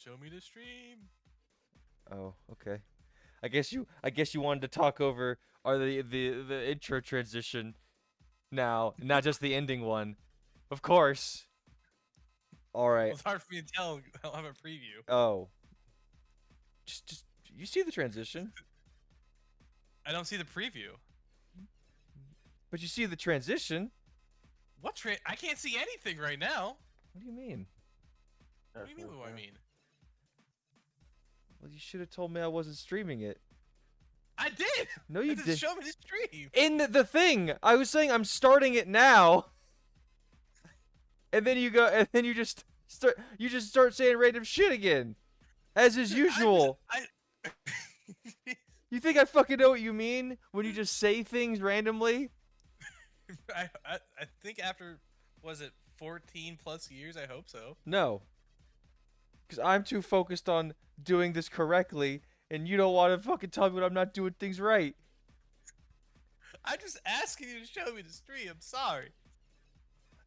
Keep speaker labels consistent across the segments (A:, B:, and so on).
A: Show me the stream.
B: Oh, okay. I guess you wanted to talk over the intro transition now, not just the ending one. Of course. All
A: Well,
B: right.
A: it's hard for me to tell. I don't have a preview.
B: Oh, just you see the transition,
A: I don't see the preview.
B: but you see the transition.
A: I can't see anything right now.
B: What do you mean?
A: What do you mean? What do I mean?
B: Well, you should have told me I wasn't streaming it.
A: I did.
B: No,
A: It
B: you
A: just
B: did.
A: show me the stream.
B: In the thing, I was saying I'm starting it now, and then you go, and then you just start saying random shit again, as is usual.
A: I
B: You think I fucking know what you mean when you just say things randomly?
A: I think after was it 14 plus years? I hope so.
B: No, because I'm too focused on doing this correctly, and you don't want to fucking tell me when I'm not doing things right.
A: I'm just asking you to show me the stream. I'm sorry.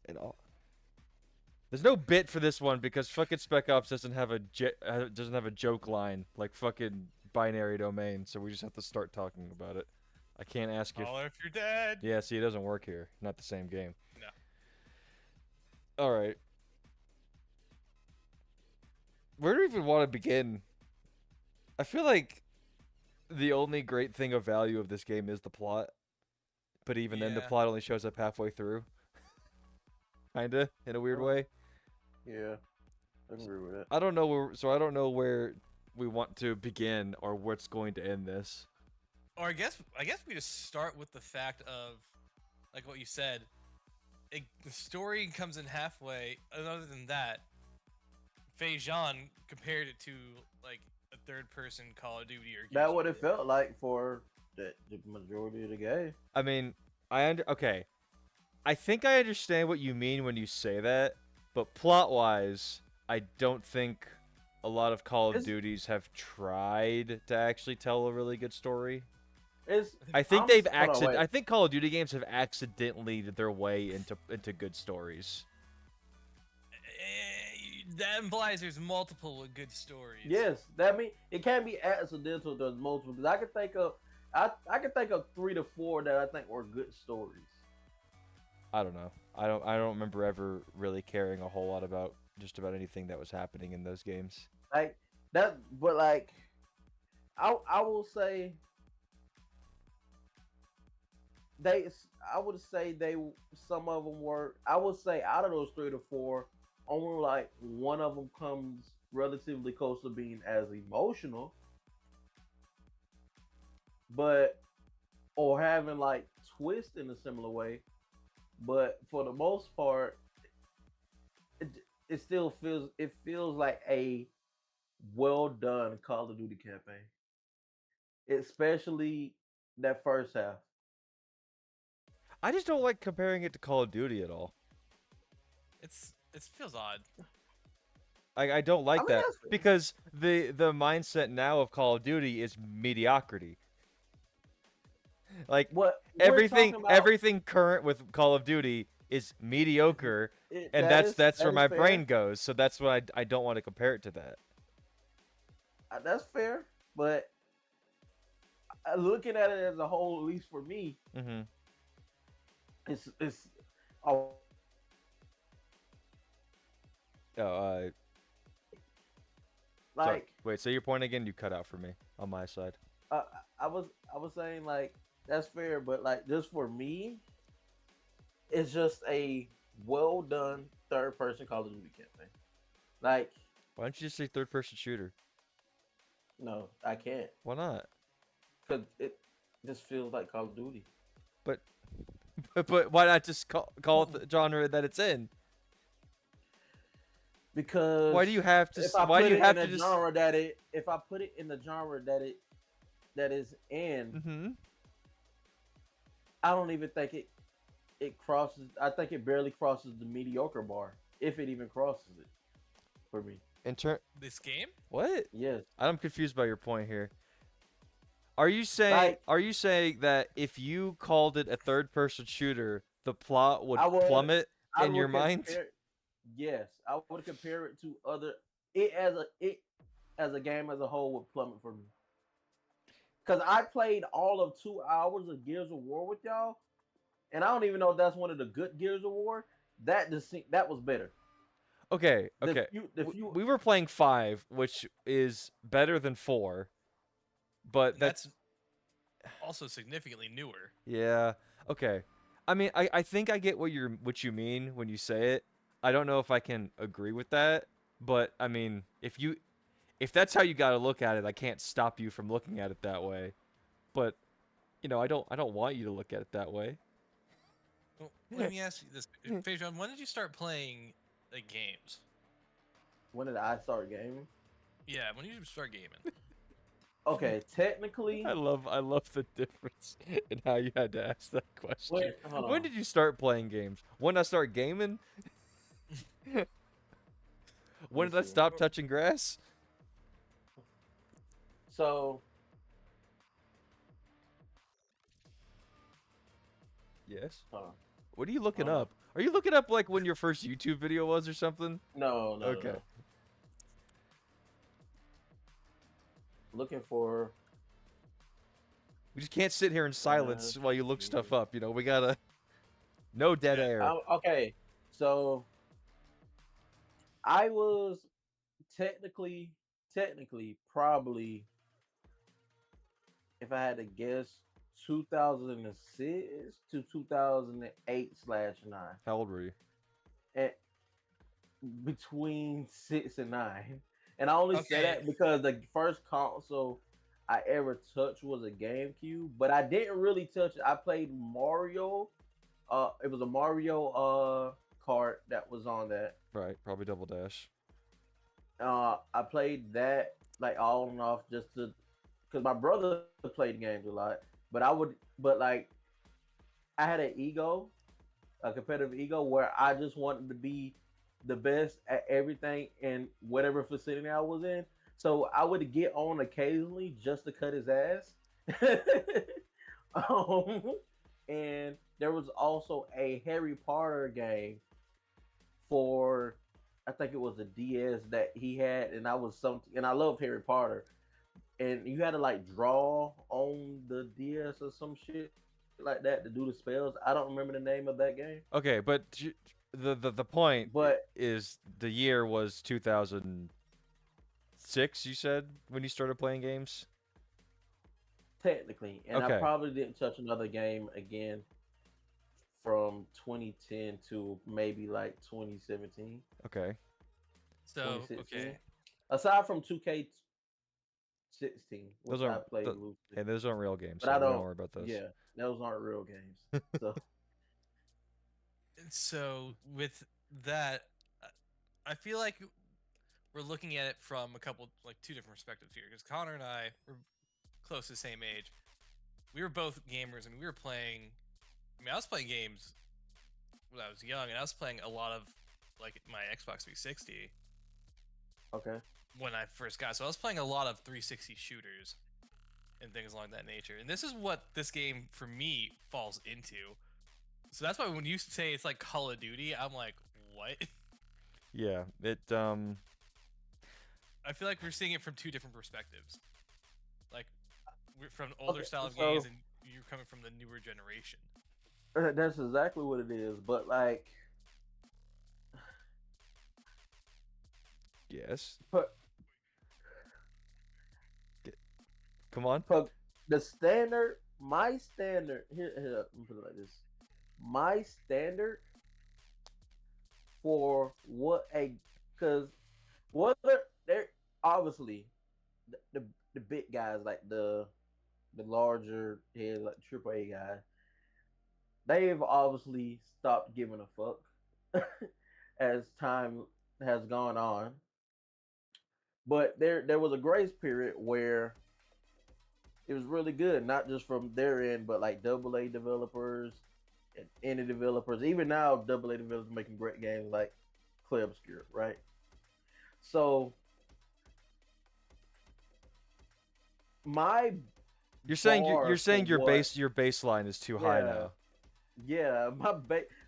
B: And all. There's no bit for this one because fucking Spec Ops doesn't have a joke line like fucking binary domain, so we just have to start talking about it. I can't ask you.
A: Holler if you're dead.
B: Yeah, see, it doesn't work here. Not the same game.
A: No.
B: All right. Where do we even want to begin? I feel like the only great thing of value of this game is the plot, but even then, the
A: Yeah.
B: plot only shows up halfway through. Kinda, in a weird way.
C: Yeah, I agree with it.
B: I don't know I don't know where we want to begin or what's going to end this.
A: Or I guess we just start with the fact of, like what you said, the story comes in halfway. And other than that, Fei Zhan compared it to like a third-person Call of Duty or
C: That
A: Gears
C: what
A: of
C: it
A: War.
C: felt like for the majority of the game.
B: I mean, okay. I think I understand what you mean when you say that, but plot-wise, I don't think a lot of Call of
C: It's-
B: Duties have tried to actually tell a really good story.
C: It's
B: I think
C: I'm-
B: they've
C: hold on, wait.
B: I think Call of Duty games have accidentally their way into good stories.
A: That implies there's multiple with good stories.
C: Yes, that mean it can't be accidental. There's multiple. Because I can think of I can think of 3 to 4 that I think were good stories.
B: I don't know. I don't remember ever really caring a whole lot about just about anything that was happening in those games.
C: Like that, but like I will say they. I would say they. Some of them were. I would say out of those 3 to 4, only like one of them comes relatively close to being as emotional, but or having like twist in a similar way. But for the most part, it, it still feels like a well done Call of Duty campaign, especially that first half.
B: I just don't like comparing it to Call of Duty at all.
A: It feels odd.
B: I don't like
C: I mean,
B: that
C: that's fair.
B: because the mindset now of Call of Duty is mediocrity. Like
C: What we're
B: everything
C: talking about,
B: everything current with Call of Duty is mediocre, and that's where
C: that is
B: my
C: fair.
B: brain goes. So that's what I don't want to compare it to that.
C: That's fair, but looking at it as a whole, at least for me,
B: Mm-hmm.
C: it's oh,
B: Oh,
C: like
B: wait. Say your point again. You cut out for me on my side.
C: uh, I was saying like that's fair, but like just for me, it's just a well done third person Call of Duty campaign. Like
B: Why don't you just say third person shooter?
C: no, I can't
B: Why not?
C: because it just feels like Call of Duty.
B: But but why not just call it the genre that it's in?
C: Because
B: Why do you have to?
C: if I
B: Why
C: put
B: do you
C: it
B: have
C: in
B: to
C: a
B: just?
C: genre if I put it in the genre that is in,
B: Mm-hmm.
C: I don't even think it crosses. I think it barely crosses the mediocre bar, if it even crosses it, for me.
B: In turn,
A: This game?
B: what?
C: Yes,
B: I'm confused by your point here. Are you saying
C: Like-
B: that if you called it a third person shooter, the plot would
C: I would-
B: plummet
C: I
B: in your
C: would
B: mind?
C: compare- Yes, I would compare it to other. it as a game as a whole would plummet for me. Cause I played all of 2 hours of Gears of War with y'all, and I don't even know if that's one of the good Gears of War. That was better.
B: Okay,
C: The
B: okay.
C: few the few
B: We were playing 5, which is better than 4, but
A: And
B: that's
A: that's also significantly newer.
B: yeah. Okay. I mean, I think I get what you mean when you say it. I don't know if I can agree with that, but I mean, if that's how you got to look at it, I can't stop you from looking at it that way. But, I don't want you to look at it that way.
A: Well, let me ask you this, Fajon. When did you start playing like games?
C: when did I start gaming?
A: Yeah, when did you start gaming?
C: Okay, technically,
B: I love the difference in how you had to ask that question.
C: hold
B: When
C: on.
B: did you start playing games? When I start gaming? When
C: Let
B: did I
C: me see.
B: stop touching grass?
C: So,
B: Yes.
C: hold on.
B: What are you
C: I
B: looking
C: don't know.
B: up? Are you looking up like when your first YouTube video was or something?
C: No, no, no,
B: Okay.
C: no. Looking for
B: We just can't sit here in silence
C: last
B: while you look stuff
C: year.
B: up. We gotta no dead
A: Yeah.
B: air.
C: Okay, so I was technically, probably, if I had to guess, 2006 to 2008/9,
B: How old were you?
C: and between 6 and 9. And I only say
A: Okay,
C: that because the first console I ever touched was a GameCube, but I didn't really touch it. I played Mario. It was a Mario kart that was on that.
B: Right, probably Double Dash.
C: I played that like all and off just to because my brother played games a lot, but like I had an ego, a competitive ego, where I just wanted to be the best at everything in whatever facility I was in. So I would get on occasionally just to cut his ass. um, and there was also a Harry Potter game for, I think it was a DS that he had, and I was something, and I loved Harry Potter, and you had to like draw on the DS or some shit like that to do the spells. I don't remember the name of that game,
B: Okay, but the point
C: but
B: is the year was 2006, you said, when you started playing games?
C: technically, and I
B: Okay.
C: probably didn't touch another game again from 2010 to maybe like 2017,
B: Okay.
A: so
C: 2016.
A: okay,
C: Aside from 2K16,
B: Those
C: which I
B: aren't
C: played
B: th-
C: loosely,
B: Hey, those aren't real games,
C: but
B: so
C: I
B: we don't
C: don't.
B: worry about those.
C: Yeah, those aren't real games. So
A: so with that, uh, I feel like we're looking at it from a couple, like two different perspectives here. Because Connor and I were close to the same age. We were both gamers, and we were playing. I mean, I was playing games when I was young, and I was playing a lot of like my Xbox 360
C: okay.
A: when I first got. So I was playing a lot of 360 shooters and things along that nature. And this is what this game for me falls into. So that's why when you say it's like Call of Duty, I'm like, what?
B: Yeah,
A: I feel like we're seeing it from two different perspectives. Like we're from older
C: Okay,
A: style of games,
C: so
A: and you're coming from the newer generation.
C: that's exactly what it is. But like,
B: yes.
C: put,
B: Come on.
C: put the standard, my standard here, let me put it like this. My standard for what a, because what they're obviously the big guys, like the larger head, like triple A guys, they've obviously stopped giving a fuck as time has gone on. But there was a grace period where it was really good, not just from their end, but like double A developers and indie developers. Even now, double A developers making great games like Clear Obscure, right? So my
B: You're
C: bar for
B: saying
C: what,
B: your baseline is too high
C: yeah,
B: now.
C: yeah,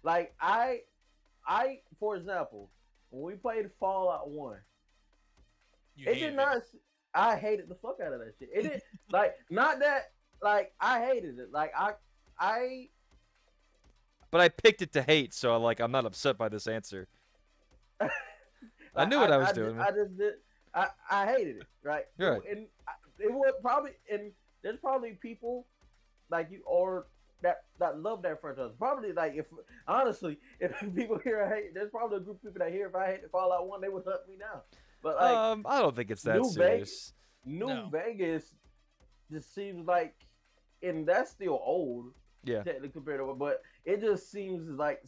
C: like I for example, when we played Fallout 1,
A: You
C: It did
A: hated
C: not.
A: it.
C: I hated the fuck out of that shit. It did like not that like I hated it. Like I
B: But I picked it to hate, so I'm not upset by this answer. I knew what I was doing.
C: I just did. I hated it. Right.
B: You're right.
C: And it would probably and there's probably people like you or that love that franchise. Probably like if honestly if people here I hate, there's probably a group of people that here if I hated Fallout 1 they would hunt me down. But like
B: I don't think it's that
C: New
B: serious.
C: New
A: No.
C: Vegas just seems like, and that's still old,
B: Yeah.
C: technically compared to, but it just seems like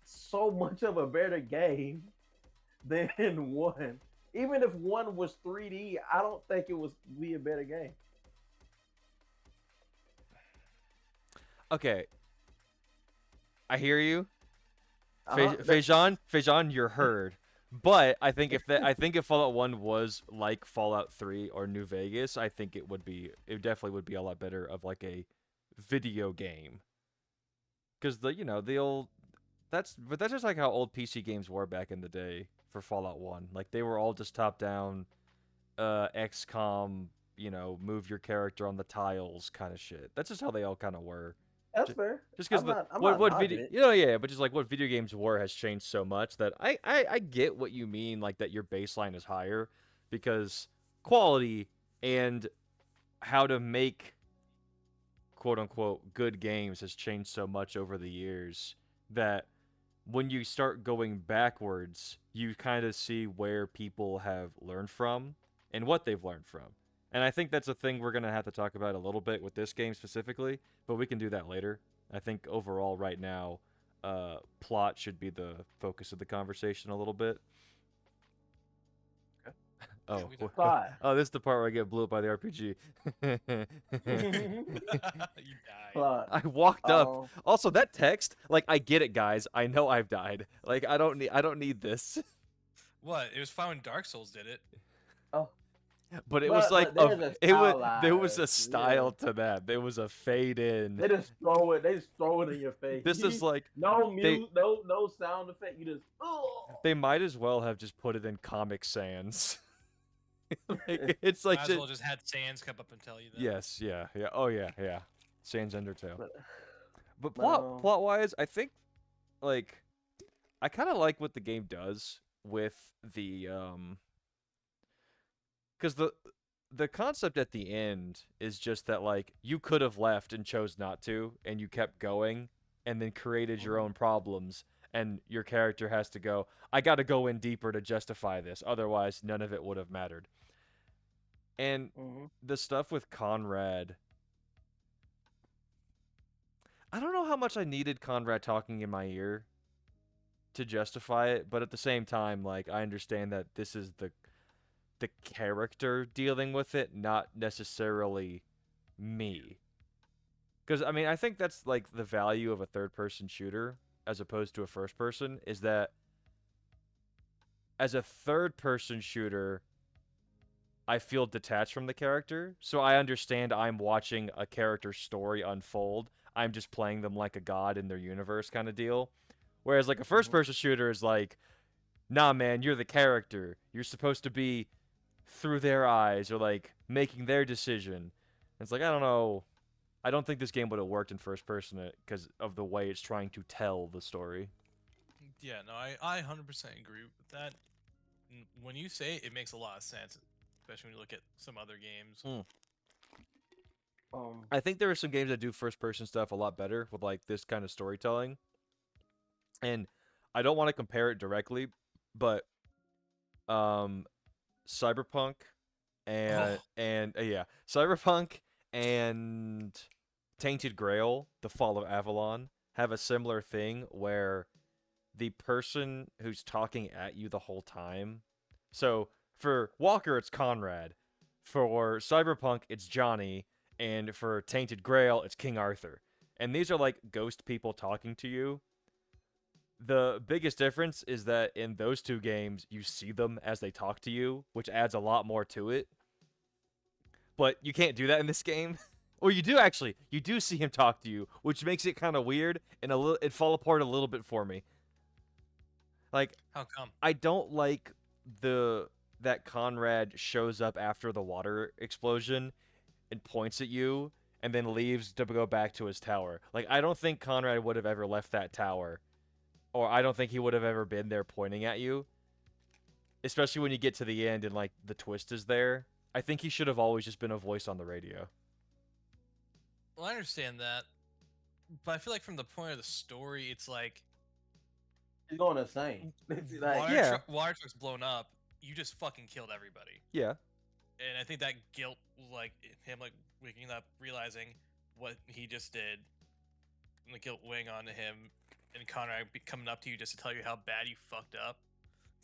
C: so much of a better game than one. Even if one was 3D, I don't think it was be a better game.
B: Okay. I hear you.
C: Uh-huh.
B: Fejan, you're heard. But I think if Fallout 1 was like Fallout 3 or New Vegas, I think it definitely would be a lot better of like a video game. Cuz that's just like how old PC games were back in the day for Fallout 1. Like they were all just top down XCOM, move your character on the tiles kind of shit. That's just how they all kind of were.
C: That's fair.
B: Just because
C: I'm not
B: what
C: knocking
B: video
C: it.
B: yeah, but just like what video games were has changed so much that I get what you mean, like that your baseline is higher because quality and how to make quote unquote good games has changed so much over the years that when you start going backwards, you kind of see where people have learned from and what they've learned from. And I think that's a thing we're going to have to talk about a little bit with this game specifically, but we can do that later. I think overall, right now, plot should be the focus of the conversation a little bit.
A: Yeah,
B: Oh,
A: we don't-
C: Five.
B: oh, this is the part where I get blew up by the RPG.
A: You died.
C: Plot.
B: I walked up.
C: Um,
B: Also, that text, like, I get it, guys. I know I've died. Like, I don't need this.
A: What? It was fine when Dark Souls did it.
C: oh,
B: But it
C: But-
B: was like
C: but there's a
B: there was a
C: stylized,
B: style to that. There was a fade in.
C: they just throw it. They just throw it in your face.
B: This is like
C: no music, no sound effect. You just. Oh.
B: they might as well have just put it in Comic Sans. Like, it's like
A: Might as well just had Sans come up and tell you that.
B: yes, yeah, yeah. Oh yeah, yeah. Sans Undertale.
C: But,
B: But
C: but,
B: plot wise, I think like I kind of like what the game does with the because the concept at the end is just that like you could have left and chose not to, and you kept going, and then created your own problems, and your character has to go, I got to go in deeper to justify this, otherwise none of it would have mattered. And
C: mhm.
B: the stuff with Conrad, I don't know how much I needed Conrad talking in my ear to justify it, but at the same time, like, I understand that this is the character dealing with it, not necessarily me. Because, I mean, I think that's, like, the value of a third-person shooter as opposed to a first-person, is that as a third-person shooter, I feel detached from the character, so I understand I'm watching a character's story unfold. I'm just playing them like a god in their universe kind of deal. Whereas, like, a first-person shooter is like, nah, man, you're the character. You're supposed to be through their eyes or, like, making their decision. And it's like, I don't know. I don't think this game would have worked in first-person because of the way it's trying to tell the story.
A: Yeah, no, I 100% agree with that. When you say it, it makes a lot of sense, especially when you look at some other games.
B: I think there are some games that do first-person stuff a lot better with, like, this kind of storytelling. And I don't want to compare it directly, but Cyberpunk Cyberpunk and Tainted Grail, The Fall of Avalon, have a similar thing where the person who's talking at you the whole time. So for Walker, it's Conrad. For Cyberpunk, it's Johnny. And for Tainted Grail, it's King Arthur. And these are like ghost people talking to you. The biggest difference is that in those two games, you see them as they talk to you, which adds a lot more to it. But you can't do that in this game. Or you do actually. You do see him talk to you, which makes it kind of weird, and it fall apart a little bit for me. Like,
A: How come?
B: I don't like the that Conrad shows up after the water explosion and points at you and then leaves to go back to his tower. Like, I don't think Conrad would have ever left that tower, or I don't think he would have ever been there pointing at you, especially when you get to the end and, like, the twist is there. I think he should have always just been a voice on the radio.
A: Well, I understand that, but I feel like from the point of the story, it's like
C: He's going insane. It's like,
A: water truck's blown up. You just fucking killed everybody.
B: Yeah.
A: And I think that guilt, like him, like waking up, realizing what he just did, and the guilt weighing onto him, and Conrad coming up to you just to tell you how bad you fucked up,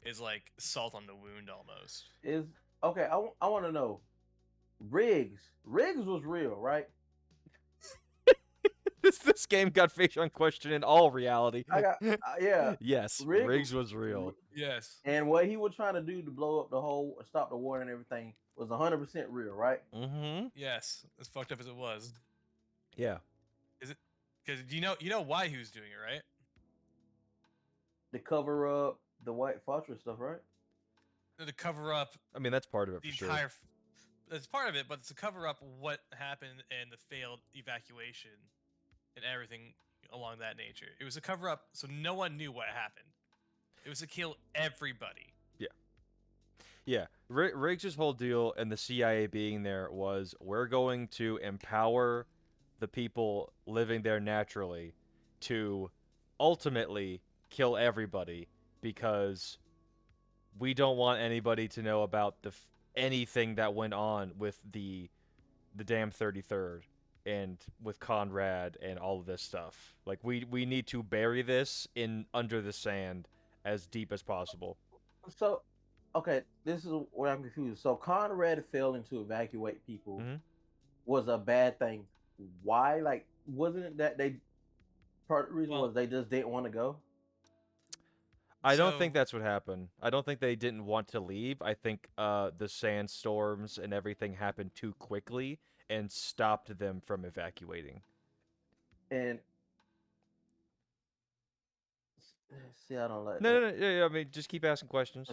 A: is like salt on the wound almost.
C: is okay. I want to know. Riggs was real, right?
B: This game got face on question in all reality.
C: I got yeah.
B: Yes,
C: Riggs-
B: Riggs was real.
A: Yes.
C: And what he was trying to do to blow up the whole, stop the war and everything was 100% real, right?
B: Mm-hmm.
A: Yes. As fucked up as it was.
B: Yeah.
A: Because you know why he was doing it, right?
C: To cover up the White Fortress stuff, right?
A: To cover up
B: I mean, that's part of it
A: the
B: for sure.
A: entire. It's part of it, but it's to cover up what happened and the failed evacuation and everything along that nature. It was a cover up, so no one knew what happened. It was to kill everybody.
B: Yeah, Riggs' whole deal and the CIA being there was, we're going to empower the people living there naturally to ultimately kill everybody, because we don't want anybody to know about anything that went on with the damn 33rd and with Conrad and all of this stuff. Like, we need to bury this under the sand as deep as possible.
C: So, okay, this is where I'm confused. So Conrad failing to evacuate people
B: Mhm.
C: was a bad thing. Why? Like, wasn't it that part of the reason
A: Well-
C: was they just didn't want to go?
B: I don't think
A: So-
B: that's what happened. I don't think they didn't want to leave. I think the sandstorms and everything happened too quickly and stopped them from evacuating.
C: And see, I don't like
B: No,
C: that.
B: yeah, I mean, just keep asking questions.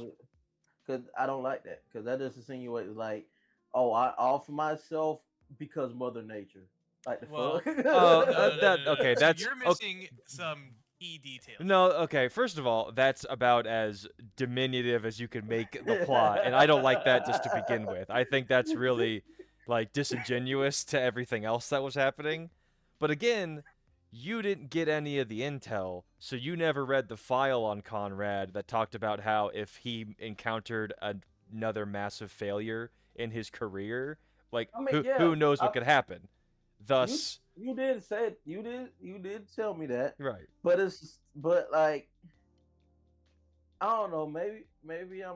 C: Because I don't like that. Because that just insinuates like, oh, I offer myself because Mother Nature. Like the
A: Well,
C: fuck.
B: Okay,
A: So
B: that's
A: you're
B: okay.
A: missing some key details.
B: No, okay, first of all, that's about as diminutive as you can make the plot, and I don't like that just to begin with. I think that's really, like, disingenuous to everything else that was happening. But again, you didn't get any of the intel, so you never read the file on Conrad that talked about how if he encountered another massive failure in his career, like,
C: I mean,
B: who knows what could happen. Thus,
C: you did tell me that.
B: right.
C: But like, I don't know, maybe I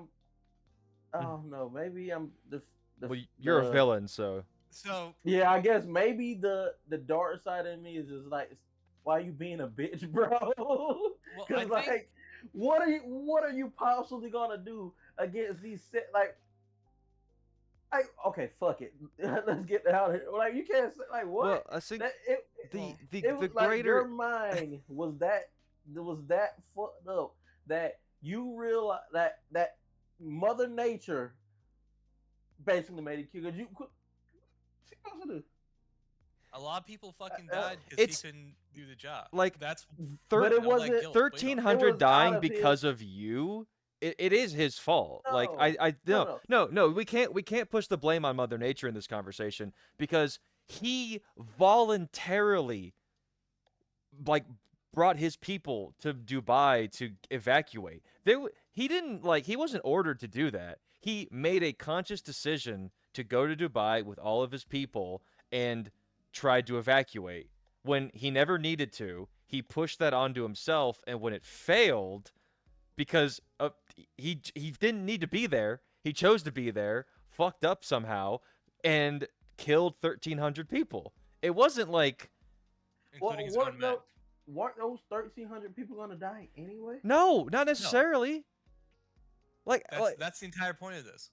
C: don't know, maybe I'm the
B: Well, you're a
C: the-
B: villain, so...
A: So
C: Yeah, I guess maybe the dark side of me is just like, why you being a bitch, bro?
A: well, I
C: Because
A: think
C: like, what are you possibly gonna do against these okay, fuck it, let's get out of here. Like, you can't say like what?
B: Well, I think
C: That,
B: the
C: it was like
B: greater...
C: your mind was that fucked up that you realize that Mother Nature basically made it kill. Cause you could.
A: a lot of people fucking
C: uh,
A: died because
B: it's-
A: he couldn't do the job.
B: like,
A: That's
C: But it
A: that
C: wasn't-
A: guilt weighed on him.
B: 1,300
C: It was out
B: dying
C: of his-
B: because of you. It is his fault. Like, no, we can't push the blame on Mother Nature in this conversation, because he voluntarily, like, brought his people to Dubai to evacuate. He wasn't ordered to do that. He made a conscious decision to go to Dubai with all of his people and tried to evacuate. When he never needed to, he pushed that onto himself, and when it failed, because he didn't need to be there, he chose to be there, fucked up somehow, and killed 1,300 people. It wasn't like...
A: Including his own men.
C: Weren't those 1,300 people gonna die anyway?
B: No, not necessarily. Like,
A: That's the entire point of this.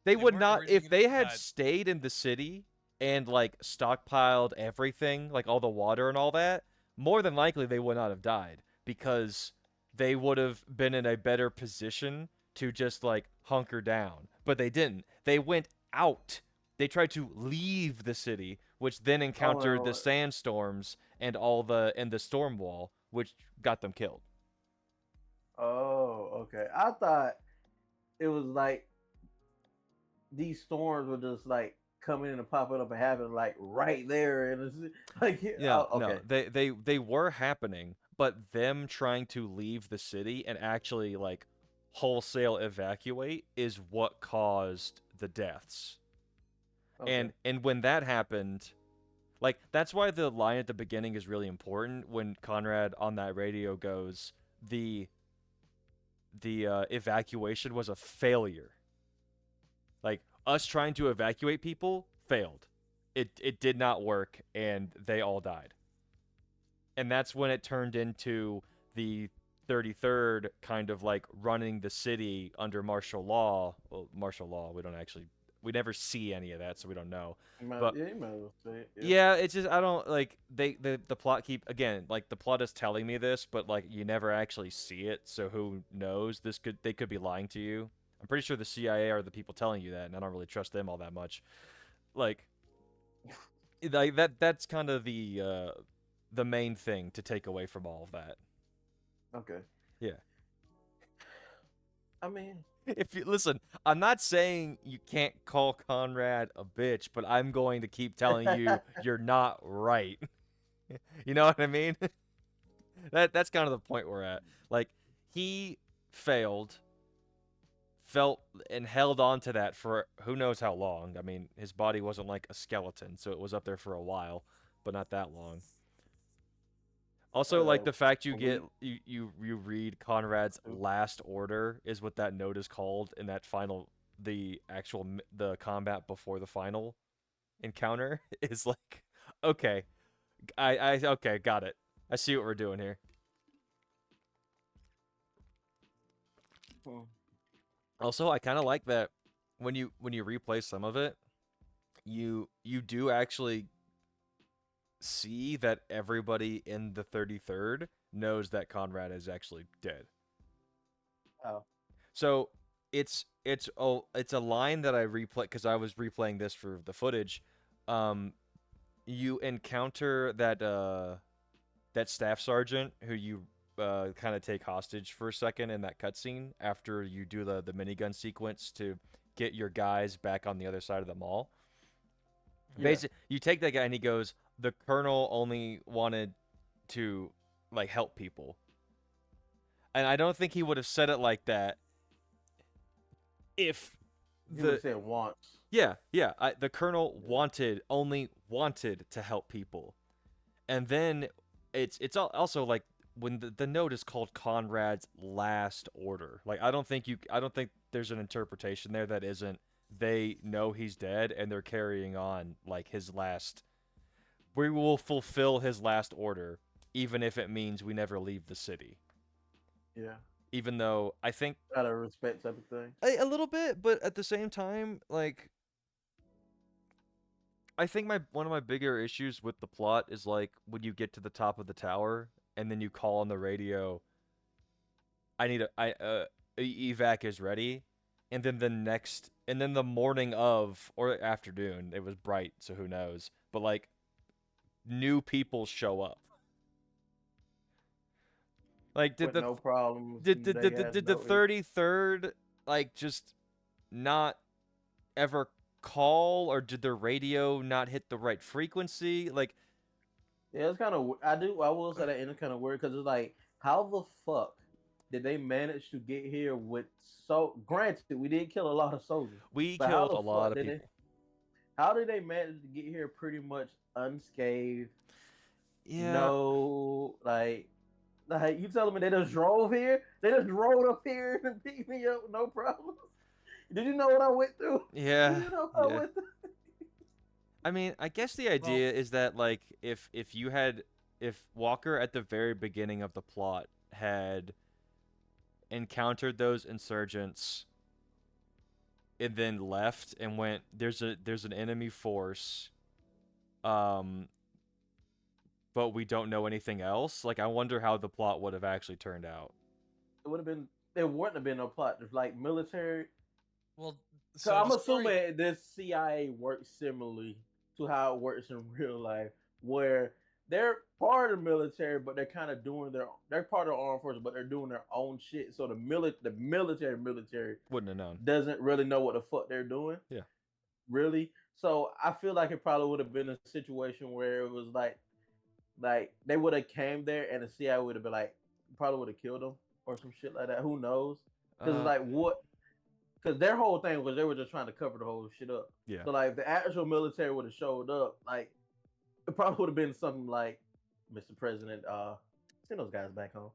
B: they would
A: weren't
B: not, if
A: originally
B: they
A: gonna
B: had
A: die.
B: stayed in the city and, like, stockpiled everything, like all the water and all that, more than likely they would not have died, because they would have been in a better position to just like hunker down, but they didn't. They went out. They tried to leave the city, which then encountered the
C: no.
B: sandstorms and the storm wall, which got them killed.
C: Oh, okay. I thought it was like these storms were just like coming in and popping up and happening like right there, and it's like,
B: Yeah,
C: oh,
B: no,
C: okay.
B: they were happening, but them trying to leave the city and actually like wholesale evacuate is what caused the deaths.
C: Okay.
B: And when that happened, like that's why the line at the beginning is really important when Conrad on that radio goes, the evacuation was a failure. Like us trying to evacuate people failed. It did not work and they all died. And that's when it turned into the 33rd kind of like running the city under martial law. Well, martial law, we never see any of that, so we don't know. But
C: Yeah, you might as well say it. Yeah.
B: yeah, it's just I don't like the plot keep again like the plot is telling me this, but like you never actually see it, so who knows? They could be lying to you. I'm pretty sure the CIA are the people telling you that, and I don't really trust them all that much. Like that's kind of the main thing to take away from all of that.
C: Okay.
B: Yeah.
C: I mean,
B: If you listen, I'm not saying you can't call Conrad a bitch, but I'm going to keep telling you you're not right. You know what I mean? That's kind of the point we're at. Like he failed, felt and held on to that for who knows how long. I mean, his body wasn't like a skeleton, so it was up there for a while, but not that long. Also, like the fact you
C: a
B: get
C: week,
B: you read Conrad's
C: two.
B: last order is what that note is called in that final the combat before the final encounter is like okay, I okay, got it. I see what we're doing here.
C: Hmm.
B: Also, I kind of like that when you replay some of it, you do actually see that everybody in the 33rd knows that Conrad is actually dead.
C: Oh,
B: So it's a line that I replay because I was replaying this for the footage. You encounter that staff sergeant who you kind of take hostage for a second in that cutscene after you do the minigun sequence to get your guys back on the other side of the mall.
C: yeah.
B: Basically, you take that guy and he goes, "The colonel only wanted to like help people." And I don't think he would have said it like that if
C: He would
B: the
C: have said once.
B: the colonel
C: Yeah.
B: only wanted to help people. And then it's also like when the note is called Conrad's last order. Like I don't think there's an interpretation there that isn't they know he's dead and they're carrying on like his last we will fulfill his last order even if it means we never leave the city.
C: Yeah.
B: Even though I think
C: Out of respect type of thing.
B: a little bit, but at the same time like I think my one of my bigger issues with the plot is like when you get to the top of the tower and then you call on the radio, I need a evac is ready, and then the morning of or afternoon, it was bright, so who knows, but like new people show up. Like
C: With no problems. They had
B: did the
C: no issue.
B: 33rd like just not ever call or did the radio not hit the right frequency? Like
C: Yeah, it's kind of. I will say that it's kind of weird because it's like, how the fuck did they manage to get here with so? Granted, we did kill a lot of soldiers,
B: we
C: but how
B: killed
C: the
B: a lot
C: fuck
B: of
C: did they?
B: people.
C: How did they manage to get here pretty much unscathed?
B: Yeah,
C: No, like you telling me they just drove here? They just drove up here and picked me up, no problems. Did you know what I went through? Did
B: yeah,
C: you know what I
B: yeah.
C: went through?
B: I mean, I guess the
C: Well,
B: idea is that like if Walker at the very beginning of the plot had encountered those insurgents and then left and went there's an enemy force um but we don't know anything else. Like I wonder how the plot would have actually turned out.
C: it would have been it wouldn't have been no plot. There's like military.
A: Well,
C: So
A: so
C: I'm
A: the story.
C: assuming this CIA works similarly to how it works in real life, where they're part of the military, but they're kind of doing they're part of the armed forces, but they're doing their own shit. So the military
B: Wouldn't have known.
C: doesn't really know what the fuck they're doing.
B: Yeah.
C: Really. So I feel like it probably would have been a situation where it was like they would have came there and the CIA would have been like probably would have killed them or some shit like that. Who knows? Because it's like what? Because their whole thing was they were just trying to cover the whole shit up.
B: Yeah.
C: So like if the actual military would have showed up, like it probably would have been something like, Mr. President, send those guys back home.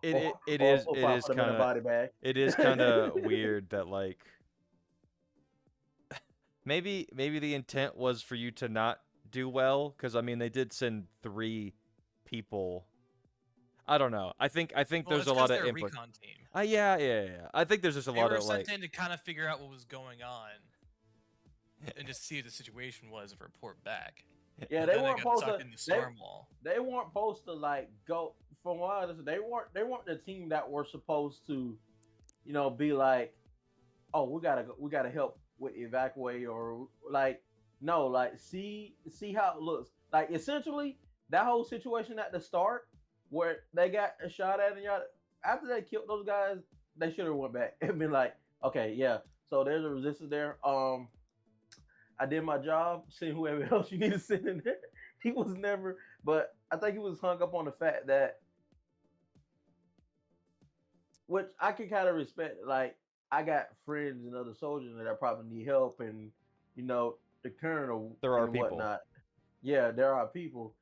B: It
C: Or
B: is
C: put them in a
B: kind of
C: body bag.
B: weird that like maybe the intent was for you to not do well, because I mean they did send 3 people. I don't know. I think
A: Well,
B: there's
A: it's
B: a
A: 'cause
B: lot of
A: they're a
B: input.
A: recon team.
B: Yeah. I think there's just a
A: They
B: lot
A: were
B: of
A: sent
B: like
A: in to kind of figure out what was going on and just see what the situation was and report back.
C: Yeah,
A: And
C: they
A: then
C: weren't
A: got
C: supposed
A: sucked
C: to.
A: in the storm wall.
C: They weren't supposed to like go. From what I understand, they weren't the team that were supposed to, be like, oh, we gotta help with evacuate or like, no, like see how it looks. Like essentially that whole situation at the start where they got shot at and y'all after they killed those guys, they should have went back and been like, okay, yeah, so there's a resistance there. I did my job. Send whoever else you need to send in there. He was never, but I think he was hung up on the fact that, which I can kind of respect. Like I got friends and other soldiers that probably need help, and the colonel
B: there are
C: and
B: people.
C: whatnot. Yeah, there are people.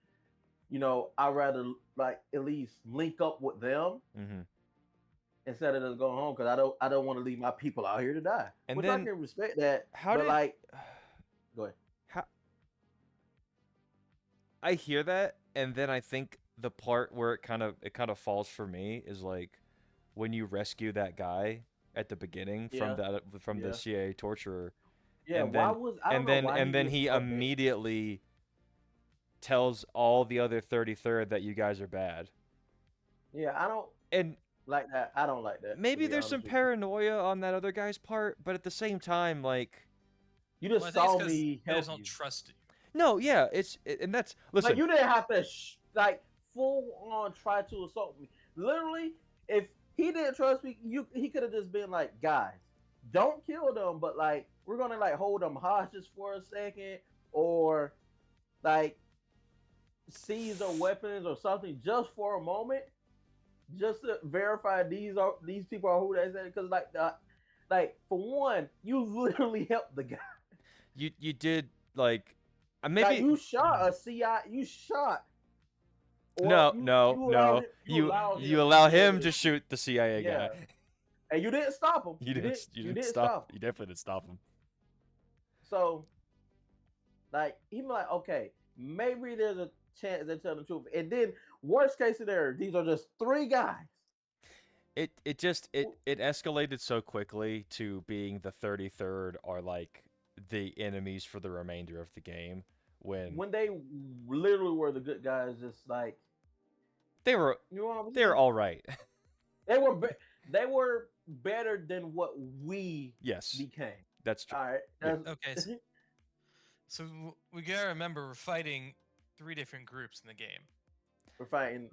C: I'd rather like at least link up with them instead of just going home because I don't want to leave my people out here to die.
B: And
C: which
B: then
C: I can respect that.
B: how
C: but
B: did
C: like, go ahead.
B: how I hear that, and then I think the part where it kind of falls for me is like when you rescue that guy at the beginning
C: Yeah,
B: from the
C: yeah,
B: CIA torturer,
C: yeah.
B: and
C: Why
B: then
C: was I don't know why
B: and then
C: was
B: he
C: okay.
B: immediately tells all the other 33rd that you guys are bad.
C: Yeah, I don't
B: And
C: like that. I don't like that. To
B: maybe
C: be
B: there's
C: honest
B: some
C: with you.
B: paranoia on that other guy's part, but at the same time, like,
C: You
A: Well,
C: just
A: I think it's
C: saw
A: 'cause
C: me
A: they
C: help
A: just don't
C: you.
A: trust you.
B: no, yeah, and that's
C: Like
B: listen.
C: you didn't have to like full on try to assault me. Literally, if he didn't trust me, he could have just been like, guys, don't kill them, but like we're gonna like hold them hostages for a second, or like seize their weapons or something just for a moment, just to verify these people are who they said. Because like for one, you literally helped the guy.
B: You did like
C: Like
B: maybe
C: you shot a CI, you shot. Or
B: no
C: you allow him,
B: you allow
C: to kill
B: him
C: this-
B: to shoot the CIA
C: Yeah,
B: guy.
C: and you didn't stop him.
B: You didn't
C: didn't
B: stop.
C: stop him.
B: You definitely didn't stop him.
C: So, like, he be like, okay, maybe there's a chance they tell the truth. And then, worst case scenario, these are just 3 guys.
B: It just it escalated so quickly to being the 33rd are like the enemies for the remainder of the game when
C: When they literally were the good guys, just like
B: they were
C: you know what I'm saying?
B: they're all right.
C: They were better than what we
B: Yes,
C: became.
B: that's true.
C: All right.
B: Yeah.
A: Okay, so we gotta remember we're fighting 3 different groups in the game.
C: We're fighting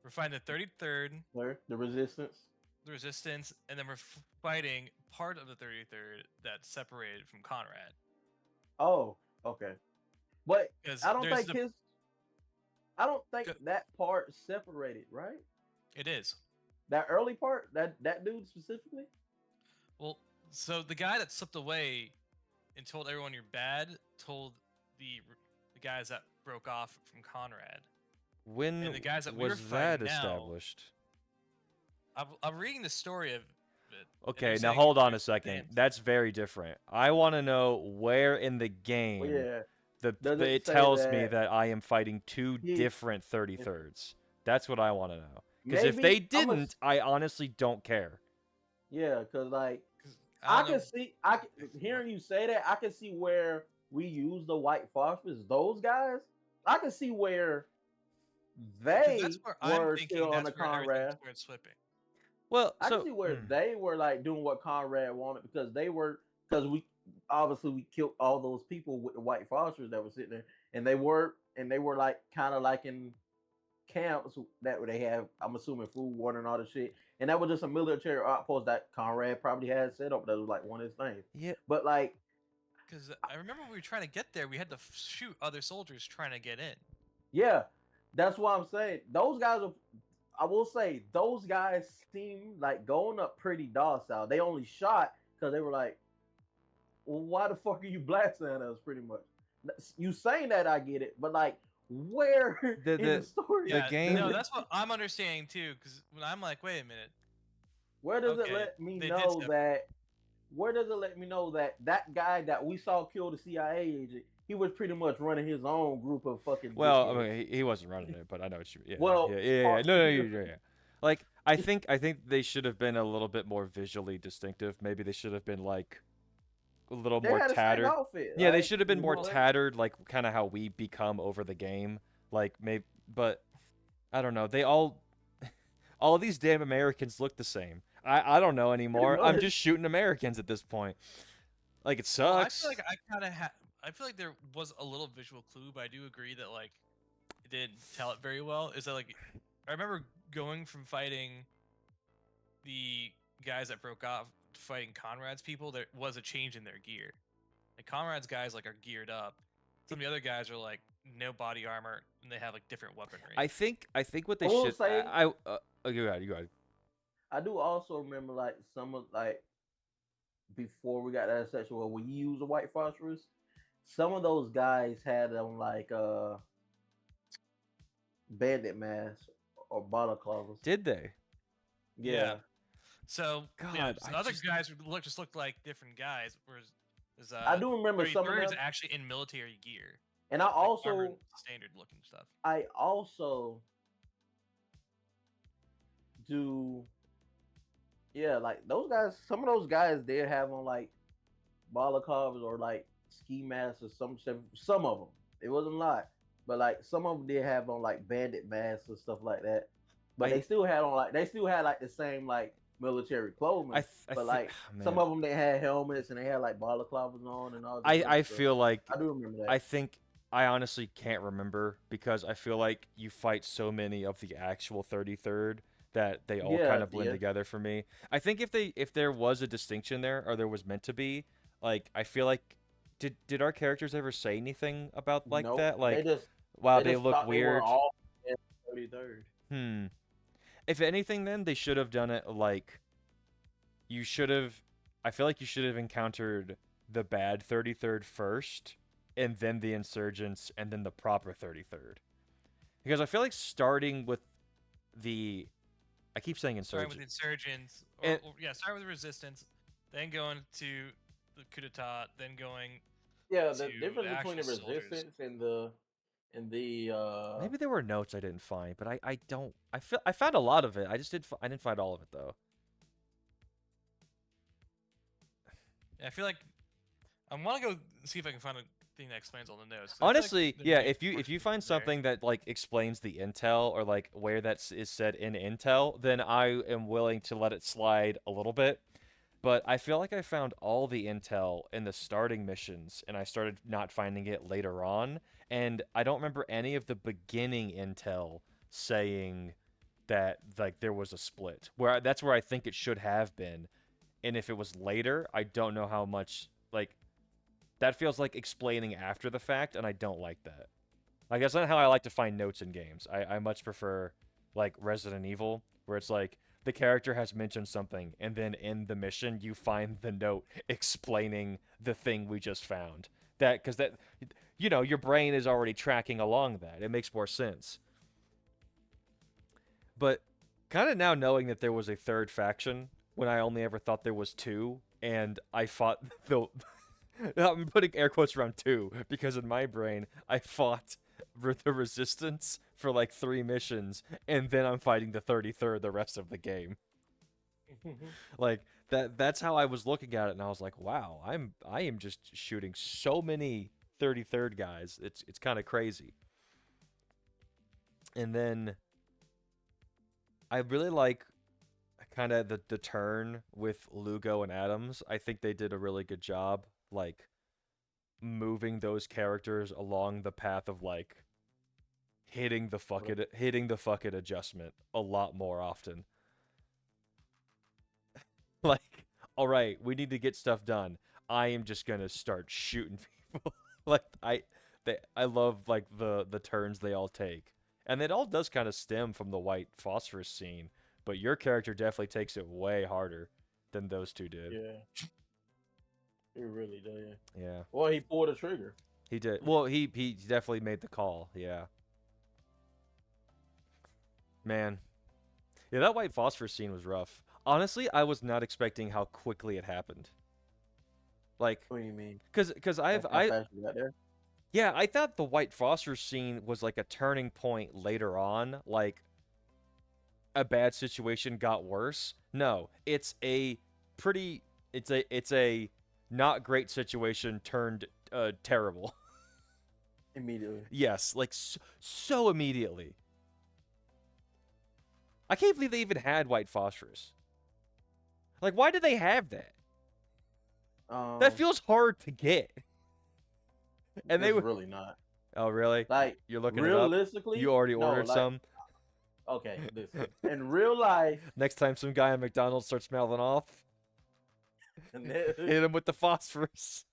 A: We're fighting the 33rd,
C: the resistance.
A: the Resistance, and then we're fighting part of the 33rd that's separated from Conrad.
C: Oh, okay. But
A: Because
C: I don't
A: there's
C: think
A: Go-
C: that part separated, right?
A: It is.
C: That early part, that dude specifically.
A: Well, so the guy that slipped away and told everyone you're bad told the guys that broke off from Conrad.
B: When
A: And the guys that we were
B: was that
A: fighting now-
B: established?
A: I'm reading the story of it. and
B: Okay,
A: they're
B: now
A: saying
B: hold on
A: they're
B: a second.
A: fans.
B: That's very different. I want to know where in the game
C: Well, yeah. Does
B: it
C: it say
B: tells me
C: that
B: that I am fighting 2
C: he-
B: different 33rds. That's what I want to know. Because if
C: Maybe
B: they
C: I'm a-
B: didn't, I honestly don't care.
C: Yeah, because like
A: 'Cause
C: I
A: don't
C: can
A: know-
C: see, hearing you say that, I can see where we use the white phosphorus. Those guys, I can see where
A: 'cause
C: they
A: that's where I'm
C: were
A: thinking
C: still on the
A: that's where everything
C: Conrad.
A: started slipping.
B: Well,
C: I can
B: so
C: see where they were like doing what Conrad wanted because we obviously we killed all those people with the white phosphorus that were sitting there, and they were like kind of like in camps that they have. I'm assuming food, water, and all the shit, and that was just a military outpost that Conrad probably had set up. That was like one of his things.
B: yeah,
C: But like,
A: Because I remember when we were trying to get there, we had to shoot other soldiers trying to get in.
C: yeah, that's what I'm saying. Those guys are. I will say those guys seem like going up pretty docile. They only shot because they were like, well, why the fuck are you blasting at us? Pretty much. You saying that I get it, but like, where
B: The-
C: in
B: the-
C: the story?
A: Yeah,
B: game-
A: no, that's what I'm understanding too. Because when I'm like, wait a minute,
C: Where does it
A: okay,
C: let me
A: they did
C: know
A: stuff.
C: that? Where does it let me know that that guy that we saw kill the CIA agent, he was pretty much running his own group of fucking
B: well, I
C: dickheads.
B: mean, he wasn't running it, but I know what you. Yeah,
C: Well,
B: yeah. No, no,
C: you
B: yeah. Like, I think they should have been a little bit more visually distinctive. Maybe they should have been like a little
C: they
B: more
C: had the same
B: tattered.
C: outfit.
B: Yeah, they
C: Like,
B: should have been
C: you
B: more
C: know,
B: tattered, like kind of how we become over the game. Like maybe, but I don't know. They all these damn Americans look the same. I don't know
C: pretty
B: anymore. I'm
C: much.
B: just shooting Americans at this point. Like it
A: Well, I feel
B: sucks.
A: like I kind of I feel like there was a little visual clue, but I do agree that like it didn't tell it very well. Is that like I remember going from fighting the guys that broke off to fighting Conrad's people. There was a change in their gear. Like Conrad's guys like are geared up. Some of the other guys are like no body armor and they have like different weaponry.
B: I think what
C: I
B: they
C: will
B: should.
C: say,
B: You got you got.
C: I do also remember like some of like before we got that section where we use the white phosphorus. Some of those guys had them like bandit masks or balaclavas.
B: Did they?
A: Yeah.
C: Yeah,
A: So yeah,
B: God,
A: some
B: I
A: other
B: just
A: guys just looked like different guys, whereas
C: I do remember some of
A: 33rd is
C: them,
A: actually in military gear,
C: and I
A: like armor
C: also
A: standard looking stuff.
C: I also do yeah, like those guys. Some of those guys did have on like balaclavas or like ski masks or some shit. Some of them, it wasn't a lot, but like some of them did have on like bandit masks and stuff like that. But
B: I
C: they still had like the same like military clothing.
B: I
C: But
B: think
C: like some
B: man.
C: of them they had helmets and they had like balaclavas on and all this
B: I
C: other
B: I
C: stuff.
B: feel like
C: I do remember
B: I
C: that.
B: think I honestly can't remember because I feel like you fight so many of the actual 33rd that they all kind
C: Yeah,
B: of blend
C: yeah.
B: together for me. I think if there was a distinction there or there was meant to be, like I feel like did our characters ever say anything about like
C: Nope.
B: that?
C: They
B: Like
C: just
B: wow,
C: they
B: they
C: just
B: look
C: thought they were
B: weird.
C: all in 33rd.
B: Hmm. If anything then they should have done it like you should have I feel like you should have encountered the bad 33rd first and then the insurgents and then the proper 33rd. Because I feel like starting with the I keep saying
A: Starting with
B: insurgent.
A: the insurgents,
B: And
A: yeah, start with the resistance, then going to the coup d'état, then going
C: Yeah,
A: to
C: the
A: the
C: difference between
A: actual
C: the
A: soldiers.
C: resistance and the
B: maybe there were notes I didn't find, but I don't I found a lot of it. I just I didn't find all of it though.
A: I feel like I want to go see if I can find a thing that explains all the notes. I feel like
B: Honestly,
A: there
B: yeah,
A: may be
B: if you
A: portions
B: find
A: in there.
B: something that like explains the intel or like where is said in intel, then I am willing to let it slide a little bit. But I feel like I found all the intel in the starting missions and I started not finding it later on, and I don't remember any of the beginning intel saying that like there was a split. That's where I think it should have been. And if it was later, I don't know how much like that feels like explaining after the fact, and I don't like that. Like that's not how I like to find notes in games. I much prefer like Resident Evil, where it's like the character has mentioned something, and then in the mission you find the note explaining the thing we just found. That because that your brain is already tracking along that. It makes more sense. But kind of now knowing that there was a third faction when I only ever thought there was two, and I fought the I'm putting air quotes around two because in my brain I fought the resistance for like 3 missions and then I'm fighting the 33rd the rest of the game. Like that's how I was looking at it and I was like, wow, I am just shooting so many 33rd guys. It's kind of crazy. And then I really like kind of the turn with Lugo and Adams, I think they did a really good job, like moving those characters along the path of like hitting the fuck it adjustment a lot more often. Like, all right, we need to get stuff done. I am just gonna start shooting people. Like I love like the turns they all take, and it all does kind of stem from the white phosphorus scene. But your character definitely takes it way harder than those two did.
C: Yeah, it really does.
B: Yeah,
C: Well, he pulled the trigger.
B: he did. Well, he definitely made the call. Yeah, man. Yeah, that white phosphorus scene was rough. Honestly, I was not expecting how quickly it happened. Like,
C: What do you mean?
B: cause
C: That's how fast you got there?
B: yeah, I thought the white phosphorus scene was like a turning point later on, like a bad situation got worse. No, it's a not great situation turned terrible.
C: Immediately.
B: Yes, like so immediately. I can't believe they even had white phosphorus. Like, why do they have that? That feels hard to get. And they
C: it's
B: were
C: really not.
B: Oh, really?
C: Like,
B: You're looking it up?
C: realistically,
B: You already
C: no,
B: ordered
C: like,
B: some?
C: okay, listen. In real life,
B: Next time some guy at McDonald's starts mouthing off, hit him with the phosphorus.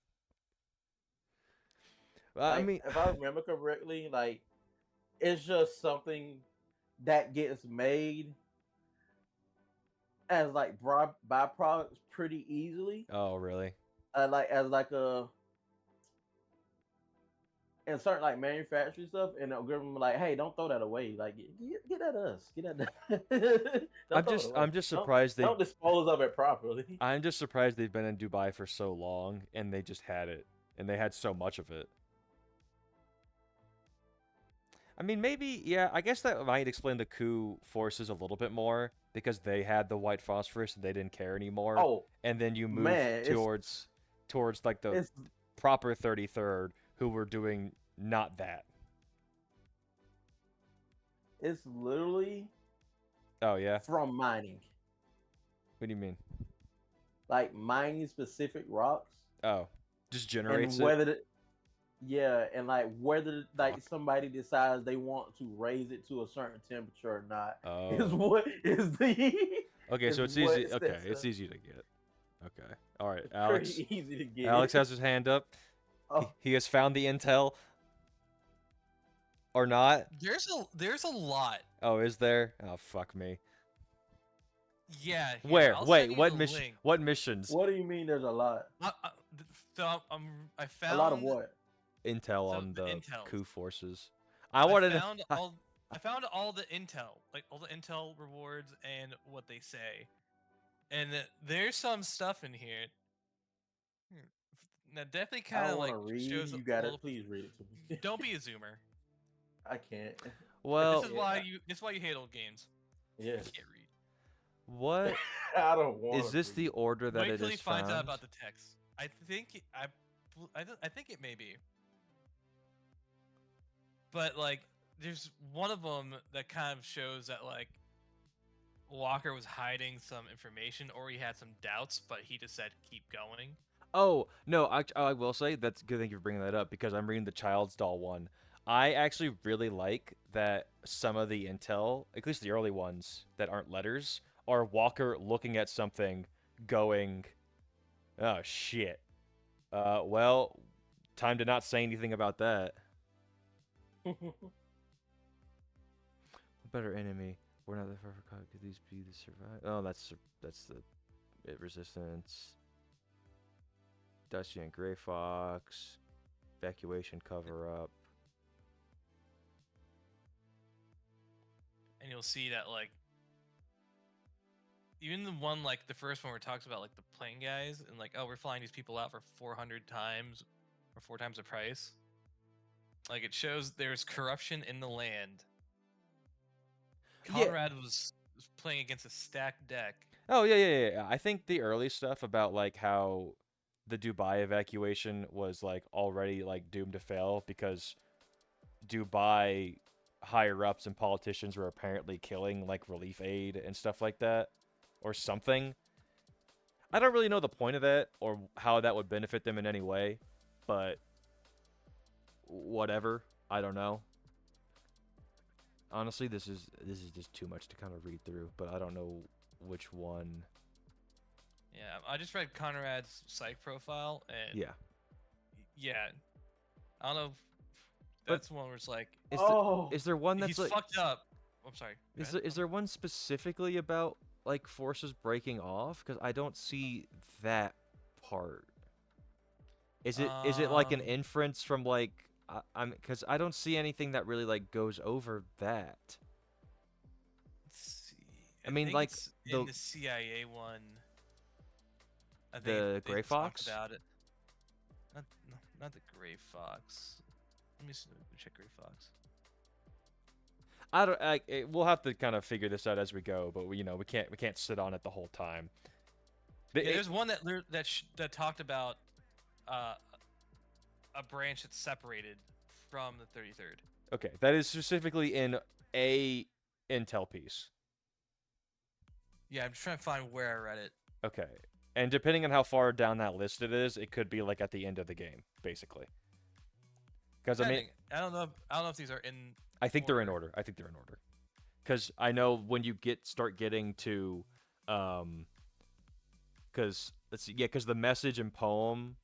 B: I
C: like,
B: mean,
C: if I remember correctly, like, it's just something that gets made as like byproducts pretty easily.
B: oh, really?
C: Like as like a and certain like manufacturing stuff, and they'll give them like, hey, don't throw that away. Like, get that us, get that. Don't throw it away.
B: I'm just surprised
C: Don't dispose of it properly.
B: I'm just surprised they've been in Dubai for so long and they just had it and they had so much of it. I mean, maybe, yeah, I guess that might explain the coup forces a little bit more because they had the white phosphorus and they didn't care anymore.
C: Oh
B: And then you move
C: man,
B: towards like the
C: it's
B: proper 33rd who were doing not that.
C: it's literally
B: Oh, yeah?
C: from mining,
B: What do you mean?
C: like mining specific rocks,
B: Oh, just
C: and
B: generates it?
C: whether yeah, and like whether like
B: Fuck.
C: somebody decides they want to raise it to a certain temperature or not is
B: Oh.
C: what is the
B: Okay, so
C: is
B: it's
C: what
B: easy. Okay,
C: sets
B: it's
C: up.
B: easy to get. Okay. All right,
C: It's
B: Alex.
C: pretty easy to get.
B: Alex has his hand up.
C: Oh,
B: He has found the intel. Or not?
A: There's a lot.
B: Oh, is there? Oh, fuck me.
A: Yeah. Here,
B: Where?
A: I'll
B: Wait,
A: send you
B: what
A: the
B: mission?
A: link.
B: What missions?
C: what do you mean? There's a lot.
A: So I
C: A lot of
A: found
C: what?
B: Intel
A: so
B: on
A: the
B: the
A: intel.
B: coup forces. I wanted to.
A: I found all the intel, like all the intel rewards and what they say. And there's some stuff in here. Hmm, that definitely
C: I
A: kind of
C: don't want
A: like
C: to read.
A: shows
C: You
A: a
C: got
A: little.
C: it. Please read it to me.
A: Don't be a zoomer.
C: I can't.
B: Well,
A: This is why you hate old games.
C: Yes.
A: You can't read.
B: what
C: I don't want.
B: is this the order that
A: Wait
B: it
A: till he
B: is
A: finds out
B: found?
A: about the text. I think I think it may be. But like, there's one of them that kind of shows that like Walker was hiding some information or he had some doubts, but he just said keep going.
B: Oh no, I will say that's good. Thank you for bringing that up because I'm reading the Child's Doll one. I actually really like that some of the intel, at least the early ones that aren't letters, are Walker looking at something, going, "Oh shit." Well, time to not say anything about that. A better enemy. We're not that far from Could these be the survive? Oh, that's the resistance. Dusty and Gray Fox. Evacuation cover up.
A: And you'll see that like even the one like the first one where it talks about like the plane guys and like, oh, we're flying these people out for 400 times or 4 times the price. Like it shows there's corruption in the land.
B: Yeah.
A: Conrad was playing against a stacked deck.
B: Oh yeah. I think the early stuff about like how the Dubai evacuation was like already like doomed to fail because Dubai higher ups and politicians were apparently killing like relief aid and stuff like that, or something. I don't really know the point of that or how that would benefit them in any way, but whatever. I don't know. Honestly, this is just too much to kind of read through, but I don't know which one.
A: Yeah, I just read Conrad's psych profile, and
B: Yeah.
A: yeah, I don't know.
B: But-
A: That's one where it's like
B: Is there one that's
A: he's
B: like
A: fucked up. I'm sorry. go ahead.
B: is there one specifically about like forces breaking off? Because I don't see that part. Is it like an
A: Um,
B: inference from like I'm because I don't see anything that really like goes over that.
A: Let's see.
B: I mean,
A: think
B: like,
A: it's
B: the-
A: in the CIA one. I think
B: The
A: they
B: Gray
A: talk
B: Fox?
A: about it. Not, no, not the Gray Fox. Let me check Gray Fox.
B: I don't. We'll have to kind of figure this out as we go, but we can't sit on it the whole time.
A: Yeah, there's one that talked about uh, a branch that's separated from the 33rd.
B: Okay, that is specifically in a intel piece.
A: Yeah, I'm just trying to find where I read it.
B: Okay, and depending on how far down that list it is, it could be like at the end of the game, basically. Because I mean,
A: I don't know. I don't know if these are in.
B: I think they're in order. I think they're in order. Because I know when you start getting to, because let's see, yeah, because the message and poem,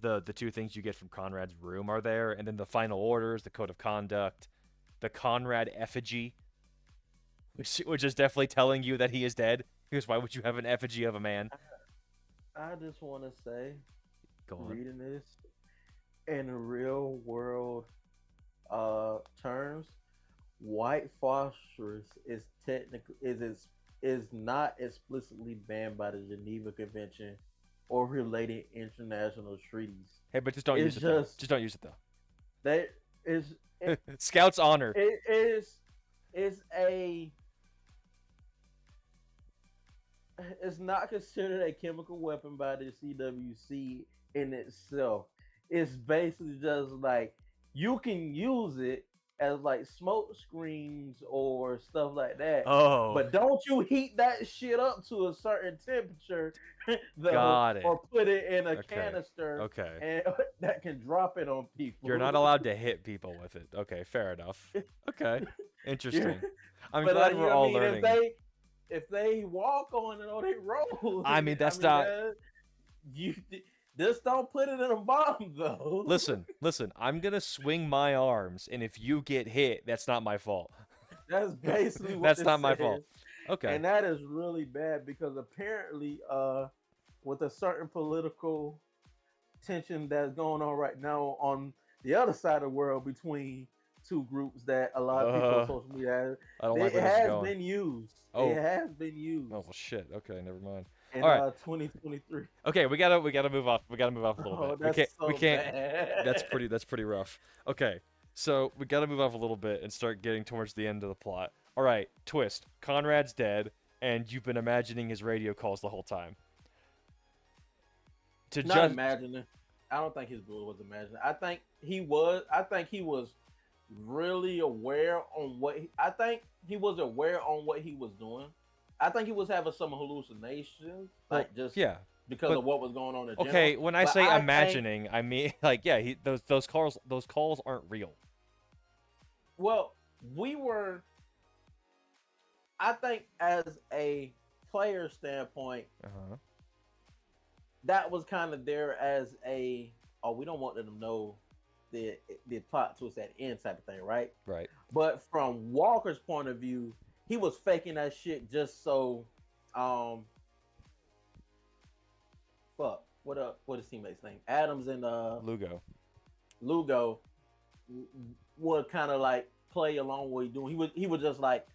B: the two things you get from Conrad's room are there, and then the final orders, the code of conduct, the Conrad effigy, which is definitely telling you that he is dead. Because why would you have an effigy of a man?
C: I just want to say,
B: Go on.
C: reading this in real world terms, white phosphorus is not explicitly banned by the Geneva Convention or related international treaties.
B: Hey, but just don't use
C: It's
B: it though.
C: just-
B: Just don't use it though.
C: That is
B: Scout's honor.
C: it is a it's not considered a chemical weapon by the CWC in itself. It's basically just like you can use it as like smoke screens or stuff like that.
B: Oh,
C: But don't you heat that shit up to a certain temperature, though,
B: Got it.
C: or put it in a
B: Okay.
C: canister
B: okay.
C: and that can drop it on people.
B: You're not allowed to hit people with it. Okay, fair enough. Okay, interesting. I'm
C: But,
B: glad
C: like, you
B: we're
C: know
B: all
C: what I mean?
B: learning.
C: If they walk on it or they roll,
B: I mean, that's not-
C: you just don't put it in a bomb though.
B: Listen. I'm gonna swing my arms, and if you get hit, that's not my fault.
C: That's basically what
B: That's
C: this
B: not my
C: says.
B: fault. Okay.
C: And that is really bad because apparently, with a certain political tension that's going on right now on the other side of the world between two groups that a lot of people on social media
B: I don't
C: it
B: like where this is
C: has
B: going.
C: been used.
B: Oh.
C: It has been used
B: Oh well, shit. Okay, never mind.
C: in
B: all right.
C: 2023.
B: Okay, we gotta move off. We gotta move off a little
C: Oh,
B: bit.
C: that's
B: We
C: so
B: can't.
C: bad.
B: That's pretty rough. Okay, so we gotta move off a little bit and start getting towards the end of the plot. All right, twist. Conrad's dead, and you've been imagining his radio calls the whole time. To
C: Not
B: just
C: imagining. I don't think his brother was imagining. I think he was really aware on what I think he was aware on what he was doing. I think he was having some hallucinations, like just
B: yeah.
C: because
B: but-
C: of what was going on. In
B: Okay,
C: general.
B: when I
C: But
B: say
C: think-
B: imagining, I mean like yeah, those calls aren't real.
C: well, I think as a player standpoint,
B: Uh-huh.
C: that was kind of there as we don't want them to know the plot twist at the end type of thing, right?
B: Right.
C: But from Walker's point of view, he was faking that shit just so what his teammates name? Adams and Lugo would kind of like play along what he's doing. He would just like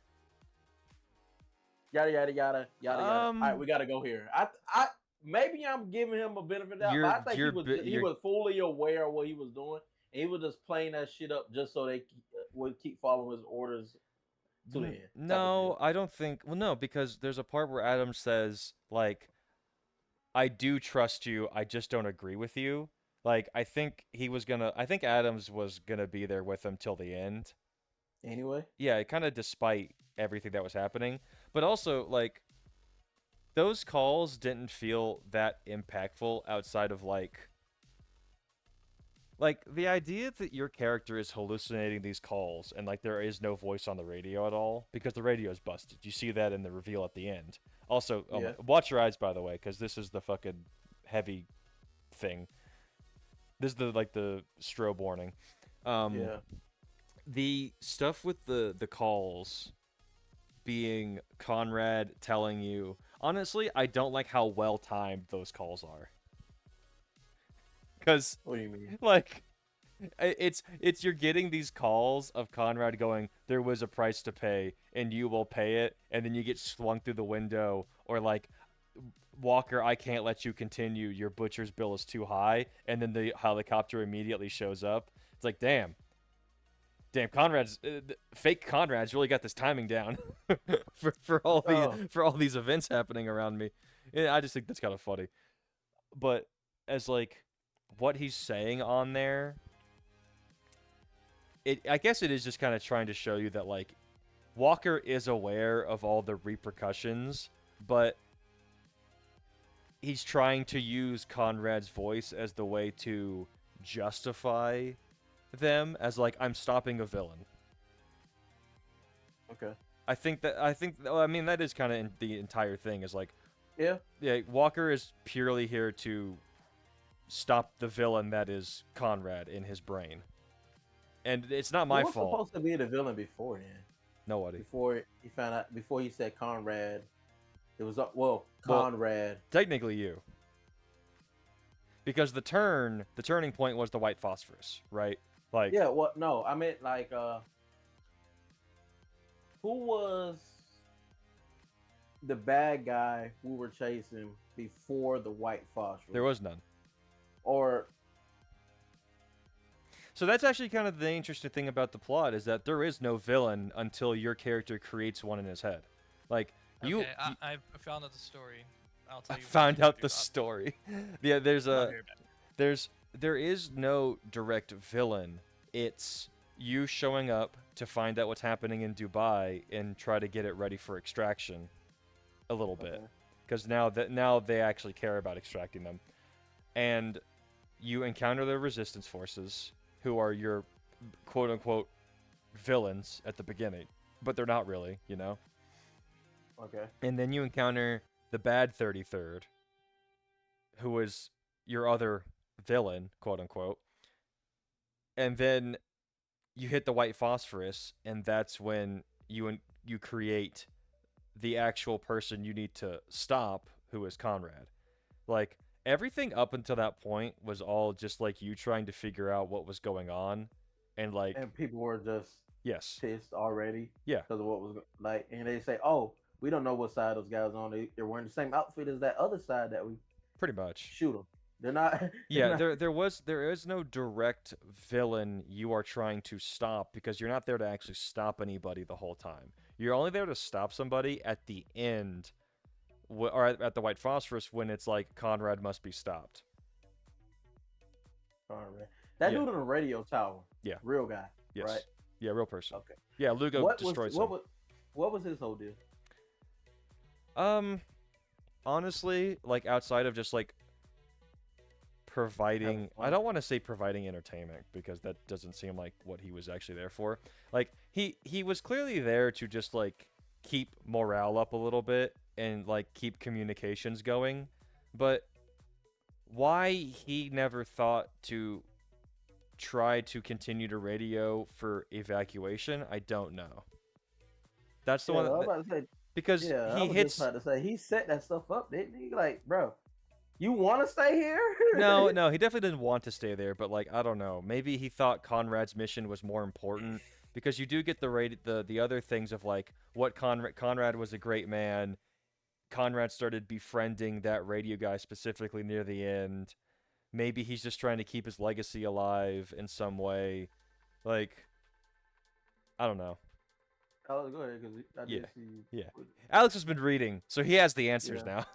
C: yada yada yada yada yada. All right, we gotta go here. I maybe I'm giving him a benefit of the doubt, but I think he was fully aware of what he was doing, and he was just playing that shit up just so they would keep following his orders to the end. type of
B: No,
C: deal.
B: I don't think. Well, no, because there's a part where Adam says like, "I do trust you. I just don't agree with you." Like, I think Adams was gonna be there with him till the end.
C: Anyway,
B: Yeah, kind of despite everything that was happening, but also like, those calls didn't feel that impactful outside of like the idea that your character is hallucinating these calls and like there is no voice on the radio at all because the radio is busted. You see that in the reveal at the end. Also,
C: Yeah.
B: watch your eyes by the way, because this is the fucking heavy thing. This is the strobe warning.
C: Yeah.
B: The stuff with the calls being Conrad telling you. Honestly, I don't like how well timed those calls are. Because
C: What do you mean?
B: like it's you're getting these calls of Conrad going, there was a price to pay and you will pay it, and then you get swung through the window, or like, Walker, I can't let you continue, your butcher's bill is too high, and then the helicopter immediately shows up. It's like, damn Conrad's fake Conrad's really got this timing down for all these events happening around me. Yeah, I just think that's kind of funny. But as like what he's saying on there, I guess it is just kind of trying to show you that like Walker is aware of all the repercussions, but he's trying to use Conrad's voice as the way to justify them, as like, I'm stopping a villain.
C: Okay.
B: I mean that is kind of the entire thing, is like,
C: Yeah.
B: Walker is purely here to stop the villain that is Conrad in his brain. And it's not my
C: Who was
B: fault.
C: supposed to be the villain beforehand?
B: Nobody.
C: Before he found out, before he said Conrad, it was Conrad.
B: Technically you. Because the turning point was the white phosphorus, right? Like,
C: Yeah. What? No, I meant like who was the bad guy we were chasing before the white phosphorus?
B: there was none.
C: Or
B: So that's actually kind of the interesting thing about the plot, is that there is no villain until your character creates one in his head. Like,
A: Okay, I found out the story. I'll tell you.
B: found out the
A: story.
B: story. Yeah, there is no direct villain. It's you showing up to find out what's happening in Dubai and try to get it ready for extraction a little bit.
C: Okay.
B: Because now they actually care about extracting them. And you encounter the resistance forces, who are your quote-unquote villains at the beginning. But they're not really, you know?
C: Okay.
B: And then you encounter the bad 33rd, who is your other villain, quote-unquote. And then you hit the white phosphorus, and that's when you create the actual person you need to stop, who is Conrad. Like, everything up until that point was all just like you trying to figure out what was going on, and like,
C: And people were just
B: yes,
C: pissed already.
B: Yeah.
C: Because of what was like, and they say, "Oh, we don't know what side those guys on. They're wearing the same outfit as that other side that we
B: pretty much.
C: shoot them. They're not."
B: Yeah, there is no direct villain you are trying to stop, because you're not there to actually stop anybody the whole time. You're only there to stop somebody at the end, or at the white phosphorus, when it's like Conrad must be stopped.
C: Conrad. That
B: Yeah.
C: dude in the radio tower.
B: Yeah.
C: Real guy.
B: Yes.
C: Right.
B: Yeah, real person.
C: Okay.
B: Yeah, Lugo destroys him.
C: What was his whole deal?
B: Honestly, like, outside of just like providing, I don't want to say providing entertainment, because that doesn't seem like what he was actually there for. Like, he was clearly there to just like keep morale up a little bit and like keep communications going, but why he never thought to try to continue to radio for evacuation, I don't know. That's the
C: I
B: one
C: was about to say,
B: because
C: yeah, I
B: he
C: was
B: hits.
C: just about to say he set that stuff up, didn't he? Like, bro, you want to stay here?
B: No, he definitely didn't want to stay there, but like, I don't know, maybe he thought Conrad's mission was more important, because you do get the other things of like what Conrad was a great man. Conrad started befriending that radio guy specifically near the end. Maybe he's just trying to keep his legacy alive in some way. Like, I don't know.
C: Oh, go ahead, because I did see you.
B: Yeah. Alex has been reading, so he has the answers
C: Yeah.
B: now.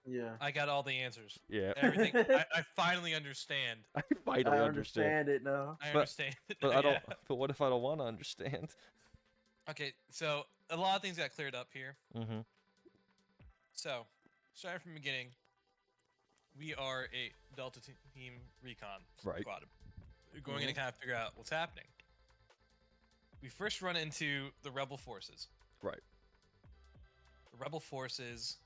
C: Yeah.
A: I got all the answers.
B: Yeah.
A: Everything. I finally understand.
B: I finally understand.
C: it now.
A: I understand.
B: But I don't.
A: Yeah.
B: But what if I don't want to understand?
A: Okay, so a lot of things got cleared up here.
B: Mm-hmm.
A: So, starting from the beginning, we are a Delta Team Recon
B: Right.
A: squad. We're going in to kind of figure out what's happening. We first run into the Rebel forces.
B: Right.
A: The Rebel forces,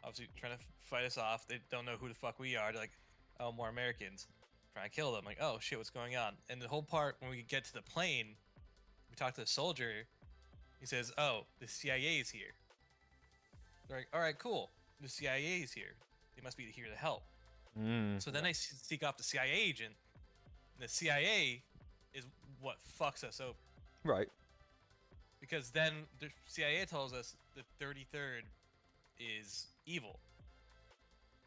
A: obviously trying to fight us off. They don't know who the fuck we are. They're like, oh, more Americans. Trying to kill them. Like, oh shit, what's going on? And the whole part when we get to the plane, we talk to the soldier. He says, oh, the CIA is here. They're like, all right, cool. The CIA is here. They must be here to help. So then they seek out the CIA agent. And the CIA is what fucks us over.
B: Right.
A: Because then the CIA tells us the 33rd is evil.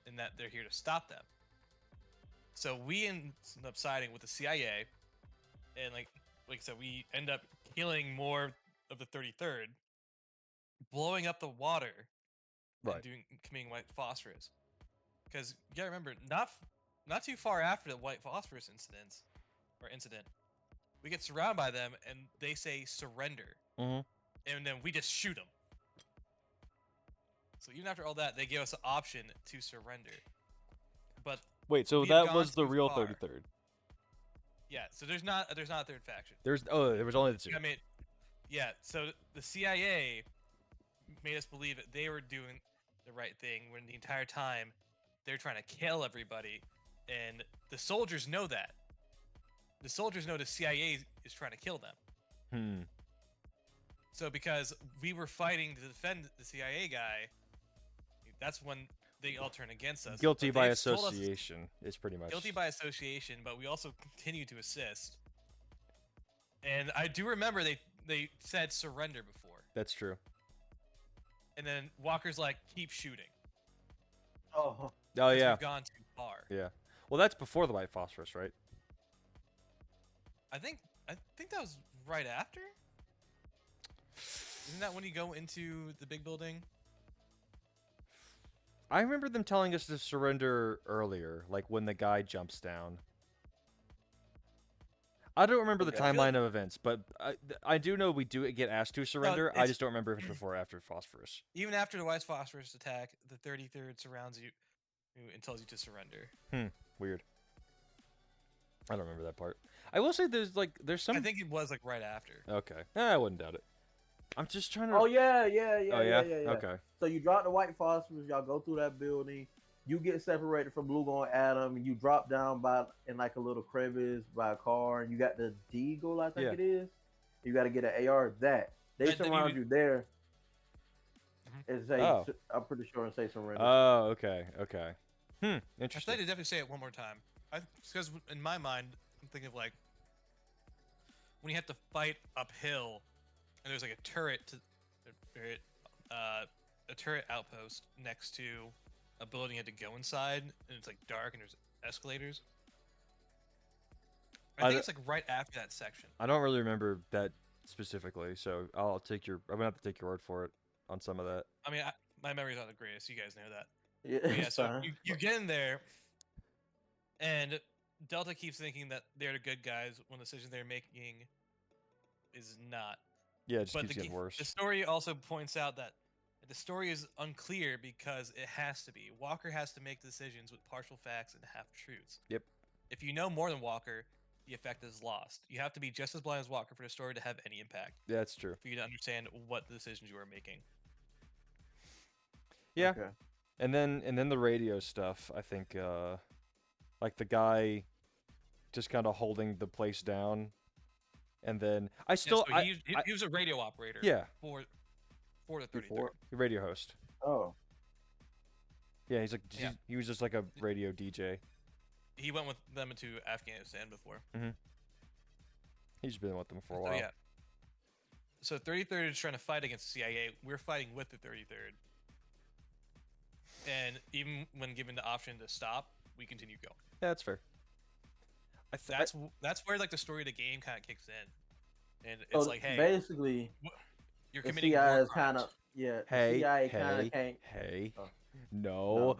A: And that they're here to stop them. So we end up siding with the CIA. And like I said, we end up killing more of the 33rd. Blowing up the water.
B: Right.
A: And committing white phosphorus. Because you gotta remember, not too far after the white phosphorus incident, we get surrounded by them and they say surrender, and then we just shoot them. So even after all that, they give us an option to surrender. But
B: wait, so
A: we have
B: that
A: gone
B: was the
A: too
B: real
A: far.
B: 33rd.
A: Yeah, so there's not a third faction.
B: There was only the two.
A: I mean, yeah. So the CIA made us believe that they were doing the right thing when the entire time they're trying to kill everybody, and the soldiers know that. The soldiers know the CIA is trying to kill them. So because we were fighting to defend the CIA guy, that's when they all turn against us.
B: Guilty
A: But
B: by
A: they've told us
B: association is pretty much.
A: guilty by association, but we also continue to assist. And I do remember they said surrender before.
B: That's true.
A: And then Walker's like, keep shooting.
C: Oh,
B: Oh yeah.
A: We've gone too far.
B: Yeah. Well, that's before the white phosphorus, right?
A: I think that was right after. Isn't that when you go into the big building?
B: I remember them telling us to surrender earlier, like when the guy jumps down. I don't remember the
C: Okay, I feel
B: timeline of events, but I do know we do get asked to surrender. I
A: it's-
B: just don't remember if it's before or after phosphorus.
A: Even after the white phosphorus attack, the 33rd surrounds you and tells you to surrender.
B: Weird. I don't remember that part. I will say there's some.
A: I think it was like right after.
B: Okay. I wouldn't doubt it. I'm just trying to.
C: oh yeah.
B: Oh yeah.
C: Yeah.
B: Okay.
C: So you drop the white phosphorus, y'all go through that building, you get separated from Blue Gon Adam, and you drop down in like a little crevice by a car, and you got the Deagle, I think
B: Yeah.
C: it is. You got to get an AR. They
A: And then
C: surround you there.
A: Mhm.
C: And say,
B: Oh.
C: I'm pretty sure, and say surrender.
B: Oh, okay.
A: I thought
B: Interesting.
A: to definitely say it one more time. Because in my mind, I'm thinking of like when you have to fight uphill, and there's like a turret a turret outpost next to a building you had to go inside, and it's like dark, and there's escalators. I think it's like right after that section.
B: I don't really remember that specifically, so I'm gonna have to take your word for it on some of that.
A: I mean, my memory's not the greatest. You guys know that.
C: Yeah,
A: But yeah,
C: it's
A: so
C: fine.
A: you get in there, and Delta keeps thinking that they're the good guys when the decision they're making is not.
B: Yeah, it just
A: But
B: keeps getting worse.
A: the story also points out that the story is unclear because it has to be. Walker has to make decisions with partial facts and half truths.
B: Yep.
A: If you know more than Walker, the effect is lost. You have to be just as blind as Walker for the story to have any impact.
B: Yeah, that's true.
A: For you to understand what decisions you are making.
B: Yeah.
C: Okay.
B: And then the radio stuff, I think like the guy just kind of holding the place down, and then
A: So he was a radio operator.
B: Yeah.
A: For the 33rd.
C: Before.
B: the radio host.
C: Oh.
B: Yeah, he's like
A: Yeah.
B: he was just like a radio DJ.
A: He went with them into Afghanistan before.
B: He's just been with them for a
A: So,
B: while.
A: yeah. So 33rd is trying to fight against the CIA. We're fighting with the 33rd. And even when given the option to stop, we continue going.
B: Yeah, that's fair.
A: That's where like the story of the game kind of kicks in, and it's
C: So
A: like, hey,
C: basically,
A: you're
C: the
A: committing
C: CIA
A: war
C: is kind of
A: crimes.
C: the
B: Hey,
C: CIA kind of can't
B: hey,
C: Oh.
B: no,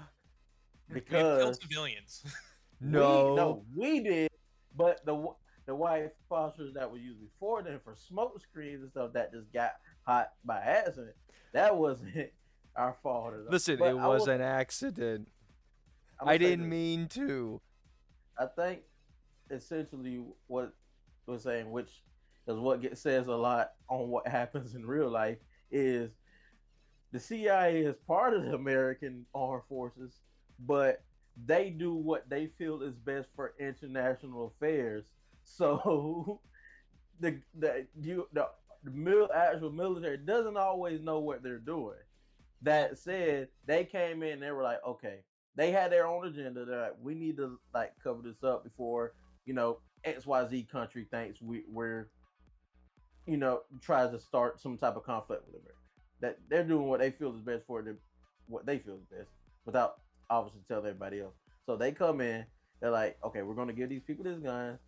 A: We have
C: because
A: killed civilians.
B: no.
C: we did, but the white phosphorus that was used before then for smoke screens and stuff that just got hot by accident, that wasn't our fault.
B: Listen,
C: But
B: it was an accident.
C: I'm
B: I
C: gonna say
B: didn't
C: this.
B: mean to.
C: I think essentially what we're saying, which is what says a lot on what happens in real life, is the CIA is part of the American armed forces, but they do what they feel is best for international affairs. So the actual military doesn't always know what they're doing. That said, they came in and they were like, okay, they had their own agenda. They're like, we need to like cover this up before XYZ country thinks we're tries to start some type of conflict with America. That they're doing what they feel is best for them, what they feel is best, without obviously telling everybody else. So they come in, they're like, okay, we're gonna give these people this gun.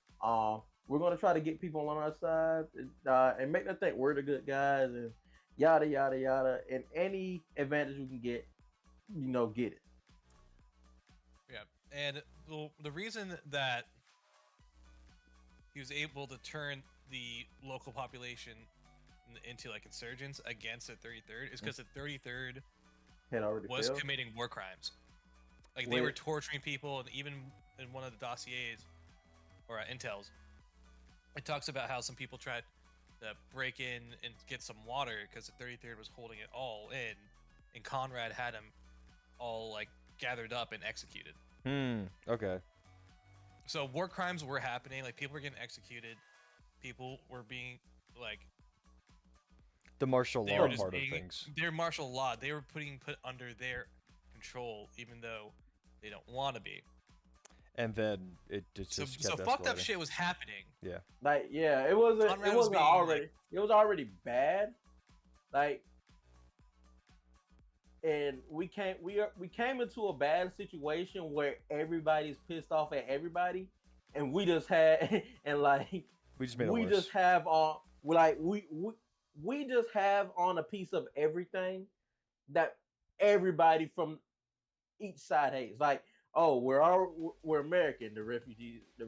C: We're gonna try to get people on our side and make them think we're the good guys and yada yada yada. And any advantage we can get it.
A: Yeah, and the reason that he was able to turn the local population into like insurgents against the 33rd is because the 33rd
C: Had already
A: was
C: failed.
A: committing war crimes. Like they were torturing people, and even in one of the dossiers or intels, it talks about how some people tried to break in and get some water because the 33rd was holding it all in, and Conrad had them all like gathered up and executed.
B: Okay.
A: So war crimes were happening, like people were getting executed, people were being like
B: The martial
A: they
B: law
A: were just
B: part
A: being
B: of things.
A: their martial law. They were put under their control, even though they don't want to be.
B: And then it just
A: So
B: kept
A: fucked up
B: escalating.
A: shit was happening.
B: Yeah.
C: Like it wasn't
A: Conrad was being,
C: already
A: like-
C: it was already bad. Like and we came into a bad situation where everybody's pissed off at everybody, and we just had and like
B: We just made it
C: we
B: worse.
C: just have on like we just have on a piece of everything that everybody from each side hates. Like, oh, we're American, the refugees, the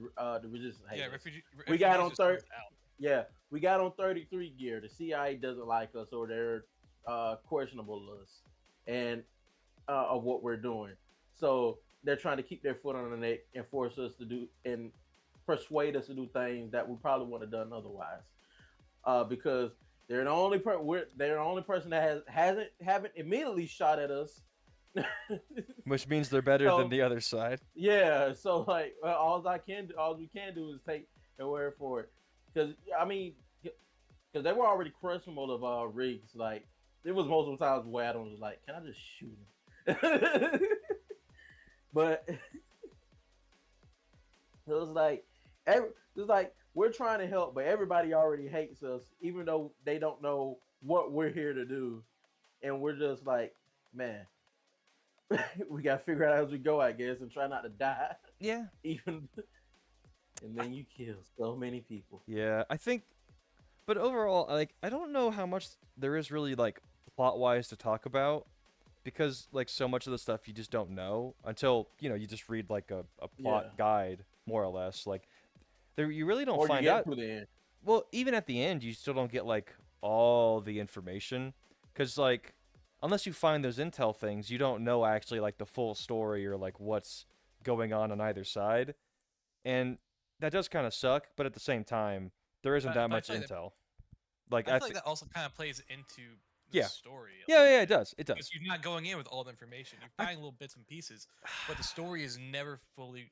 C: resistance hates.
A: Yeah,
C: us.
A: refugee.
C: We got on
A: refugees just comes
C: third.
A: out.
C: Yeah, we got on 33 gear. The CIA doesn't like us, or they're questionable us and of what we're doing. So they're trying to keep their foot on the neck and force us to do and persuade us to do things that we probably would have done otherwise. Because they're the only they're the only person that haven't immediately shot at us.
B: Which means they're better
C: So-
B: than the other side.
C: Yeah, so like all we can do is take their word for it. Because because they were already questionable of rigs. Like it was multiple times where Adam was like, "Can I just shoot him?" But it was like we're trying to help, but everybody already hates us, even though they don't know what we're here to do, and we're just like, man, we gotta figure it out as we go, I guess, and try not to die.
B: Yeah.
C: Even, and then you kill so many people.
B: Yeah, I think, but overall, like, I don't know how much there is really, like, plot-wise to talk about, because, like, so much of the stuff you just don't know until, you just read, like, a plot
C: Yeah.
B: guide, more or less. Like, there you really don't
C: Or you
B: find
C: get
B: out.
C: to the end.
B: Well, even at the end, you still don't get, like, all the information, because, like, unless you find those intel things, you don't know actually, like, the full story or, like, what's going on either side. And that does kind of suck, but at the same time, there isn't that
A: But I
B: much
A: feel like
B: intel. Like
A: I feel like that also kind of plays into the
B: Yeah.
A: story.
B: yeah, it does. It does.
A: Because you're not going in with all the information. You're finding little bits and pieces, but the story is never fully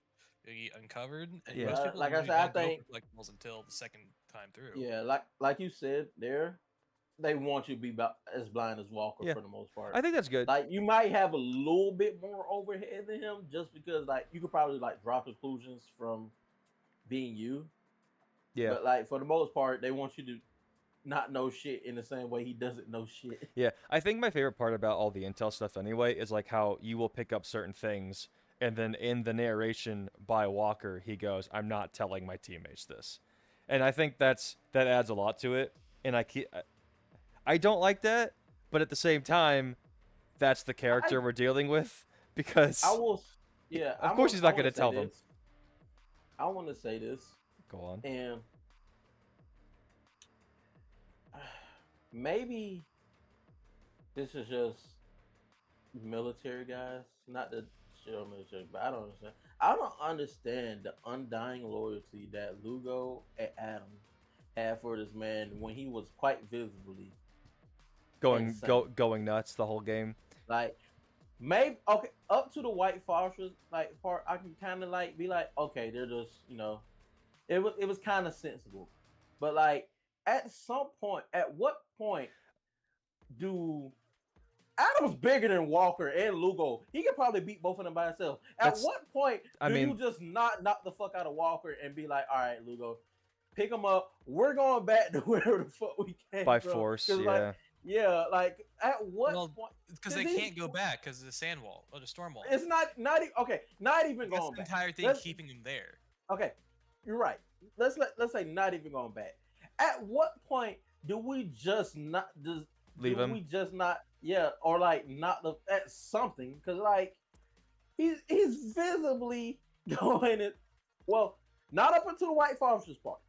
A: uncovered. And
B: Yeah.
A: most people
C: Like I
A: really
C: said, I
A: don't go
C: think-
A: for collectibles until the second time through.
C: Yeah, like you said, they want you to be as blind as Walker
B: Yeah.
C: for the most part.
B: I think that's good.
C: Like you might have a little bit more overhead than him, just because like you could probably like draw conclusions from being you.
B: Yeah.
C: But like for the most part, they want you to not know shit in the same way he doesn't know shit.
B: Yeah, I think my favorite part about all the intel stuff anyway is like how you will pick up certain things, and then in the narration by Walker, he goes, "I'm not telling my teammates this," and I think that adds a lot to it. And I don't like that, but at the same time, that's the character we're dealing with because
C: I will. Yeah,
B: of course he's not going to tell them.
C: I want to say this,
B: Go on.
C: and maybe this is just military guys, not the show military, but I don't understand. I don't understand the undying loyalty that Lugo and Adam had for this man when he was quite visibly insane.
B: Going nuts the whole game.
C: Like maybe okay, up to the White Fortress like part, I can kind of like be like, okay, they're just it was kind of sensible, but like at some point, at what point do Adam's bigger than Walker and Lugo. He could probably beat both of them by himself. At what point
B: I
C: do
B: mean,
C: you just not knock the fuck out of Walker and be like, all right, Lugo, pick him up. We're going back to wherever the fuck we came
B: by
C: from.
B: force,
C: 'Cause,
B: yeah.
C: like, yeah, like at what
A: Well,
C: point?
A: because they can't go back because of the sand wall or the storm wall.
C: It's okay. Not even
A: That's
C: going
A: the
C: back.
A: entire thing
C: Let's-
A: keeping him there.
C: Okay, you're right. Let's say not even going back. At what point do we just not just
B: Leave him.
C: We just not or like not the at something because like he's visibly going in, well, not up until the White Fortress part.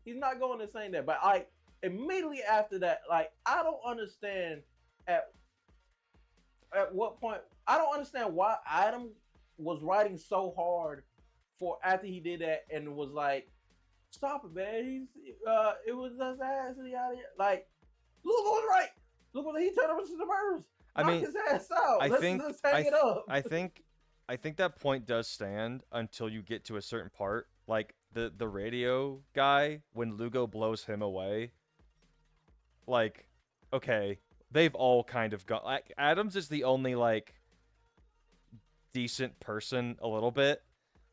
C: He's not going to saying that, but like immediately after that, like I don't understand at what point. I don't understand why Adam was writing so hard for after he did that and was like, stop it, man. It was just ass and out of here. Like, Luke was right. Look what he turned over to the murders. Knock his ass out. Let's hang it up.
B: I think that point does stand until you get to a certain part. Like the radio guy, when Lugo blows him away. Like, okay, they've all kind of got. Like, Adams is the only like decent person a little bit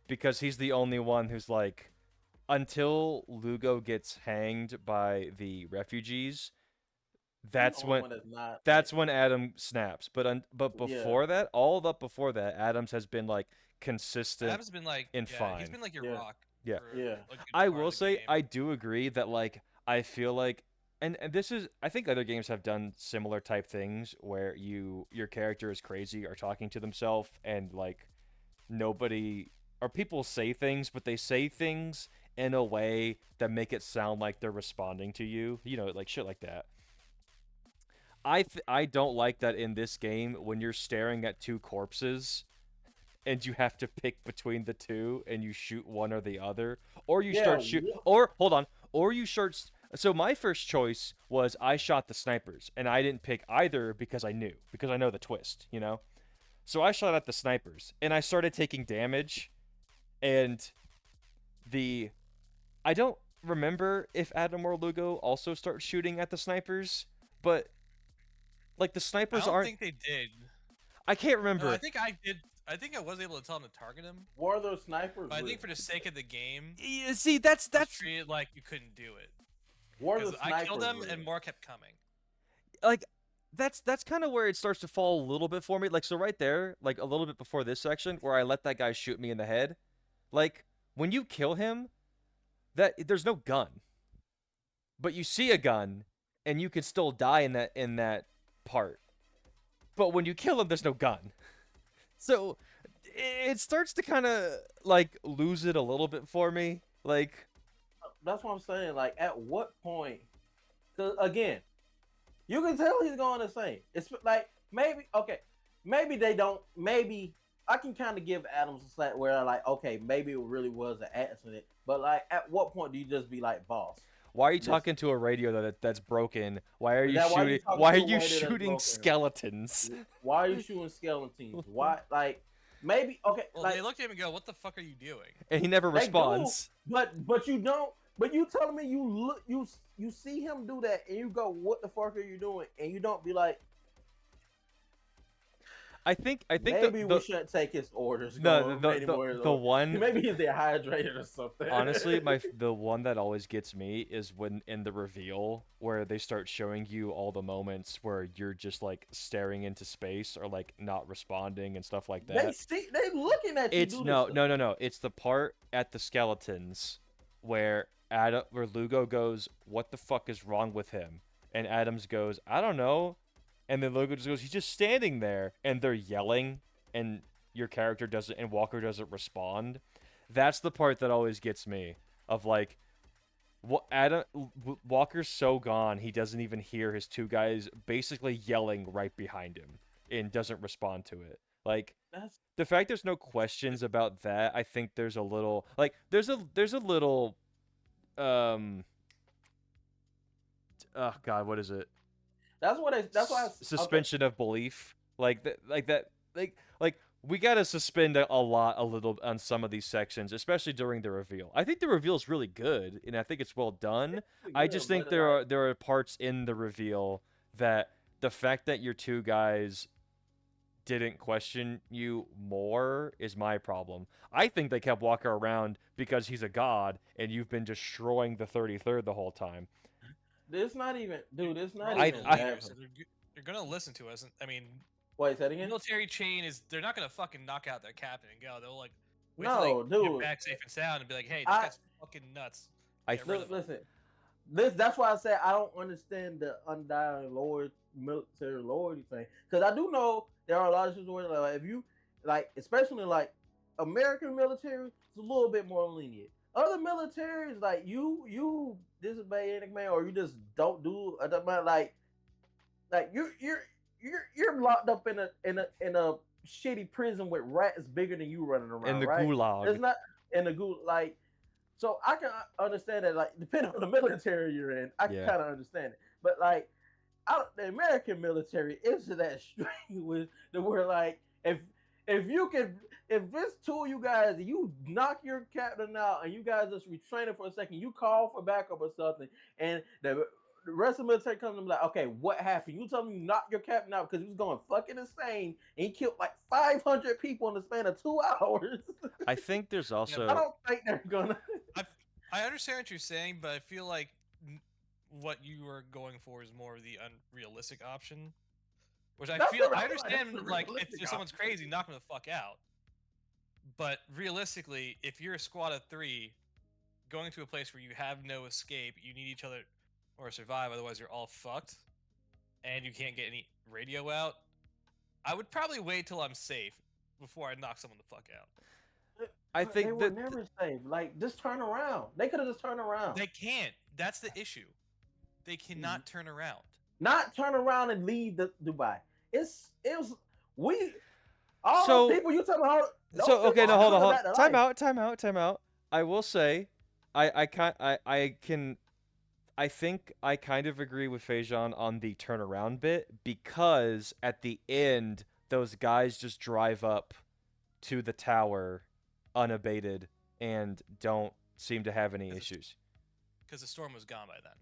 B: because he's the only one who's like, until Lugo gets hanged by the refugees. That's when Adam snaps. But before that, all up before that, Adams has been like consistent.
A: Adam's been like
B: fine.
A: He's been like your rock.
B: Yeah.
A: Like,
B: I will say I do agree that like I feel like and this is I think other games have done similar type things where your character is crazy or talking to themselves and like nobody or people say things, but they say things in a way that make it sound like they're responding to you. Like shit like that. I don't like that in this game when you're staring at two corpses and you have to pick between the two and you shoot one or the other or you start shoot or hold on or you start so my first choice was I shot the snipers and I didn't pick either because I know the twist, so I shot at the snipers and I started taking damage and I don't remember if Adam or Lugo also start shooting at the snipers, but like the snipers
A: I don't
B: aren't.
A: think they did.
B: I can't remember.
A: No, I think I did. I think I was able to tell him to target him.
C: Were those snipers?
A: But I think for the sake of the game,
B: see, that's
A: treated like you couldn't do it.
C: Were the snipers?
A: I killed them and more kept coming.
B: Like that's kind of where it starts to fall a little bit for me. Like so, right there, like a little bit before this section, where I let that guy shoot me in the head. Like when you kill him, there's no gun, but you see a gun, and you can still die in that part. But when you kill him, there's no gun. So it starts to kind of like lose it a little bit for me. Like
C: that's what I'm saying. Like at what point? Because again, you can tell he's going insane. It's like maybe they don't. Maybe I can kind of give Adams a slack where like okay, maybe it really was an accident. But like at what point do you just be like, boss?
B: Why are you talking to a radio that's broken? Why are you shooting? Why are you shooting skeletons?
C: Why are you shooting skeletons? Why maybe okay?
A: Well,
C: like,
A: they look at him and go, "What the fuck are you doing?"
B: And he never responds.
C: But you don't. But you telling me you see him do that and you go, "What the fuck are you doing?" And you don't be like.
B: I think
C: maybe we shouldn't take his orders.
B: The one
C: maybe he's dehydrated or something.
B: Honestly, the one that always gets me is when in the reveal where they start showing you all the moments where you're just like staring into space or like not responding and stuff like that.
C: They looking at you.
B: It's no. It's the part at the skeletons where Lugo goes, "What the fuck is wrong with him?" And Adams goes, "I don't know." And then Lugo just goes, "He's just standing there," and they're yelling, and your character doesn't, and Walker doesn't respond. That's the part that always gets me. Of like, Walker's so gone, he doesn't even hear his two guys basically yelling right behind him. and doesn't respond to it. Like
C: That's
B: the fact there's no questions about that, I think there's a little like there's a little um oh god, what is it?
C: that's why okay.
B: Suspension of belief, like we gotta suspend a lot, a little on some of these sections, especially during the reveal. I think the reveal is really good, and I think it's well done.
C: Pretty
B: I just
C: good,
B: think
C: but like
B: there are parts in the reveal that the fact that your two guys didn't question you more is my problem. I think they kept Walker around because he's a god, and you've been destroying the 33rd the whole time.
C: it's not even, dude. It's
A: We're
C: not
A: also
B: I
A: the
C: even
B: I
C: that.
A: leaders, so they're gonna listen to us. I mean,
C: Wait, say that again.
A: military chain is they're not gonna fucking knock out their captain and go. They'll like wait till they
C: No,
A: get
C: dude.
A: back safe and sound and be like, hey, this
C: I
A: guy's fucking nuts.
B: I
A: Get rid of him.
C: listen. That's why I said I don't understand the undying military loyalty thing, because I do know there are a lot of situations like if you like, especially like American military, it's a little bit more lenient. Other militaries, like you disobey any command or you just don't do a command, like you're locked up in a shitty prison with rats bigger than you running
B: in
C: around,
B: the
C: right?
B: gulag.
C: It's not in the goo like, so I can understand that, like, depending on the military you're in, I can
B: Yeah.
C: kind of understand it. But like, the American military is to that extreme with the where like if you can, if this two of you guys, you knock your captain out and you guys just retrain for a second, you call for backup or something, and the rest of the military comes and be like, okay, what happened? You tell me you knocked your captain out because he was going fucking insane and he killed like 500 people in the span of 2 hours.
B: I think there's
A: Yeah,
C: I
B: also
C: don't think they're gonna.
A: I understand what you're saying, but I feel like what you were going for is more of the unrealistic option. Which I
C: That's
A: feel
C: what
A: I
C: I'm like. That's
A: understand.
C: the
A: Like if
C: realistic
A: someone's
C: option.
A: crazy, knock them the fuck out. But realistically, if you're a squad of 3 going to a place where you have no escape, you need each other or survive, otherwise you're all fucked, and you can't get any radio out. I would probably wait till I'm safe before I knock someone the fuck out.
B: I
C: But they
B: think
C: were
B: that
C: never safe. Like, just turn around. They could have just turned around.
A: They can't. That's the issue. They cannot turn around.
C: Not turn around and leave Dubai. It was we all
B: so
C: those people you talking about. Those
B: so okay,
C: people
B: no,
C: are
B: hold on,
C: coming
B: hold
C: back to
B: on. Time
C: life.
B: out, time out, time out. I will say I think I kind of agree with Feijun on the turnaround bit, because at the end those guys just drive up to the tower unabated and don't seem to have any issues.
A: Because the storm was gone by then.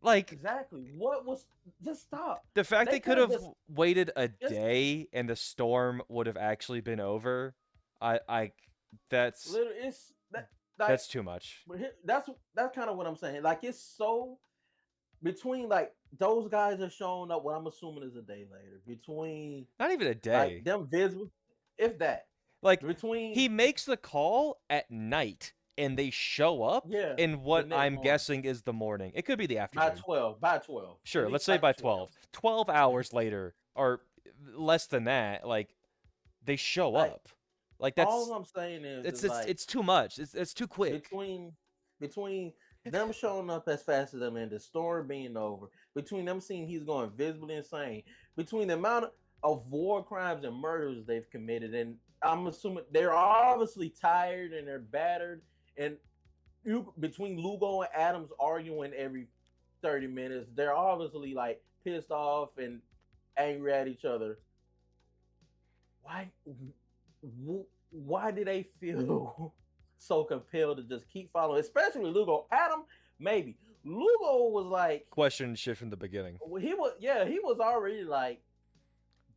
B: Like
C: Exactly. What was? Just stop.
B: the fact
C: They
B: they could
C: coulda
B: have
C: just-
B: waited a
C: just
B: day and the storm would have actually been over. I that's
C: literally, it's that. Like,
B: that's too much.
C: but that's kind of what I'm saying. Like, it's so between like those guys are showing up. What I'm assuming is a day later. Between
B: Not even a
C: like
B: day.
C: them visible, if that.
B: Like
C: Between
B: he makes the call at night and they show up
C: yeah,
B: in
C: the
B: what
C: next
B: I'm
C: morning
B: guessing is the morning. It could be the
C: by
B: afternoon.
C: 12. By 12.
B: Sure,
C: At
B: let's
C: least
B: say
C: by
B: by
C: 12.
B: 12. 12 hours later or less than that, like they show
C: Like,
B: up. Like
C: all I'm saying is like
B: it's too much. It's too quick.
C: between them showing up as fast as them and the story being over, between them seeing he's going visibly insane, between the amount of war crimes and murders they've committed, and I'm assuming they're obviously tired and they're battered, and you between Lugo and Adams arguing every 30 minutes, they're obviously like pissed off and angry at each other. Why why do they feel so compelled to just keep following, especially Lugo? Adam, maybe Lugo was like,
B: Question shit from the beginning.
C: he was already like,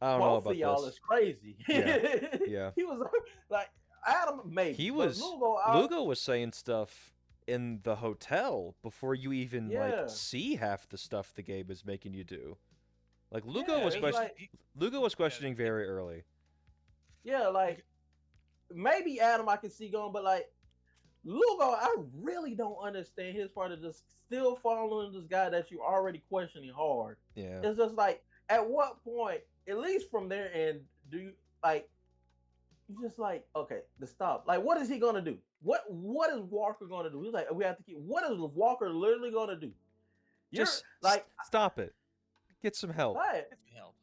B: I don't know
C: both of
B: about
C: y'all
B: this.
C: is crazy.
B: Yeah.
C: He was like, Adam, maybe
B: He
C: but
B: was
C: Lugo,
B: Lugo was saying stuff in the hotel before you even like
C: yeah,
B: see half the stuff the game is making you do. Like Lugo
C: yeah,
B: was
C: it's like,
B: Lugo was questioning very early.
C: yeah, like maybe Adam I can see going, but like Lugo, I really don't understand his part of just still following this guy that you already questioning hard.
B: Yeah.
C: It's just like, at what point, at least from their end, do you like? You just like, okay, to stop. Like, what is he gonna do? What is Walker gonna do? He's like, we have to keep. What is Walker literally gonna do? You're
B: Just
C: like,
B: stop it. Get some help.
C: Right.
A: Get some help.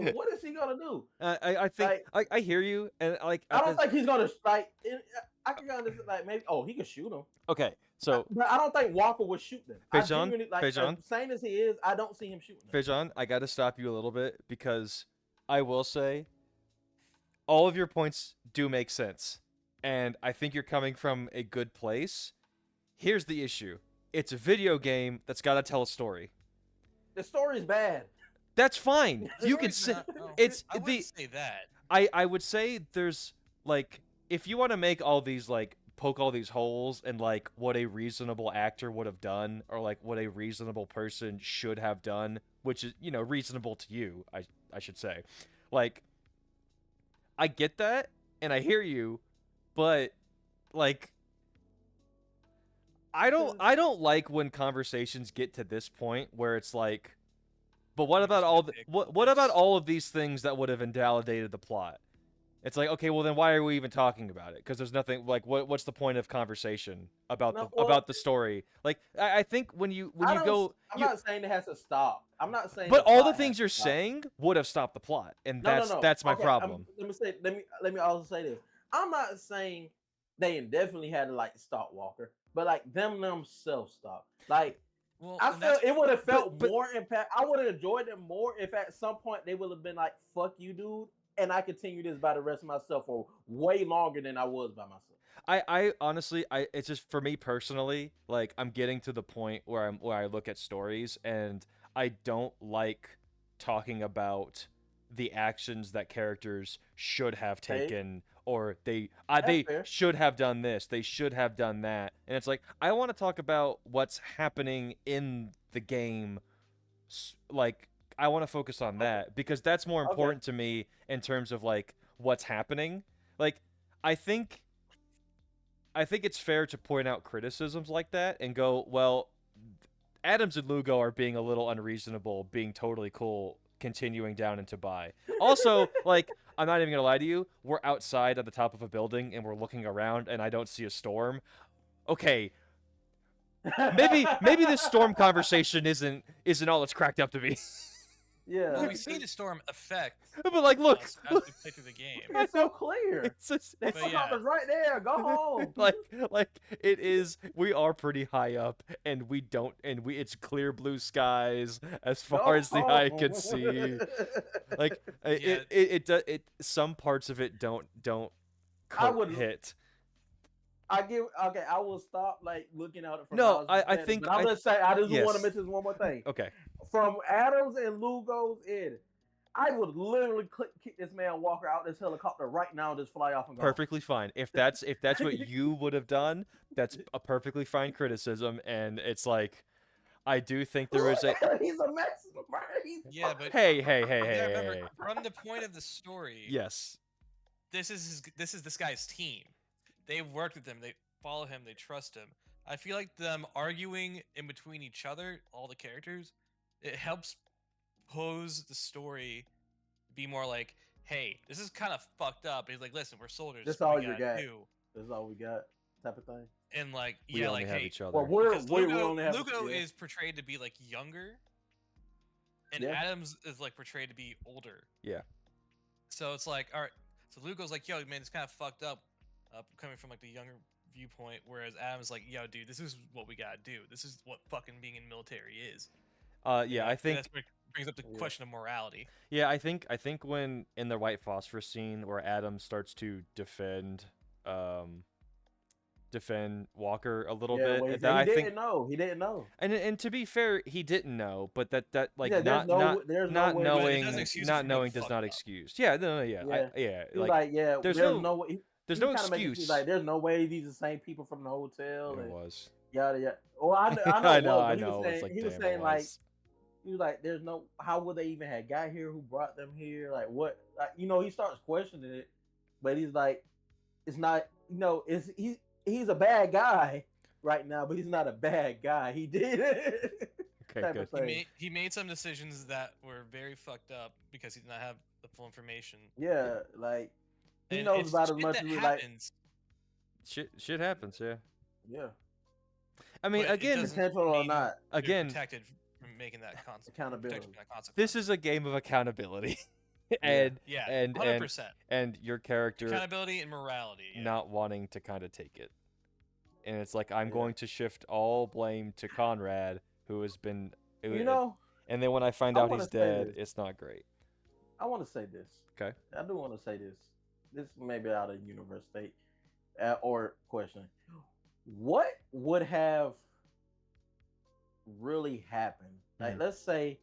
C: Yeah. What is he gonna do?
B: I think
C: Like,
B: I hear you, and like
C: I don't think he's gonna I can understand like maybe. Oh, he could shoot him.
B: okay. So
C: But I don't think Walker would shoot them. I
B: Fajon,
C: genuinely like
B: Fajon,
C: as sane as he is. I don't see him shooting them.
B: Fajon, I got to stop you a little bit because I will say all of your points do make sense, and I think you're coming from a good place. Here's the issue: it's a video game that's got to tell a story.
C: The story's bad.
B: That's fine. You can
A: Story's
B: say
A: not- no,
B: it's
A: I wouldn't say that.
B: I would say there's like if you want to make all these like poke all these holes and like what a reasonable actor would have done or like what a reasonable person should have done, which is reasonable to you, I should say. Like I get that and I hear you, but like I don't like when conversations get to this point where it's like, but what
A: We're
B: about
A: just
B: all
A: gonna
B: the,
A: pick
B: what about
A: this.
B: all of these things that would have invalidated the plot? It's like, okay, well then why are we even talking about it? Because there's nothing like what's the point of conversation about
C: No,
B: about the story? Like I think when you
C: I don't.
B: go,
C: I'm not saying it has to stop. I'm not saying.
B: but
C: the
B: all the
C: plot
B: things
C: has
B: you're
C: to stop.
B: saying would have stopped the plot, and
C: No, no, no.
B: that's my
C: Okay,
B: problem.
C: let me say. Let me also say this. I'm not saying they indefinitely had to like stop Walker, but like themselves stop. Like
A: Well,
C: I
A: and
C: feel
A: that's
C: it would have felt
B: but-
C: more impact. I would have enjoyed it more if at some point they would have been like, "Fuck you, dude," and I continue this by the rest of myself for way longer than I was by myself.
B: I honestly it's just for me personally, like I'm getting to the point where I look at stories and I don't like talking about the actions that characters should have
C: Take.
B: taken or they
C: That's fair.
B: should have done this, they should have done that. And it's like I want to talk about what's happening in the game, like I want to focus on that because that's more
C: Okay.
B: important to me in terms of like what's happening. Like I think it's fair to point out criticisms like that and go, well, Adams and Lugo are being a little unreasonable, being totally cool, continuing down into Bai. Also, like, I'm not even gonna lie to you, we're outside at the top of a building and we're looking around and I don't see a storm. Okay, maybe this storm conversation isn't all it's cracked up to be.
C: Yeah,
A: well, we see the storm effect
B: But like, look,
A: us as we play through the game.
C: it's so clear.
B: it's just,
C: The
A: But yeah.
C: helicopter's right there. Go home.
B: like it is. We are pretty high up, and it's clear blue skies as
C: Go
B: far as the eye can
C: home.
B: see. Like
A: Yeah.
B: it some parts of it don't
C: I would-
B: hit.
C: I will stop like looking at it from.
B: No,
C: Miles'
B: I
C: perspective,
B: think-
C: But I'm gonna say I just
B: yes.
C: want to mention one more thing.
B: Okay,
C: From Adams and Lugo's end, I would literally kick this man Walker out this helicopter right now and just fly off and go.
B: perfectly fine. If that's what you would have done, that's a perfectly fine criticism, and it's like. I do think there is a.
C: He's a maximum.
A: Yeah, but
B: Hey,
A: you gotta remember,
B: hey.
A: from the point of the story,
B: Yes.
A: this is this guy's team. They've worked with him. They follow him. They trust him. I feel like them arguing in between each other, all the characters, it helps pose the story be more like, hey, this is kind of fucked up. He's like, listen, we're soldiers.
C: That's
A: what we
C: all you
A: gotta
C: got.
A: do.
C: That's all we got. Type of thing.
A: And like,
B: We
A: yeah,
B: only
A: like,
B: have
A: hey,
B: each other.
C: Well, we
A: because
C: only have
A: Lugo
C: yeah.
A: is portrayed to be like younger, and
C: Yeah.
A: Adams is like portrayed to be older.
B: Yeah.
A: So it's like, all right. So Lugo's like, yo, man, it's kind of fucked up, coming from like the younger viewpoint, whereas Adam's like, yo, dude, this is what we gotta do. This is what fucking being in military is.
B: Yeah, I
A: And
B: think.
A: that's what brings up the
C: Yeah.
A: question of morality.
B: Yeah, I think when in the white phosphorus scene where Adam starts to defend Walker a little
C: Yeah,
B: bit,
C: well,
B: that I
C: he
B: think,
C: didn't know. He didn't know.
B: and to be fair, he didn't know, but that like
C: Yeah,
B: not
C: there's
B: not
C: no way.
B: knowing
A: doesn't excuse
B: not
A: him for being
B: knowing does
A: fucked
B: not
A: up.
B: excuse. Yeah, no, yeah,
C: Yeah. He was
B: like
C: like, yeah,
B: there's
C: there's
B: no-
C: way.
B: there's
C: he
B: no
C: kinda made it seem
B: excuse.
C: Like there's no way these are the same people from the hotel.
B: It
C: and
B: was.
C: Yada yada. Well, I know.
B: I know,
C: but
B: I
C: he
B: know.
C: Was
B: It's
C: saying,
B: like,
C: he was
B: damn,
C: saying
B: it
C: like
B: was.
C: he was like, "There's no. How would they even have got here? Who brought them here? Like what? Like, he starts questioning it, but he's like, it's not. It's he's a bad guy right now, but he's not a bad guy. He did it.
B: Okay,
C: type
B: good.
C: of thing.
A: He made some decisions that were very fucked up because he did not have the full information.
C: Yeah, like he
A: And
C: knows
A: it's
C: about as
A: shit
C: much
A: that
C: as we like.
A: happens,
B: Shit happens, yeah.
C: Yeah,
B: I mean,
A: but it
B: again,
A: doesn't
C: potential or
A: mean
C: not.
A: you're
B: again,
A: protected from making that
C: Accountability.
A: protection that consequence.
B: This is a game of accountability,
C: Yeah.
B: and
A: yeah,
B: and
A: 100%.
B: and your character
A: Accountability and morality. Yeah.
B: not wanting to kind of take it, and it's like I'm
C: Yeah.
B: going to shift all blame to Conrad, who has been,
C: You know,
B: and then when I find
C: I
B: out
C: wanna
B: he's
C: say
B: dead,
C: this.
B: it's not great.
C: I want to say this.
B: Okay.
C: I do want to say this. This may be out of universe state or question. What would have really happened? Like, let's say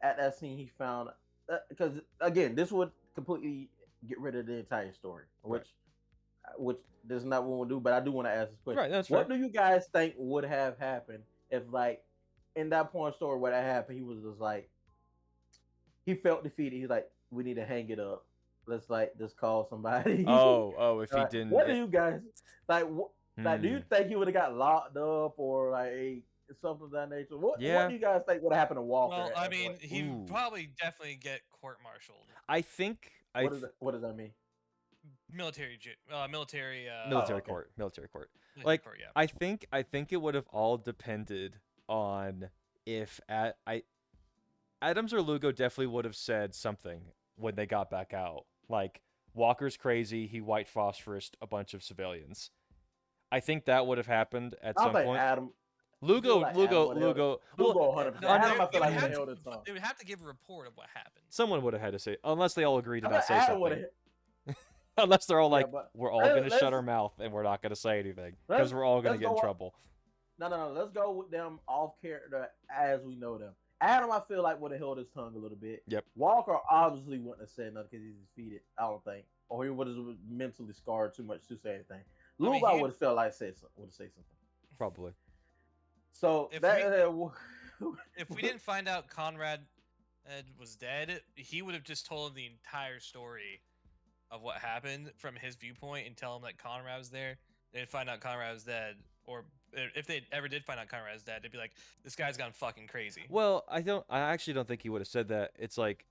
C: at that scene he found, because again, this would completely get rid of the entire story, which this is not what we'll do. But I do want to ask this question.
B: Right, that's
C: what
B: fair.
C: do you guys think would have happened if, like, in that point story where that happened, he was just like, he felt defeated. He's like, we need to hang it up. Let's like just call somebody.
B: If he
C: Like,
B: didn't,
C: what do you guys like? Like, do you
B: Hmm.
C: think he would have got locked up or like something of that nature? What
B: Yeah.
C: do you guys think would have happened to Walker?
A: Well,
C: at
A: I
C: that
A: mean,
C: point?
A: he
B: Ooh.
A: would probably definitely get court-martialed.
B: I think
C: What does that mean?
A: Military.
B: military
C: okay.
B: court, military court.
A: military
B: Like,
A: court, yeah.
B: I think it would have all depended on if Adams or Lugo definitely would have said something when they got back out. Like, Walker's crazy, he white phosphorused a bunch of civilians. I think that would have happened at
C: I
B: some
C: don't think
B: point.
C: Adam.
B: Lugo.
C: Adam would've held
B: Lugo.
C: Lugo,
B: Well,
C: 100%.
A: No,
C: Adam, I
A: they
C: feel like
A: would
C: would
A: have
C: have held
A: to-
C: his tongue.
A: They would have to give a report of what happened.
B: someone would have had to say, unless they all agree to
C: I
B: not
C: bet
B: say
C: Adam
B: something.
C: would've-
B: Unless they're all
C: Yeah,
B: like,
C: but
B: we're all
C: let's-
B: going to shut
C: let's-
B: our mouth and we're not going to say anything
C: let's-
B: because we're all going to
C: let's
B: get in
C: go on-
B: trouble.
C: No. Let's go with them off character as we know them. Adam, I feel like would have held his tongue a little bit.
B: Yep.
C: Walker obviously wouldn't have said nothing because he's defeated. I don't think, or he would have mentally scarred too much to say anything.
A: mean,
C: Lugo
A: he-
C: would have felt like would have said something.
B: Probably.
C: So
A: If If we didn't find out Conrad was dead, he would have just told the entire story of what happened from his viewpoint and tell him that Conrad was there. They'd find out Conrad was dead, or if they ever did find out Conrad was dead, they'd be like, "This guy's gone fucking crazy."
B: Well, I actually don't think he would have said that. It's like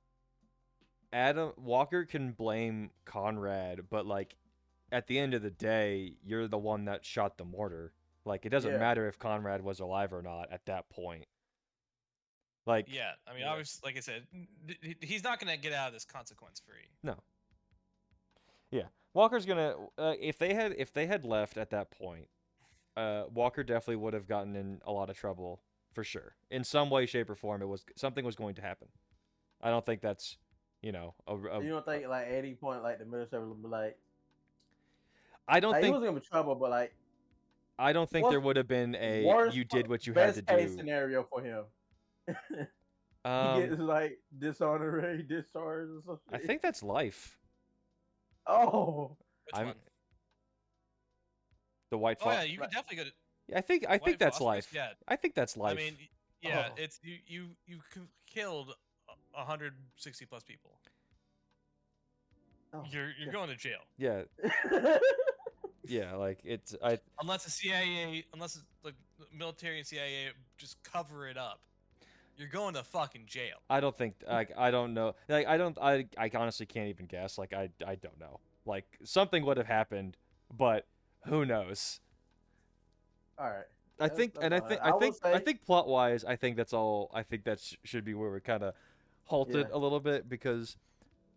B: Walker can blame Conrad, but like at the end of the day, you're the one that shot the mortar. Like, it doesn't
C: Yeah.
B: matter if Conrad was alive or not at that point. Like,
A: Yeah, I mean,
C: Yeah.
A: obviously, like I said, he's not gonna get out of this consequence free.
B: no. Yeah, Walker's gonna if they had left at that point, Walker definitely would have gotten in a lot of trouble for sure. In some way, shape, or form, something was going to happen. I don't think that's,
C: you don't think like at any point like the military would be like,
B: I don't
C: he
B: think
C: was gonna be trouble, but like
B: I don't think
C: what's
B: there would have been a
C: worst
B: you did what you had
C: best
B: to
C: case
B: do.
C: scenario for him. He
B: Um,
C: gets like dishonorary discharge or something.
B: I think that's life.
C: Oh,
A: Which
B: I'm-
A: one?
B: The white.
A: Oh yeah, you could definitely go to.
B: Yeah, I think
A: White
B: that's
A: phosphorus?
B: life.
A: Yeah,
B: I think that's life.
A: I mean, yeah,
C: Oh.
A: it's you killed 160 plus people.
C: Oh,
A: You're
C: God.
A: going to jail
B: yeah, yeah. Like, it's
A: unless the CIA, unless it's like the military and CIA just cover it up. You're going to fucking jail.
B: I don't think I don't know. Like, I honestly can't even guess. Like, I don't know. Like, something would have happened, but who knows?
C: All right.
B: I think, and I
C: fine.
B: think,
C: I will
B: I
C: say-
B: think plot wise, I think that's all. I think that should be where we kind of halted
C: Yeah.
B: a little bit, because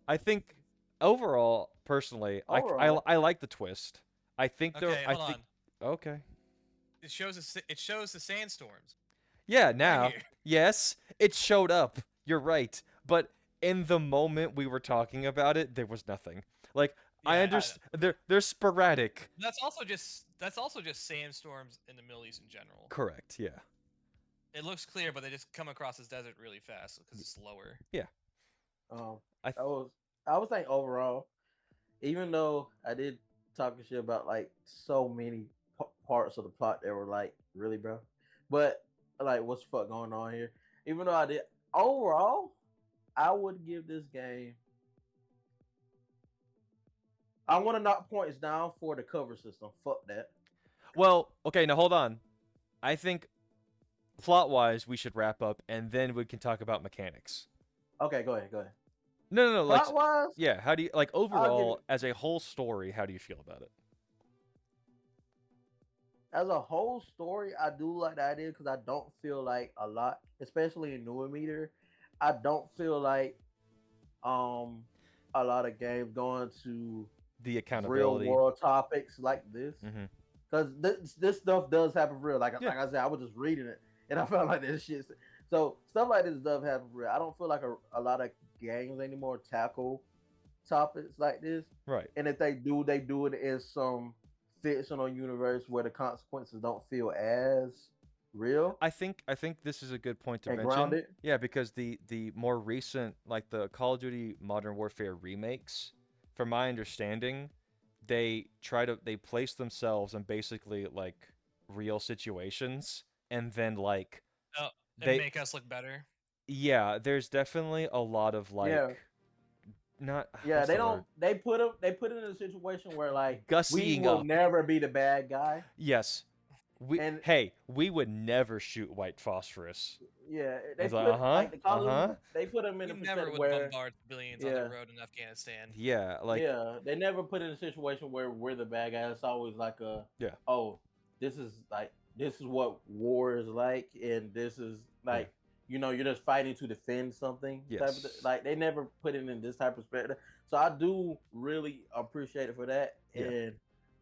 B: I think overall, personally,
C: Overall.
B: I like the twist. I think
A: Okay,
B: there. I
A: hold
B: think
A: on.
B: okay.
A: It shows the sandstorms.
B: Yeah. Now,
A: here.
B: yes, it showed up. You're right, but in the moment we were talking about it, there was nothing. Like, I
A: Yeah,
B: understand. They're sporadic.
A: That's also just sandstorms in the Middle East in general.
B: Correct. Yeah.
A: It looks clear, but they just come across as desert really fast because it's lower.
B: I
C: I was saying overall, even though I did talk shit about like so many parts of the plot that were like, really, bro, but like, what's the fuck going on here? Even though I did overall, I would give this game. I want to knock points down for the cover system. Fuck that.
B: Well, okay, now hold on. I think plot-wise we should wrap up, and then we can talk about mechanics.
C: Okay, go ahead.
B: No. Like,
C: Plot wise,
B: yeah. How do you like
C: give
B: overall
C: it-
B: as a whole story? How do you feel about it?
C: as a whole story, I do like the idea because I don't feel like a lot, especially in newer meter, I don't feel like um a lot of games going to
B: The
C: real
B: accountability.
C: world topics like this.
B: Hmm.
C: Because this stuff does happen for real.
B: Yeah.
C: Like I said, I was just reading it and I felt like this shit. So stuff like this does happen for real. I don't feel like a lot of games anymore tackle topics like this.
B: Right.
C: And if they do it in some fictional universe where the consequences don't feel as real
B: I think this is a good point to
C: and
B: mention.
C: grounded.
B: Yeah, because the more recent, like the Call of Duty Modern Warfare remakes, from my understanding, they place themselves in basically like real situations, and then like
A: Oh, and
B: they
A: make us look better.
B: yeah, there's definitely a lot of like
C: Yeah,
B: not
C: yeah.
B: what's
C: They
B: the
C: don't.
B: word,
C: They put it in a situation where like we
B: gussying
C: will
B: up.
C: never be the bad guy,
B: Yes,
C: and
B: we would never shoot white phosphorus.
C: yeah, they
B: It's like
C: put like the Call of Duty.
B: uh-huh.
C: They put them in
A: We
C: a
A: never
C: perspective
A: would
C: where
A: bombard civilians on the
C: yeah,
A: road in Afghanistan.
B: Yeah, like
C: yeah. They never put in a situation where we're the bad guy. It's always like a
B: yeah,
C: oh, this is what war is like, and this is
B: yeah.
C: like you're just fighting to defend something type of
B: Yes.
C: like they never put it in this type of perspective. So I do really appreciate it for that,
B: Yeah.
C: and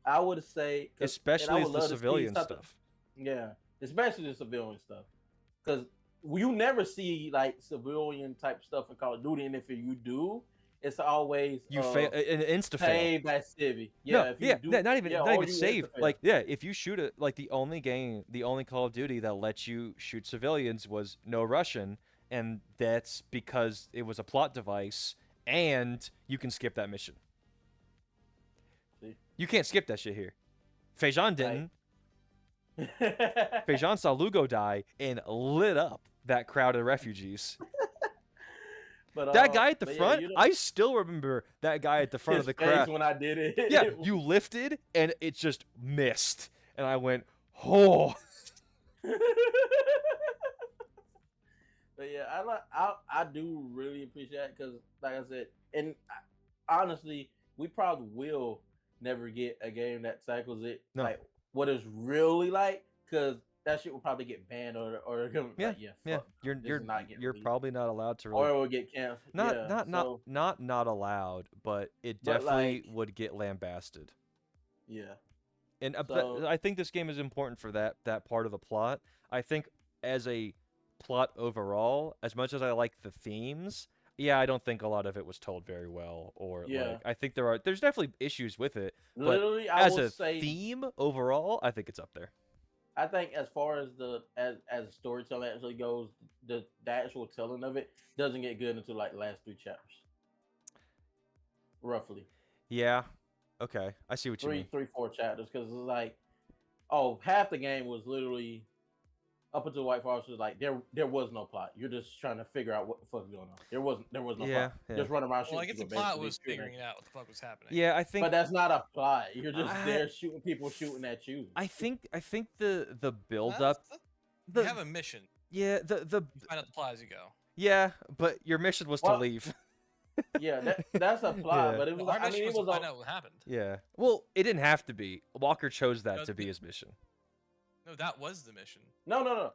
C: I would say and I
B: Especially
C: would
B: the
C: love to see
B: civilian
C: something.
B: stuff.
C: Yeah, especially the civilian stuff, because you never see like civilian type stuff in Call of Duty, and if you do, it's always
B: You fail an insta fail.
C: paid by civvy.
B: No,
C: Yeah, if you
B: yeah,
C: do, yeah,
B: not
C: or
B: even
C: you
B: save.
C: insta fail.
B: Like, yeah, if you shoot it, like the only Call of Duty that lets you shoot civilians was No Russian, and that's because it was a plot device, and you can skip that mission.
C: See,
B: You can't skip that shit here. Fejan
C: like,
B: didn't. Fejan saw Lugo die and lit up that crowd of refugees. That guy at the
C: but yeah,
B: front, I still remember that guy at the front of
C: his
B: the
C: face
B: crowd.
C: when I did it.
B: Yeah, you lifted and it just missed, and I went, oh.
C: But yeah, I do really appreciate it because, like I said, and honestly, we probably will never get a game that tackles it
B: No.
C: like what it's really like because that shit will probably get banned or
B: Yeah,
C: like
B: yeah.
C: fuck,
B: You're
C: this
B: you're
C: is not getting
B: you're
C: released
B: probably not allowed to
C: or
B: really
C: it will get canceled.
B: not
C: Yeah,
B: not not
C: so
B: not allowed, but it
C: but
B: definitely
C: like
B: would get lambasted.
C: yeah,
B: And
C: so
B: I think this game is important for that part of the plot. I think as a plot overall, as much as I like the themes, yeah, I don't think a lot of it was told very well, or
C: yeah,
B: like I think there's definitely issues with it, but
C: literally, I
B: as
C: will
B: a
C: say
B: theme overall, I think it's up there.
C: I think as far as as storytelling actually goes, the actual telling of it doesn't get good until like the last three chapters, roughly
B: Yeah. Okay. I see what you mean.
C: 4 chapters, because it's like oh half the game was literally up until White Forest was like there was no plot. You're just trying to figure out what the fuck is going on. There was no
B: Yeah,
C: plot.
B: yeah.
C: Just running around
A: Well, I
C: shooting
A: guess the
C: people
A: plot
C: basically.
A: was figuring out what the fuck was happening.
B: Yeah, I think
C: But that's not a plot. You're just
B: I
C: there shooting people shooting at you.
B: I think the build
A: Well,
B: up
A: you have a mission.
B: yeah, the
A: You find out the plot as you go.
B: yeah, but your mission was to
C: Well,
B: leave.
C: Yeah, that's a plot.
B: Yeah.
C: But it was
A: Our
C: I
A: mission
C: mean
A: was
C: it
A: to
C: was
A: find
C: a,
A: out what happened.
B: Yeah. Well, it didn't have to be. Walker chose that
A: No,
B: to be his mission.
A: No, that was the mission.
C: no. No.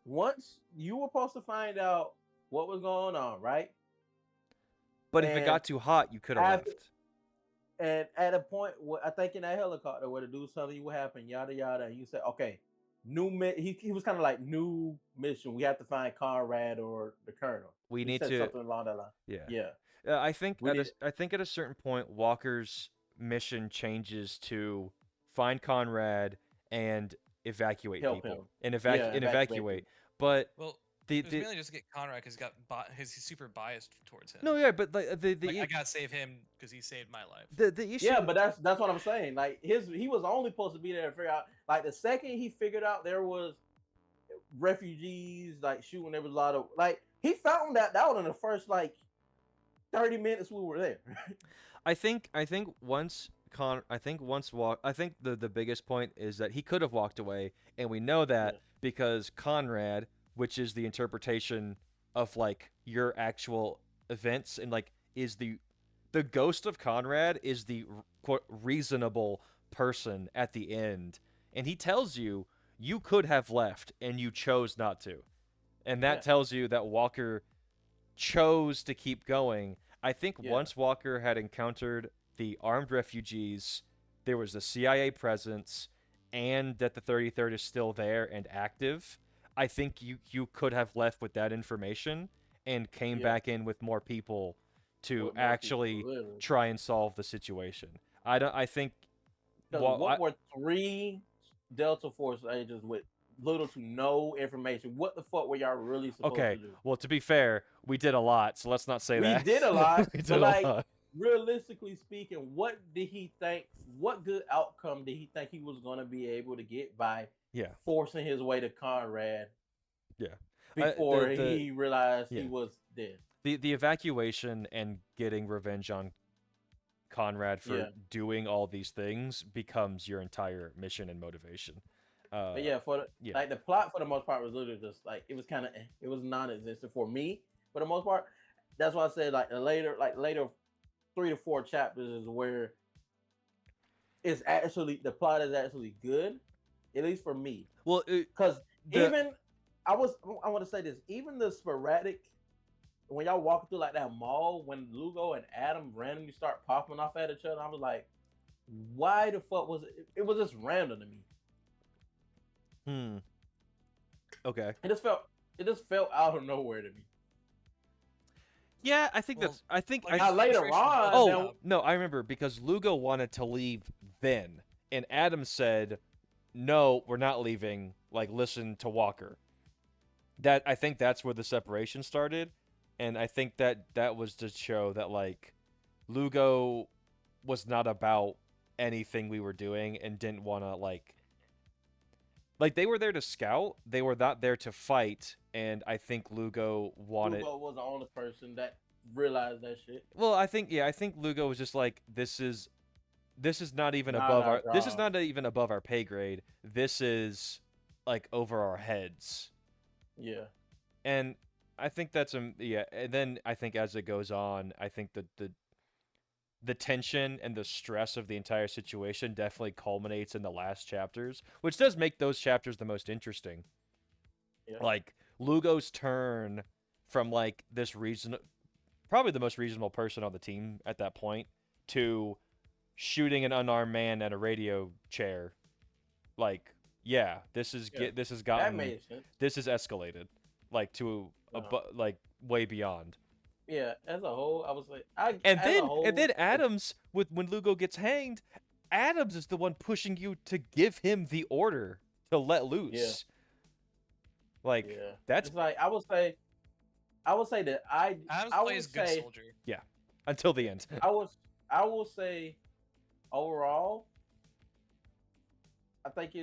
C: Once you were supposed to find out what was going on, right?
B: But if it
C: And
B: got too hot, you could have
C: after-
B: left.
C: And at a point, I think in that helicopter where the dude telling you what happened, yada yada, and you said, okay, he was kind of like new mission. We have to find Conrad or the Colonel.
B: We
C: He
B: need
C: said
B: to
C: something along that line.
B: yeah.
C: Yeah,
B: I think
C: we need.
B: I think at a certain point Walker's mission changes to find Conrad and evacuate
C: Help
B: people
C: him.
B: and
C: Yeah,
B: and
C: evacuate
B: evacuate. But
A: Well,
B: the
A: it was
B: the
A: mainly just to get Conrad because he's super biased towards him.
B: no, yeah, but like
A: Like, I gotta save him because he saved my life.
B: the issue
C: Yeah, but that's what I'm saying. Like he was only supposed to be there to figure out. Like the second he figured out there was refugees like shooting, there was a lot of like he found that out in the first like 30 minutes we were there.
B: I think once I think the biggest point is that he could have walked away, and we know that
C: Yeah.
B: because Conrad, which is the interpretation of like your actual events, and like is the ghost of Conrad is the quote reasonable person at the end, and he tells you you could have left and you chose not to. And that
C: Yeah.
B: tells you that Walker chose to keep going. I think
C: Yeah.
B: once Walker had encountered the armed refugees, there was the CIA presence, and that the 33rd is still there and active. I think you could have left with that information and came
C: Yeah.
B: back in with more people to
C: With more people,
B: actually
C: literally.
B: try and solve the situation. I don't. I think.
C: Because
B: Well,
C: what were 3 Delta Force agents with little to no information? What the fuck were y'all really supposed
B: okay.
C: to do?
B: Well, to be fair, we did a lot, so let's not say
C: We
B: that.
C: did a lot,
B: We did
C: but
B: a
C: like
B: lot.
C: realistically speaking, what did he think? What good outcome did he think he was going to be able to get by
B: Yeah.
C: forcing his way to Conrad
B: Yeah.
C: before he realized
B: yeah.
C: he was dead?
B: The evacuation and getting revenge on Conrad for
C: Yeah.
B: doing all these things becomes your entire mission and motivation.
C: But yeah, for the,
B: yeah.
C: like the plot for the most part was literally just like it was kind of it was non-existent for me for the most part. That's why I said like the later 3 to 4 chapters is where it's actually the plot is actually good, at least for me.
B: Well,
C: Because even I want to say this, even the sporadic when y'all walk through like that mall when Lugo and Adam randomly start popping off at each other, I was like, why the fuck was it? It was just random to me.
B: Okay.
C: It just felt out of nowhere to me.
B: Yeah, I think
A: Well,
B: that's. I think.
A: like,
C: Now later on,
B: Oh
C: now,
B: no, I remember because Lugo wanted to leave then, and Adam said, "No, we're not leaving. Like, listen to Walker." That I think that's where the separation started, and I think that was to show that like Lugo was not about anything we were doing and didn't want to like they were there to scout. They were not there to fight, and I think Lugo wanted.
C: Lugo was the only person that realized that shit.
B: Well, I think Lugo was just like this is not even
C: Not
B: above
C: our
B: our this is
C: job.
B: not even above our pay grade. This is like over our heads.
C: Yeah.
B: And I think that's yeah, and then I think as it goes on, I think the tension and the stress of the entire situation definitely culminates in the last chapters, which does make those chapters the most interesting.
C: Yeah.
B: Like Lugo's turn from like this probably the most reasonable person on the team at that point to shooting an unarmed man at a radio chair. Like, yeah, this has
C: That
B: gotten
C: made sense.
B: this has escalated like to like way beyond.
C: Yeah, as a whole, I was like,
B: And then Adams when Lugo gets hanged, Adams is the one pushing you to give him the order to let loose.
C: Yeah.
B: Like
C: yeah,
B: that's
C: it's like I would say that
A: Adams
C: I
A: plays
C: would
A: good
C: say
A: soldier.
B: until the end.
C: I will say overall, I think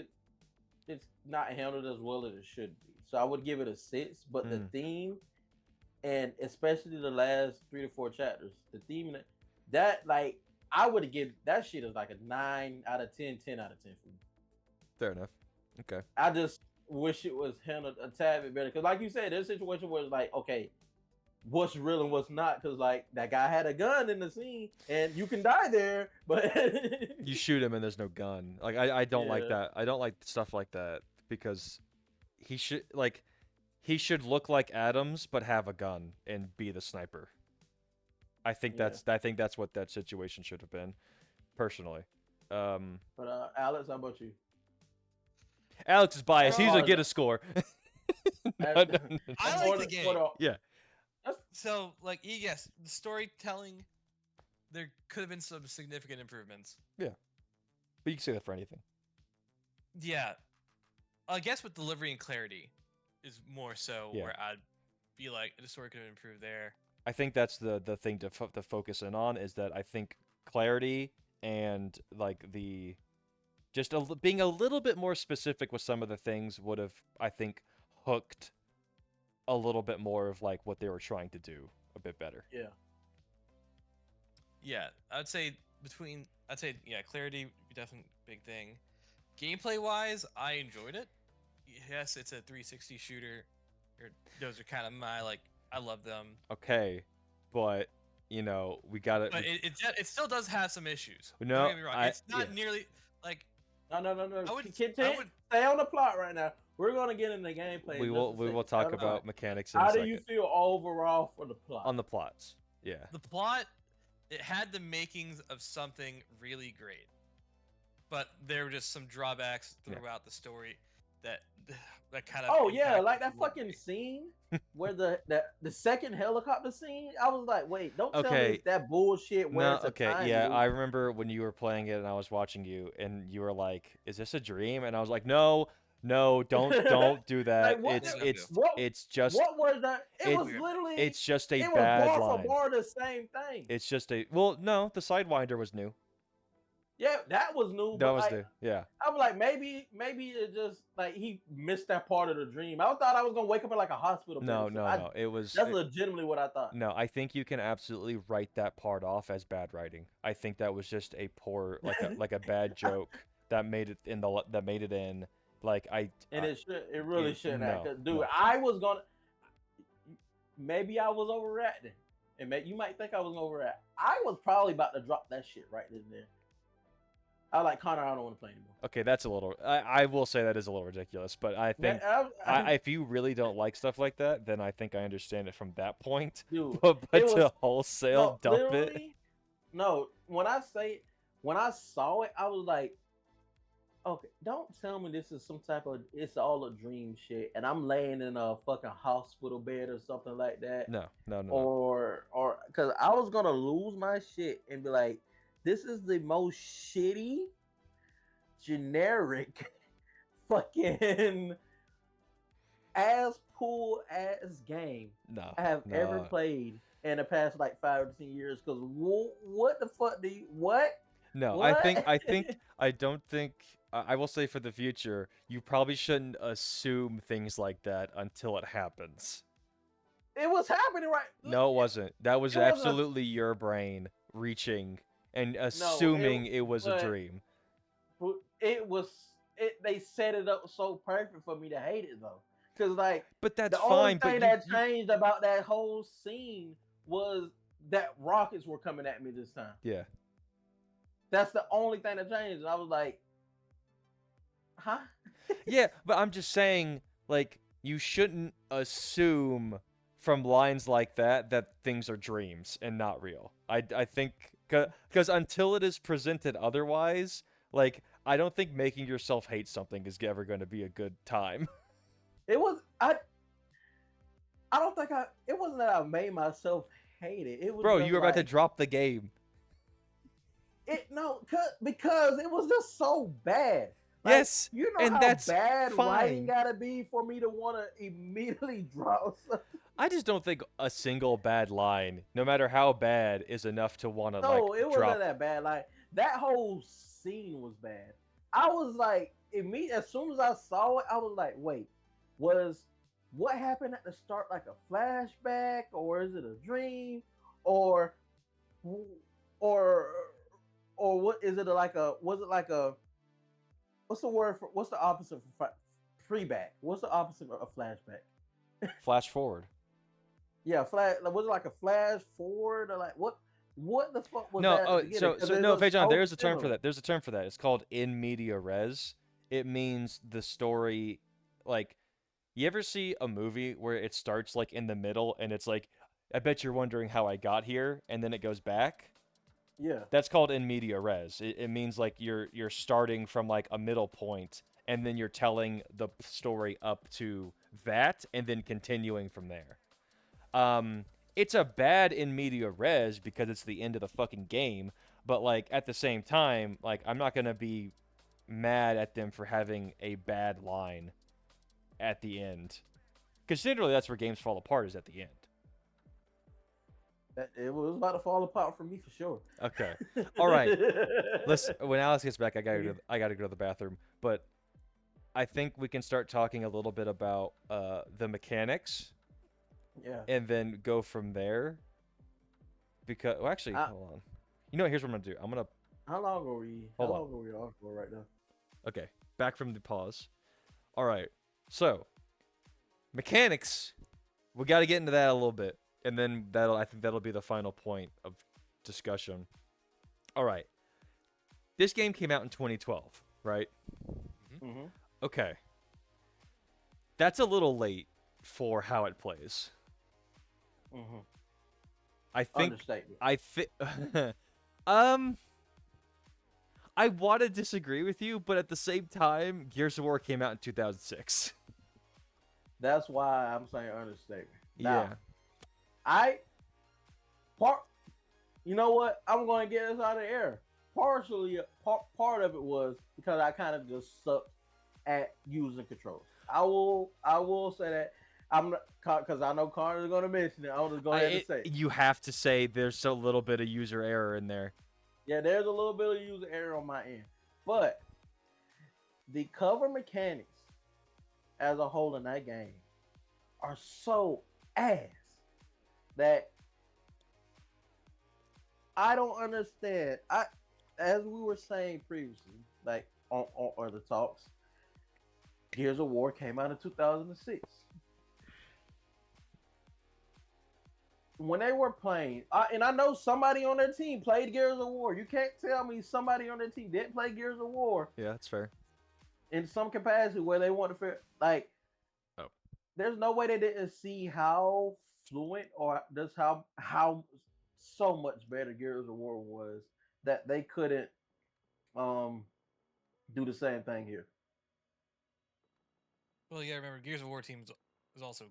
C: it's not handled as well as it should be. So I would give it a 6. But the theme, and especially the last 3 to 4 chapters, the theme that like I would give that shit is like a 9 out of 10, 10 out of 10 for me.
B: Fair enough. Okay.
C: I just wish it was handled a tad bit better. Because like you said, there's a situation where it's like, okay, what's real and what's not, because like that guy had a gun in the scene and you can die there, but
B: You shoot him and there's no gun. Like I don't like
C: Yeah.
B: that. I don't like stuff like that because he should look like Adams but have a gun and be the sniper. I think
C: Yeah.
B: that's what that situation should have been, personally.
C: But Alex, how about you?
B: Alex is biased. He's
C: Oh,
B: gonna get a score. No, no, no.
A: I like the game.
B: Yeah.
A: So, like, yes, the storytelling, there could have been some significant improvements.
B: But you can say that for anything.
A: Yeah. I guess with delivery and clarity is more so
B: Yeah.
A: where I'd be like, the story could have improved there.
B: I think that's the thing to focus in on is that I think clarity and like the just being a little bit more specific with some of the things would have, I think, hooked a little bit more of like what they were trying to do a bit better.
C: Yeah.
A: Yeah, I'd say clarity would be definitely a big thing. Gameplay wise, I enjoyed it. Yes, it's a 360 shooter. Those are kind of my I love them.
B: Okay, but you know we got
A: But it still does have some issues.
B: No,
A: don't get me wrong. It's not nearly like
C: No.
A: I would
C: Continue. Stay on the plot right now. We're gonna get into gameplay.
B: We
C: in
B: will
C: just a
B: we will
C: second. Stay
B: talk
C: on the plot.
B: about mechanics in a
C: How do
B: second.
C: you feel overall for the plot?
B: On the plots. Yeah.
A: the plot. It had the makings of something really great, but there were just some drawbacks
B: Yeah.
A: throughout the story that kind of.
C: Oh yeah,
A: impacted
C: like that
A: the whole
C: fucking
A: movie.
C: scene where the second helicopter scene. I was like, wait, don't tell me
B: Okay.
C: it's that bullshit where
B: No,
C: it's a
B: okay,
C: time
B: yeah,
C: loop.
B: I remember when you were playing it and I was watching you and you were like, "Is this a dream?" And I was like, "No, don't do that.
C: Like what?
B: It's just
C: What was that? It
B: it
C: was literally.
B: it's just a
C: It was
B: bad
C: bar for
B: line.
C: bar the same thing.
B: It's just a well, no, the Sidewinder was new.
C: Yeah, that was new.
B: That
C: But
B: was
C: like,
B: new. Yeah.
C: I was like, maybe it just like he missed that part of the dream. I thought I was gonna wake up in like a hospital bed.
B: No,
C: or
B: no,
C: something.
B: no. It was
C: That's legitimately what I thought.
B: no, I think you can absolutely write that part off as bad writing. I think that was just a poor like a bad joke that made it in like
C: And it really shouldn't have.
B: no,
C: 'Cause, dude,
B: no.
C: I was gonna. Maybe I was overreacting, and you might think I was overreacting. I was probably about to drop that shit right then and there. I like Connor. I don't want to play anymore.
B: Okay, that's a little. I will say that is a little ridiculous, but I think if you really don't like stuff like that, then I think I understand it from that point.
C: dude,
B: But
C: it
B: to
C: was
B: wholesale dump it,
C: literally. No, when I saw it, I was like, okay, don't tell me this is some type of it's all a dream shit, and I'm laying in a fucking hospital bed or something like that.
B: no.
C: Or because I was gonna lose my shit and be like, this is the most shitty, generic, fucking ass pull ass game
B: No,
C: I have
B: no.
C: ever played in the past like 5 to 10 years. Because what the fuck do you what?
B: No,
C: What?
B: I don't think. I will say for the future, you probably shouldn't assume things like that until it happens.
C: It was happening right.
B: No, it wasn't. That was
C: It wasn't a-
B: absolutely your brain reaching and assuming it was a
C: but-
B: dream.
C: It was. They set it up so perfect for me to hate it though. Because like
B: But that's
C: the only
B: fine.
C: thing
B: But
C: that changed about that whole scene was that rockets were coming at me this time.
B: yeah.
C: That's the only thing that changed. I was like, huh?
B: Yeah, but I'm just saying, like, you shouldn't assume from lines like that things are dreams and not real. I think because until it is presented otherwise, like, I don't think making yourself hate something is ever going to be a good time.
C: It was I don't think it wasn't that I made myself hate it. It was
B: Bro,
C: just
B: you were about to
C: like,
B: drop the game.
C: because it was just so bad. Like,
B: Yes,
C: you know
B: and
C: how
B: that's
C: bad writing
B: fine.
C: gotta be for me to want to immediately drop something.
B: I just don't think a single bad line, no matter how bad, is enough to want to
C: No,
B: like
C: it
B: drop.
C: wasn't that bad. Like that whole scene was bad. I was like, as soon as I saw it, I was like, wait, was what happened at the start like a flashback, or is it a dream, or what is it like a? Was it like a? What's the word for? What's the opposite for freeback? What's the opposite of a flashback?
B: Flash forward.
C: Yeah, was it like a flash forward or like what? What the fuck was
B: No,
C: that?
B: oh,
C: at the beginning? 'Cause
B: so
C: it
B: no,
C: was
B: Fajon,
C: so
B: there's a term for
C: similar.
B: that. There's a term for that. It's called in media res. It means the story, like, you ever see a movie where it starts like in the middle and it's like, I bet you're wondering how I got here, and then it goes back.
C: Yeah.
B: That's called in media res. It means like you're starting from like a middle point, and then you're telling the story up to that, and then continuing from there. It's a bad in media res because it's the end of the fucking game, but like at the same time, like I'm not gonna be mad at them for having a bad line at the end, because generally that's where games fall apart, is at the end.
C: It was about to fall apart for me for sure.
B: Okay, all right. Listen, when Alex gets back, I gotta go to the bathroom, but I think we can start talking a little bit about the mechanics.
C: Yeah.
B: And then go from there. Because, well, actually, hold on. You know what? Here's what I'm gonna do. I'm gonna.
C: How long are we?
B: Hold on.
C: How long are we on for right now?
B: Okay, back from the pause. All right. So, mechanics. We got to get into that a little bit, and then I think that'll be the final point of discussion. All right. this game came out in 2012, right?
C: Mm-hmm.
B: Okay. That's a little late for how it plays.
C: Mm-hmm.
B: I think
C: Understatement.
B: I want to disagree with you, but at the same time, Gears of War came out in 2006.
C: That's why I'm saying understatement.
B: Yeah.
C: Now, I part. You know what? I'm going to get this out of the air. Partially, part of it was because I kind of just sucked at using controls. I will say that I'm because I know Connor's going to mention it. I'm just going to say
B: you have to say there's a little bit of user error in there.
C: yeah, there's a little bit of user error on my end, but the cover mechanics as a whole in that game are so ass that I don't understand. As we were saying previously, like on other talks, Gears of War came out in 2006. When they were playing, and I know somebody on their team played Gears of War. You can't tell me somebody on their team didn't play Gears of War
B: Yeah, that's fair.
C: in some capacity where they want to like.
B: Oh.
C: There's no way they didn't see how fluent or just how so much better Gears of War was that they couldn't do the same thing here.
A: Well, yeah, remember Gears of War team is also a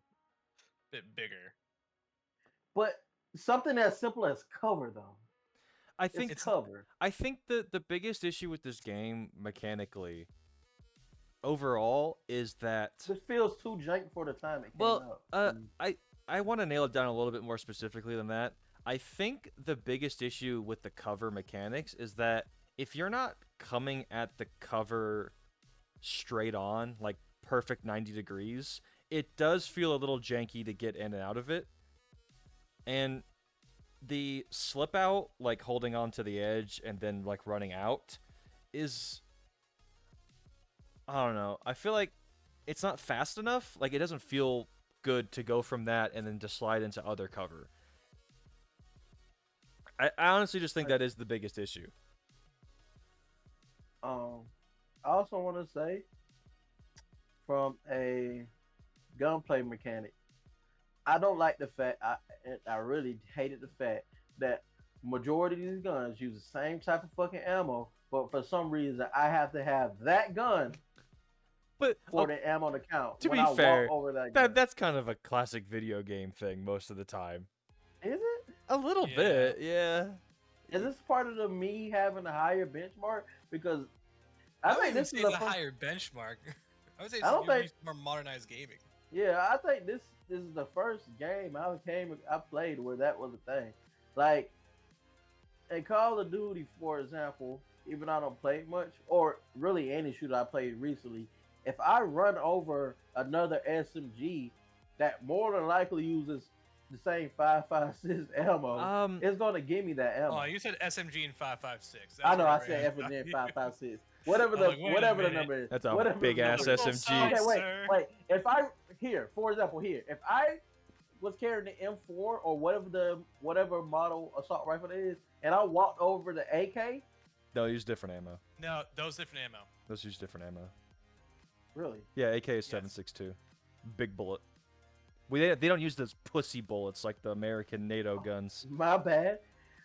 A: bit bigger.
C: But something as simple as cover though.
B: I think
C: It's cover.
B: I think the biggest issue with this game mechanically overall is that
C: This feels too jank for the time it came out.
B: I want to nail it down a little bit more specifically than that. I think the biggest issue with the cover mechanics is that if you're not coming at the cover straight on, like perfect 90 degrees, it does feel a little janky to get in and out of it. And the slip out, like holding on to the edge and then like running out, is, I don't know. I feel like it's not fast enough. Like it doesn't feel good to go from that and then to slide into other cover. I honestly just think that is the biggest issue.
C: I also want to say, from a gunplay mechanic, I don't like the fact I really hated the fact that majority of these guns use the same type of fucking ammo, but for some reason I have to have that gun
B: But
C: for the ammo to count.
B: to
C: when
B: be
C: I
B: fair,
C: walk over that gun.
B: that's kind of a classic video game thing most of the time.
C: Is it?
B: A little
A: Yeah.
B: bit, yeah.
C: Is this part of the me having a higher benchmark? Because I
A: would
C: think
A: even
C: this
A: say
C: is
A: it's
C: a
A: a higher benchmark. I would say
C: I don't
A: you're
C: think-
A: used to more modernized gaming.
C: Yeah, I think this is the first game I played where that was a thing. Like in Call of Duty, for example, even though I don't play it much, or really any shooter I played recently, if I run over another SMG that more than likely uses the same 5.56 ammo, it's gonna give me that ammo.
A: Oh, you said SMG and 5.56.
C: I know I said FNG 5.56. Whatever the
A: I'm like, wait a
C: whatever the
A: minute.
C: number is.
B: That's a
C: whatever the
B: big ass
C: number is.
B: SMG.
C: Okay, wait,
A: Sir.
C: wait. If I for example, if I was carrying the M4 or whatever model assault rifle it is, and I walked over the AK,
B: They'll use different ammo.
A: No, those different ammo.
B: Those use different ammo.
C: really,
B: Yeah, AK is 7.62. Big bullet. They don't use those pussy bullets like the American NATO guns.
C: my bad.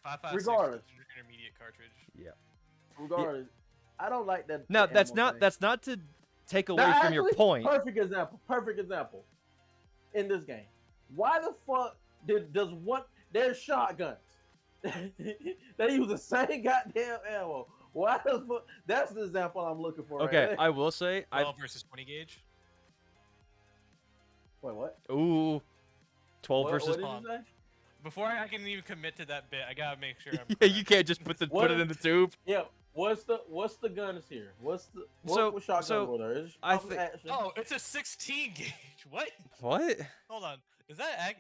A: 5.56
C: Regardless.
A: is an intermediate cartridge.
B: Yeah.
C: Regardless, I don't like that.
B: No,
C: the
B: that's
C: ammo
B: not
C: thing.
B: that's not to take away
C: Now,
B: from your
C: actually,
B: point.
C: Perfect example. Perfect example. In this game, why the fuck does what? There's shotguns. They use the same goddamn ammo. Why the fuck? That's the example I'm looking for.
B: Okay,
C: Right there.
B: I will say
A: 12 versus 20 gauge.
C: Wait, what?
B: ooh 12
C: What
B: versus
C: did you
A: Pump.
C: say?
A: Before I can even commit to that bit, I gotta make sure I'm
B: Yeah,
A: correct.
B: you can't just put
C: What
B: it
C: if-
B: in the tube.
C: Yeah. What's the guns here? What shotgun
B: so,
C: were there? Is it
B: I
C: pump
B: thi-
C: action?
A: Oh, it's a 16 gauge. What?
B: What?
A: Hold on. Is that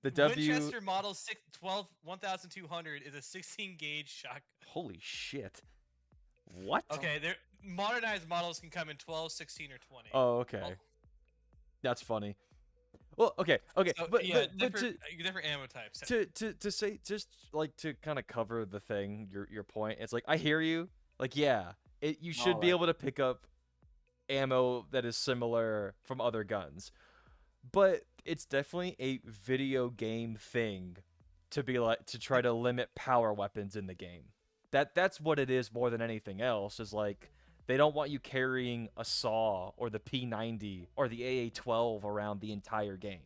B: The W
A: Winchester Model 1200 is a 16 gauge shotgun.
B: Holy shit. What?
A: Okay, they're modernized models can come in 12, 16, or 20.
B: Oh, okay.
A: Oh.
B: That's funny. Well, okay.
A: So,
B: but
A: yeah,
B: but
A: different ammo types.
B: to say just like to kind of cover the thing, your point. It's like I hear you, Like, yeah, you should be
C: Alright.
B: able to pick up ammo that is similar from other guns. But it's definitely a video game thing to be like to try to limit power weapons in the game. That's what it is more than anything else. Is like they don't want you carrying a saw or the P90 or the AA-12 around the entire game.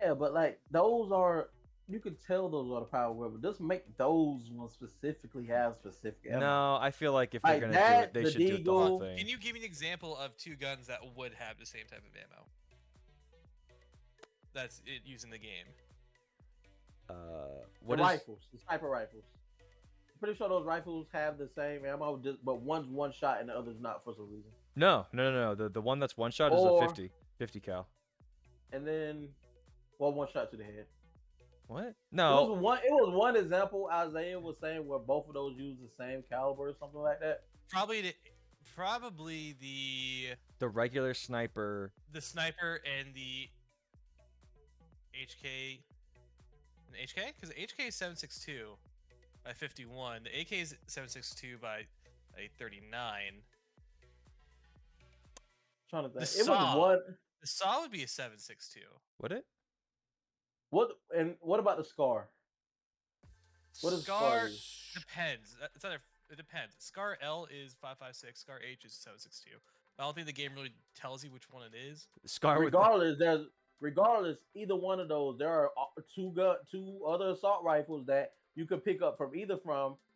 C: Yeah, but like those are you can tell those are the power weapons. Just make those ones specifically have specific ammo.
B: No, I feel like if they're
C: Like
B: gonna do
C: that,
B: it, they
C: the
B: should do it the whole
C: Deagle.
B: thing.
A: Can you give me an example of two guns that would have the same type of ammo? That's it used in the game.
B: What
C: The
B: is
C: rifles, the sniper rifles. I'm pretty sure those rifles have the same ammo, but one's one shot and the other's not for some reason.
B: No. The one that's one shot is
C: Or-
B: a 50 cal.
C: And then, well, one shot to the head.
B: What?
C: It
B: No.
C: was one example Isaiah was saying where both of those use the same caliber or something like that.
A: Probably
B: The regular sniper.
A: the sniper and the HK. An HK? Because the HK is 7.62 by 51. The AK is 7.62 by 39.
C: Trying to think.
A: The
C: It was
A: saw.
C: one.
A: The saw would be a 7.62.
B: Would it?
C: What about the scar? What does
A: Scar
C: Scar do?
A: depends. It depends. Scar L is 5.56. Scar H is 7.62. I don't think the game really tells you which one it is.
B: Scar with
C: Regardless, either one of those, there are two other assault rifles that you could pick up from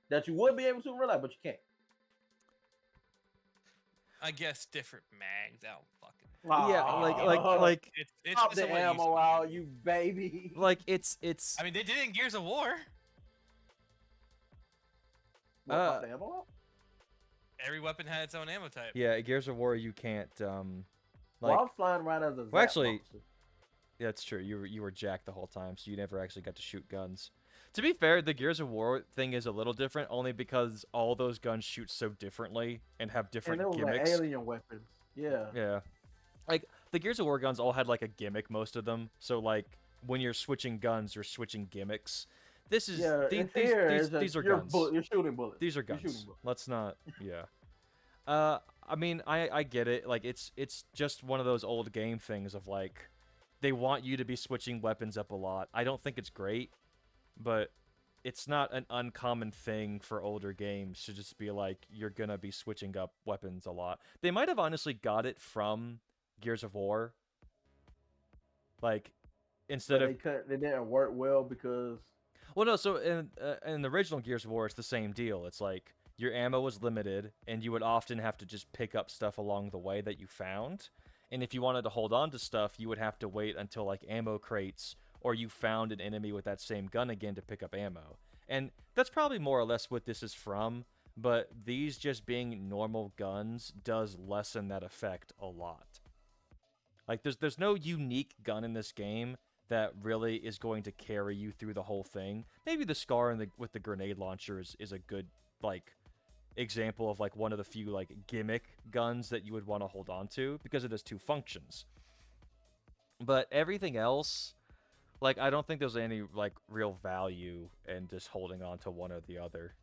C: that you would be able to in real life, but you can't.
A: I guess different mags. I don't fucking.
B: Yeah, like
A: It's
C: Pop
A: just
C: the
A: what it used to
C: ammo
A: be.
C: out, you baby.
B: like it's
A: I mean, they did it in Gears of War.
C: What, pop the ammo out?
A: Every weapon had its own ammo type.
B: yeah, Gears of War you can't
C: Well,
B: like
C: I'm flying around as a
B: Well,
C: Zap
B: actually-
C: monster.
B: yeah, it's true. You were jacked the whole time, so you never actually got to shoot guns. To be fair, the Gears of War thing is a little different only because all those guns shoot so differently and have
C: And
B: different
C: it was like
B: gimmicks.
C: alien weapons. Yeah.
B: Yeah. Like the Gears of War guns all had like a gimmick, most of them. So like when you're switching guns, you're switching gimmicks. This is
C: Yeah,
B: these,
C: and here
B: these,
C: it's just
B: these are
C: you're
B: guns.
C: You're shooting bullets.
B: These are
C: You're shooting
B: guns.
C: bullets.
B: Let's not. Yeah. I mean, I get it. Like it's just one of those old game things of like they want you to be switching weapons up a lot. I don't think it's great, but it's not an uncommon thing for older games to just be like you're gonna be switching up weapons a lot. They might have honestly got it from Gears of War. Like instead
C: But
B: of
C: they didn't work well because
B: well, no. So in the original Gears of War, it's the same deal. It's like your ammo was limited, and you would often have to just pick up stuff along the way that you found. And if you wanted to hold on to stuff, you would have to wait until like ammo crates or you found an enemy with that same gun again to pick up ammo. And that's probably more or less what this is from. But these just being normal guns does lessen that effect a lot. Like there's no unique gun in this game that really is going to carry you through the whole thing. Maybe the Scar with the grenade launcher is a good like example of like one of the few like gimmick guns that you would want to hold on to because it has two functions. But everything else, like I don't think there's any like real value in just holding on to one or the other.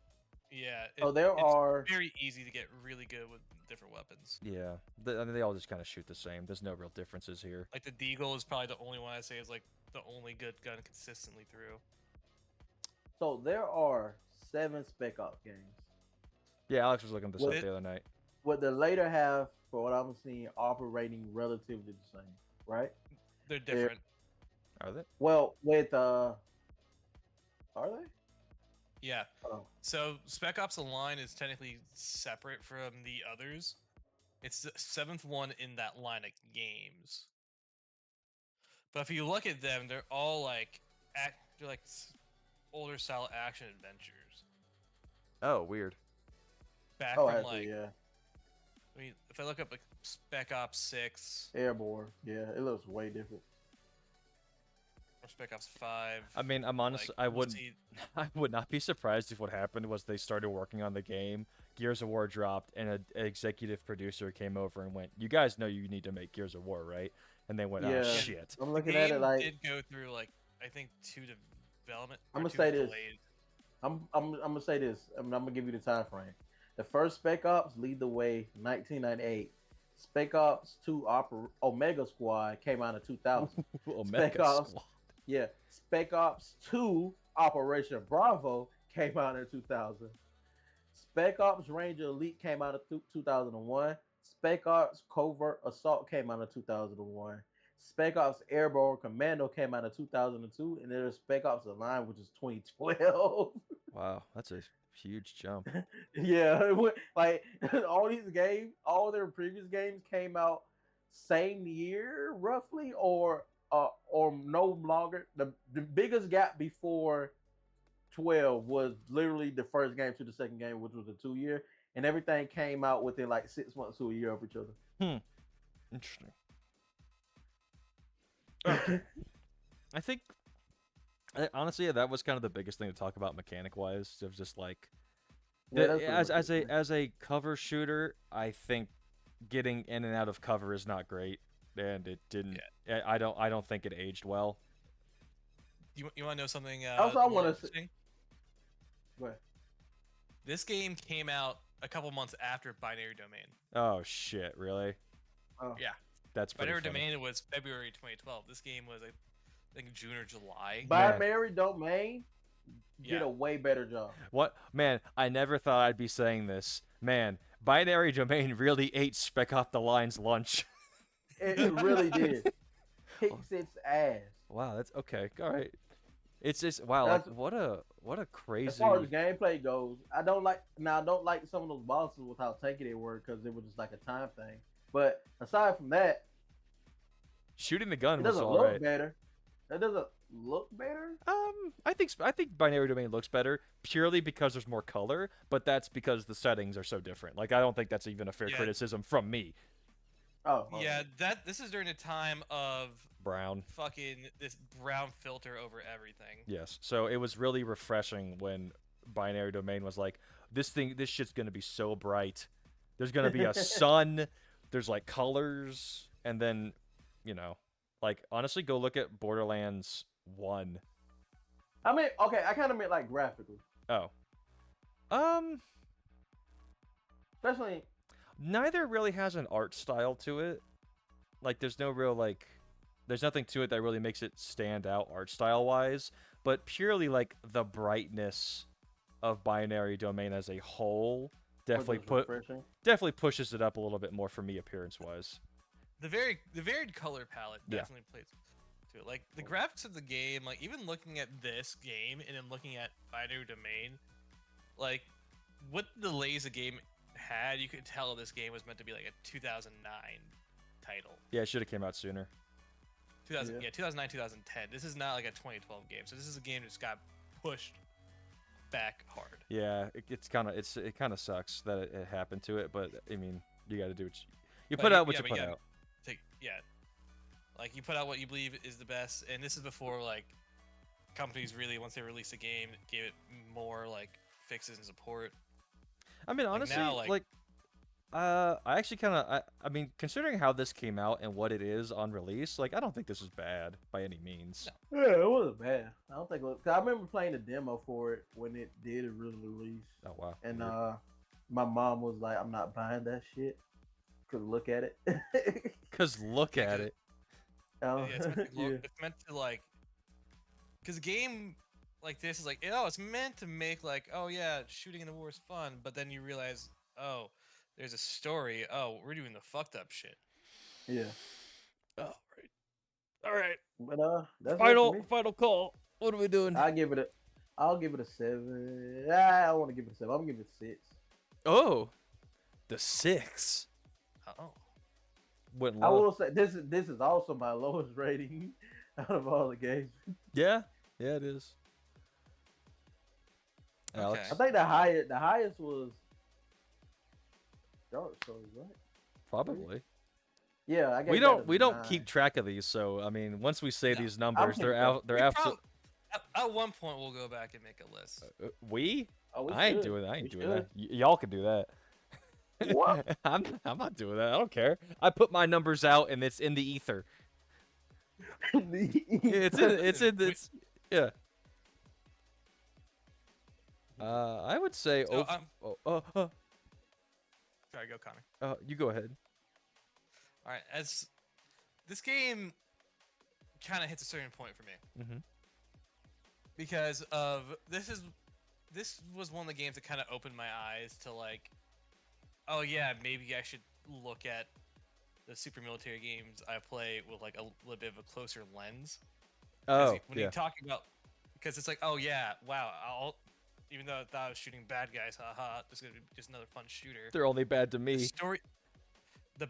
A: Yeah.
C: it's
A: very easy to get really good with different weapons.
B: Yeah, I mean, they all just kind of shoot the same. There's no real differences here.
A: Like the Deagle is probably the only one I say is like the only good gun consistently through.
C: so there are 7 Spec Ops games.
B: Yeah, Alex was looking this
C: Well,
B: up the other night.
C: With the later half, for what I'm seeing, operating relatively the same, right?
A: They're different.
B: Are they?
C: Well, with are they?
A: Yeah.
C: Oh.
A: So Spec Ops the Line is technically separate from the others. It's the 7th one in that line of games. But if you look at them, they're all like they're like older style action adventures.
B: Oh, weird.
A: Back
C: Oh,
A: from
C: actually,
A: like
C: yeah.
A: I mean, if I look up like Spec Ops 6
C: Airborne. Yeah, it looks way different.
A: or Spec Ops 5.
B: I mean, I'm honest.
A: like,
B: I
A: you'll
B: wouldn't.
A: see-
B: I would not be surprised if what happened was they started working on the game, Gears of War dropped, and an executive producer came over and went, "You guys know you need to make Gears of War, right?" And they went, "Oh
C: Yeah.
B: shit."
C: I'm
A: the
C: looking at it
A: game
C: like
A: did go through like I think 2 development.
C: I'ma
A: or 2
C: say this.
A: delays.
C: I'm gonna say this. I'm gonna give you the time frame. The first Spec Ops lead the way, 1998. Spec Ops 2 Omega Squad came out in 2000. Spec
B: Omega
C: Ops,
B: Squad.
C: yeah, Spec Ops 2 Operation Bravo came out in 2000. Spec Ops Ranger Elite came out in 2001. Spec Ops Covert Assault came out in 2001. Spec Ops Airborne Commando came out in 2002, and there's Spec Ops the Line, which is 2012.
B: Wow, that's a huge jump.
C: Yeah, like all these games, all their previous games came out same year roughly, or no longer. The biggest gap before 12 was literally the first game to the second game, which was a 2 year, and everything came out within like 6 months to a year of each other.
B: Interesting. Okay. I think honestly, that was kind of the biggest thing to talk about mechanic wise. It was just like
C: Yeah, that's pretty
B: as
C: much it, man.
B: as a cover shooter, I think getting in and out of cover is not great, and it didn't. I don't think it aged well.
A: You want to know something
C: Also, I
A: more
C: want to.
A: interesting?
C: What?
A: This game came out a couple months after Binary Domain.
B: Oh shit! Really?
C: Oh.
A: Yeah,
B: That's pretty
A: Binary
B: funny.
A: Domain was February 2012. This game was, I think, June or July.
C: Binary Domain did
A: Yeah.
C: a way better job.
B: What man? I never thought I'd be saying this. Man, Binary Domain really ate Spec Ops the Line's lunch.
C: It really did. Kicks its ass.
B: Wow, that's okay. All right. It's just wow. Like,
C: That's-
B: what a crazy.
C: As far as gameplay goes, I don't like some of those bosses with how tanky they were because it was just like a time thing. But aside from that,
B: Shooting the
C: it
B: gun was
C: doesn't
B: all
C: look
B: right.
C: better. It doesn't look better.
B: I think Binary Domain looks better purely because there's more color, but that's because the settings are so different. Like I don't think that's even a fair
A: Yeah.
B: criticism from me.
C: Oh,
A: Yeah, this is during a time of
B: Brown.
A: fucking this brown filter over everything.
B: Yes. So it was really refreshing when Binary Domain was like, this shit's gonna be so bright. There's gonna be a sun. There's like colors, and then, like honestly, go look at Borderlands 1.
C: I mean, okay, I kind of meant like graphically,
B: Oh.
C: especially.
B: Neither really has an art style to it. Like, there's no real, like, there's nothing to it that really makes it stand out art style wise, but purely, like, the brightness of Binary Domain as a whole definitely
C: Refreshing.
B: definitely pushes it up a little bit more for me appearance wise.
A: The varied color palette
B: Yeah.
A: definitely plays to it. Like the graphics of the game, like even looking at this game and then looking at Binary Domain, like what the delays the game had, you could tell this game was meant to be like a 2009 title.
B: Yeah, it should have came out sooner.
A: 2009, 2010. This is not like a 2012 game. So this is a game that's got pushed back hard.
B: Yeah, it kind of sucks that it happened to it, but I mean, you got to do what you
A: But
B: put
A: you-
B: out what
A: yeah,
B: you
A: but
B: put
A: yeah.
B: out.
A: Like you put out what you believe is the best, and this is before like companies really, once they release a game, gave it more like fixes and support.
B: I mean, honestly,
A: now,
B: like, I actually kind of, I mean, considering how this came out and what it is on release, like, I don't think this is bad by any means.
A: No.
C: Yeah, it wasn't bad. I don't think it was. 'Cause I remember playing the demo for it when it did really release,
B: Oh wow.
C: and
B: Weird.
C: my mom was like, "I'm not buying that shit." Cause look at it.
B: Cause look at it.
C: Oh,
A: Yeah, it's meant to
C: yeah.
A: it's meant to like, because a game like this is like, oh, it's meant to make like, oh yeah, shooting in the war is fun, but then you realize, oh, there's a story. Oh, we're doing the fucked up shit.
C: Yeah.
B: Oh right. All right.
C: But that's it for me.
B: Final call. What are we doing?
C: I'll give it a 7. I don't want to give it a 7. I'm gonna give it a 6.
B: Oh, the 6
A: Oh,
B: went
C: I
B: low.
C: will say this is also my lowest rating out of all the games.
B: Yeah, it is. Alex.
A: Okay.
C: I think the highest was Dark Souls, right?
B: Probably.
C: Yeah, I gave
B: We
C: that
B: don't
C: a 9.
B: keep track of these, so I mean, once we say
A: No,
B: these numbers, they're
C: keeping
B: out. They're
A: We
B: absolutely.
A: at one point we'll go back and make a list.
B: We?
C: Oh, we
B: I ain't
C: should.
B: doing that. I
C: We
B: ain't doing that.
C: should.
B: Y'all can do that.
C: What?
B: I'm not doing that. I don't care. I put my numbers out and it's in the ether. Yeah. I would say
A: So, Sorry, go Connor.
B: You go ahead.
A: All right, as this game kind of hits a certain point for me
B: Mm-hmm.
A: because of this was one of the games that kind of opened my eyes to like, oh yeah, maybe I should look at the super military games I play with like a little bit of a closer lens.
B: Oh,
A: When
B: yeah.
A: you're talking about, because it's like, oh yeah, wow, even though I thought I was shooting bad guys, haha, this is gonna be just another fun shooter.
B: They're only bad to
A: The
B: me.
A: story, the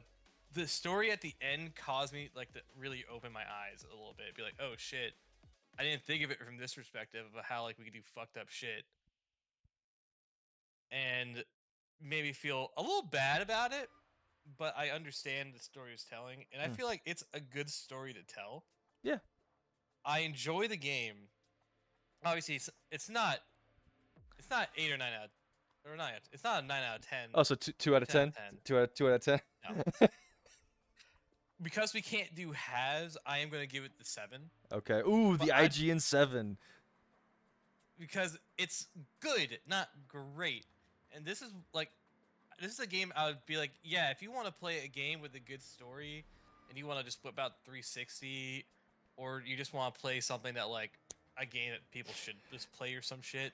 A: the story at the end caused me like to really open my eyes a little bit, be like, oh shit, I didn't think of it from this perspective of how like we could do fucked up shit, and maybe feel a little bad about it, but I understand the story is telling, and I
B: Mm.
A: feel like it's a good story to tell.
B: Yeah.
A: I enjoy the game. Obviously, it's not 8 or 9 out or 9. It's not a 9 out of 10.
B: Oh, so two out of
A: 10 out
B: 10.
A: of 10.
B: Two out of 10.
A: No. Because we can't do halves, I am gonna give it the 7
B: Okay. Ooh,
A: But
B: the
A: I-
B: IGN 7.
A: because it's good, not great. And this is a game I would be like, yeah, if you want to play a game with a good story, and you want to just whip out 360, or you just want to play something that like a game that people should just play or some shit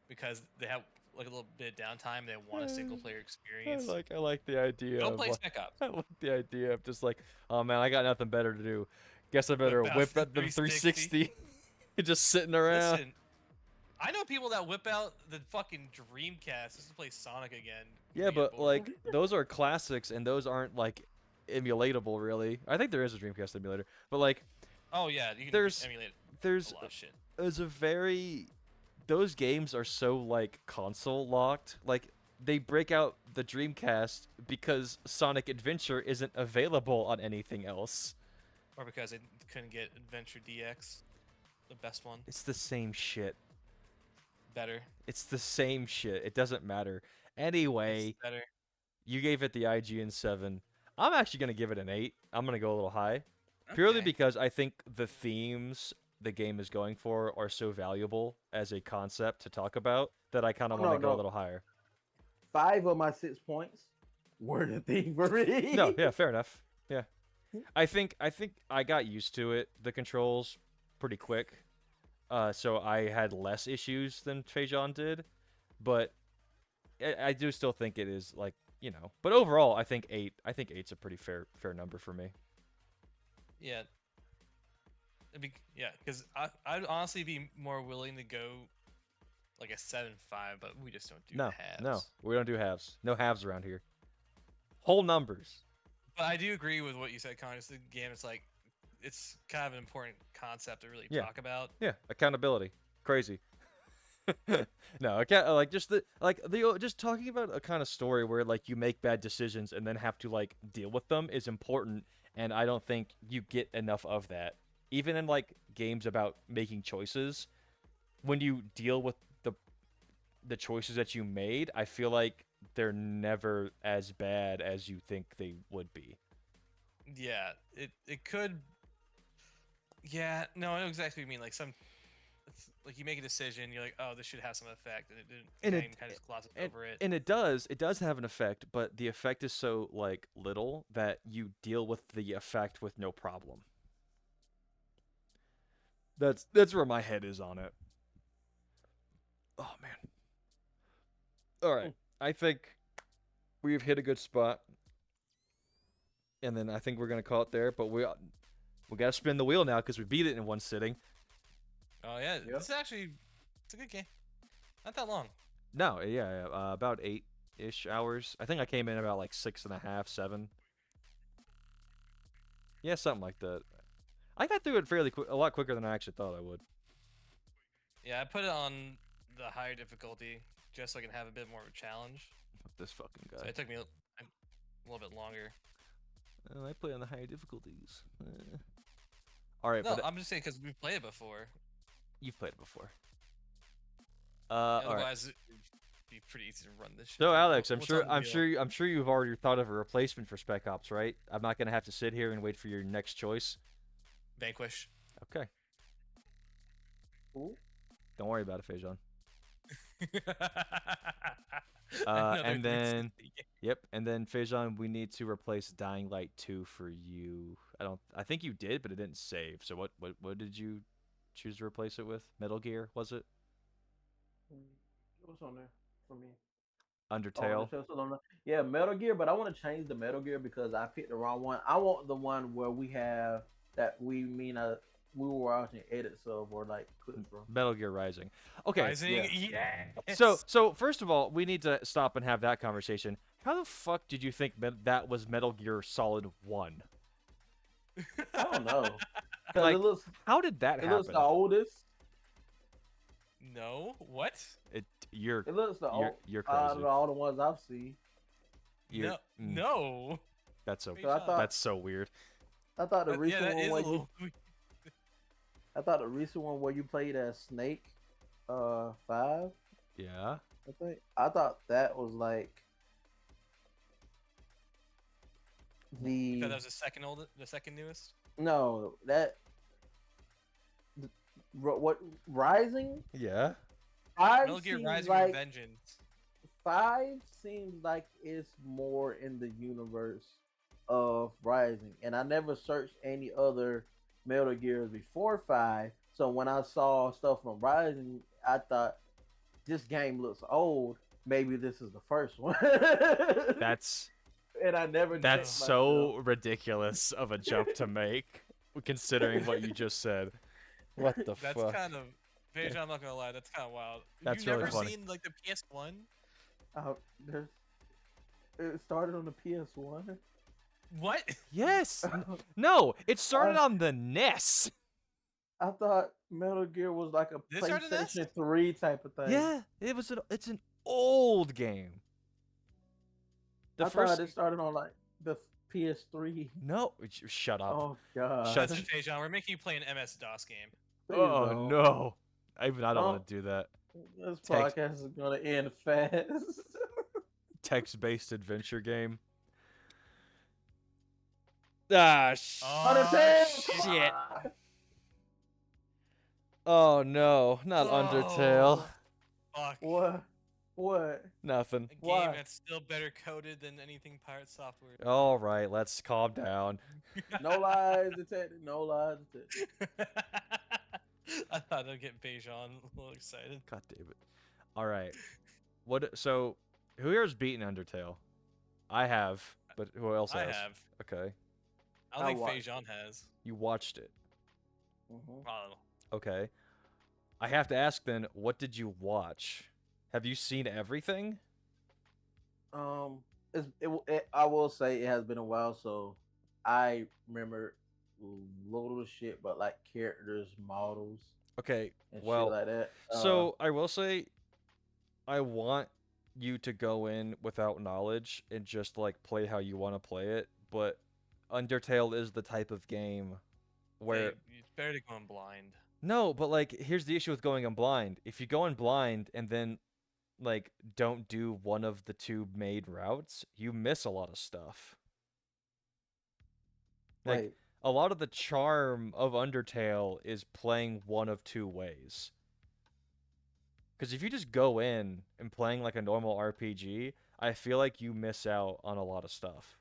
A: because they have like a little bit of downtime, they want a single player experience.
B: I like the idea.
A: Go
B: of,
A: play
B: like-
A: Spec Ops.
B: I like the idea of just like, oh man, I got nothing better to do. Guess I better
A: Whip out
B: whip
A: the
B: out the
A: 360.
B: 360. Just sitting around.
A: Listen, I know people that whip out the fucking Dreamcast just to play Sonic again.
B: Yeah,
A: to get
B: but
A: bored.
B: like those are classics, and those aren't like emulatable, really. I think there is a Dreamcast emulator, but like
A: oh yeah, you can
B: there's-
A: emulate
B: there's
A: a lot of shit.
B: there's a very those games are so like console locked. Like they break out the Dreamcast because Sonic Adventure isn't available on anything else.
A: Or because I couldn't get Adventure DX, the best one.
B: It's the same shit.
A: Better.
B: It's the same shit. It doesn't matter. Anyway,
A: It's better.
B: you gave it the IGN 7. I'm actually going to give it an 8. I'm going to go a little high. Purely
A: Okay.
B: because I think the themes the game is going for are so valuable as a concept to talk about that I kind of want to go a
C: No.
B: little higher.
C: 5 of my 6 points were the thievery.
B: No, yeah, fair enough. Yeah. I think I got used to it, the controls, pretty quick. So I had less issues than Feijão did, but I do still think it is like, you know. But overall, I think 8. I think 8's a pretty fair number for me.
A: Yeah. Yeah, because I'd honestly be more willing to go like a 7.5, but we just don't do halves.
B: No, we don't do halves. No halves around here. Whole numbers.
A: But I do agree with what you said, Connor. It's the game. It's kind of an important concept to really
B: Yeah.
A: talk about.
B: Yeah, accountability. Crazy. No, I can't like just just talking about a kind of story where like you make bad decisions and then have to like deal with them is important, and I don't think you get enough of that. Even in like games about making choices, when you deal with the choices that you made, I feel like they're never as bad as you think they would be.
A: Yeah, it could. Yeah, no, I know exactly what you mean. Like it's like you make a decision, you're like, oh, this should have some effect, and it didn't.
B: And
A: The
B: it-
A: game kind of just glosses
B: and,
A: over it.
B: and it does have an effect, but the effect is so like little that you deal with the effect with no problem. That's where my head is on it. Oh man. All right. I think we've hit a good spot. And then I think we're going to call it there, but we got to spin the wheel now cuz we beat it in one sitting.
A: Oh yeah,
C: Yep.
A: this is actually it's a good game. Not that long.
B: No, yeah, about 8-ish hours. I think I came in about like 6.5, 7. Yeah, something like that. I got through it fairly a lot quicker than I actually thought I would.
A: Yeah, I put it on the higher difficulty just so I can have a bit more of a challenge.
B: This fucking
A: So
B: guy.
A: it took me a little bit longer.
B: I play on the higher difficulties. All right,
A: No,
B: but
A: I'm just saying because we've played it before.
B: you've played it before. All right.
A: Otherwise, it'd be pretty easy to run this shit.
B: So Alex,
A: What's on the wheel?
B: I'm sure you've already thought of a replacement for Spec Ops, right? I'm not gonna have to sit here and wait for your next choice.
A: Vanquish.
B: Okay.
C: Ooh.
B: Don't worry about it, Feijão.
A: Another
B: And then
A: 360 game.
B: yep, and then Faison, we need to replace Dying Light 2 for you. I think you did, but it didn't save. So what did you choose to replace it with? Metal Gear, was it?
C: What's on there for me? Oh,
B: Undertale.
C: yeah, Metal Gear, but I want to change the Metal Gear because I picked the wrong one. I want the one where we have that we were watching edits of or like clips from.
B: Metal Gear Rising. Okay.
A: Rising,
C: Yeah.
A: yes.
B: So first of all, we need to stop and have that conversation. How the fuck did you think that was Metal Gear Solid 1?
C: I don't know because
B: Like, how did that
C: it looks
B: happen?
C: the oldest.
A: No, what?
B: You're
C: It looks the old
B: you're
C: out
B: crazy.
C: of all the ones I've seen.
B: You're,
A: No.
B: That's so
C: So I thought
B: that's so weird.
C: I thought the
A: Yeah,
C: recent
A: that
C: one
A: is a
C: where
A: little.
C: I thought the recent one where you played as Snake, 5.
B: Yeah.
C: I thought that was like
A: You thought
C: the
A: that was the second newest?
C: no that what Rising
B: Yeah.
C: 5
A: Metal Gear
C: seems
A: Rising
C: like
A: Revengeance.
C: 5 seems like it's more in the universe of Rising, and I never searched any other Metal Gears before 5. So when I saw stuff from Rising, I thought this game looks old. Maybe this is the first one.
B: That's
C: and I never
B: that's
C: checked myself.
B: so ridiculous of a jump to make, considering what you just said. What the
A: That's
B: fuck?
A: kind of. Paige, I'm not gonna lie, that's kind of wild.
B: That's
A: You've
B: really
A: never
B: funny.
A: seen like the PS1?
C: There's, it started on the PS1.
A: What?
B: Yes. No, it started on the NES.
C: I thought Metal Gear was like a
A: Did it start on NES?
C: PlayStation 3 type of thing.
B: Yeah, it's an old game. The
C: I
B: first
C: thought it started on like the PS3.
B: No, shut up.
C: Oh god.
B: Shut-
A: Listen, Fajon, we're making you play an MS DOS game.
C: Please
B: Oh
C: don't.
B: no. I don't
C: Don't.
B: want to do that.
C: This
B: Text-
C: podcast is gonna end fast.
B: Text-based adventure game. Ah,
C: Undertale!
B: shit. Oh no, not Undertale.
A: Fuck.
C: What?
B: Nothing.
A: A game
C: Why?
A: that's still better coded than anything Pirate Software.
B: All right, let's calm down.
C: No lies detected. No lies detected.
A: I thought I'd get Bejan a little excited.
B: God damn it. All right. So, who here's beaten Undertale? I have, but who else
A: I
B: has?
A: have.
B: Okay.
A: I don't
C: I
A: think
C: watched
A: Fajon has.
B: You watched it.
C: Mhm.
B: Okay. I have to ask then, what did you watch? Have you seen everything?
C: I will say it has been a while, so I remember little shit, but like characters, models,
B: Okay.
C: and
B: Well,
C: shit like that.
B: so I will say, I want you to go in without knowledge and just like play how you want to play it, but Undertale is the type of game where
A: It's better to go in blind.
B: no, but like here's the issue with going in blind. If you go in blind and then like don't do one of the two made routes, you miss a lot of stuff. Like
C: Wait,
B: a lot of the charm of Undertale is playing one of two ways. Because if you just go in and playing like a normal RPG, I feel like you miss out on a lot of stuff.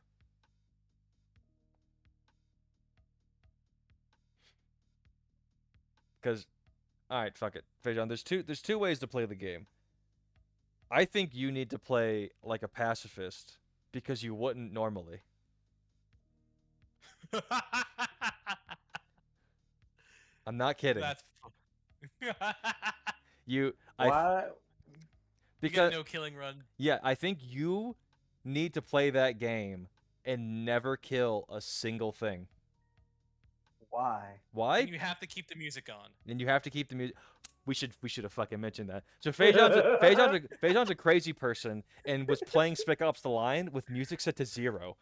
B: Because, all right, fuck it, Fajon. There's two ways to play the game. I think you need to play like a pacifist because you wouldn't normally. I'm not kidding.
A: That's.
C: why?
A: You
B: Because
A: get no killing run.
B: yeah, I think you need to play that game and never kill a single thing.
C: Why?
B: Why?
A: And you have to keep the music on.
B: And you have to keep the music. We should have fucking mentioned that. So Fajon's a crazy person and was playing Spec Ops the Line with music set to 0.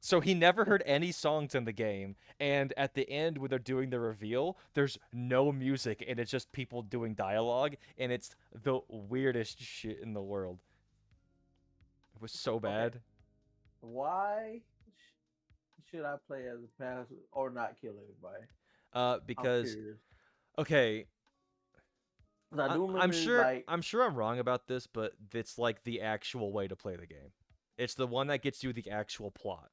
B: So he never heard any songs in the game, and at the end when they're doing the reveal, there's no music and it's just people doing dialogue, and it's the weirdest shit in the world. It was so bad.
C: Why should I play as a passive or not kill anybody? I'm
B: Because
C: curious.
B: okay,
C: 'Cause I do
B: I'm
C: remember
B: sure
C: like
B: I'm sure I'm wrong about this, but it's like the actual way to play the game. It's the one that gets you the actual plot.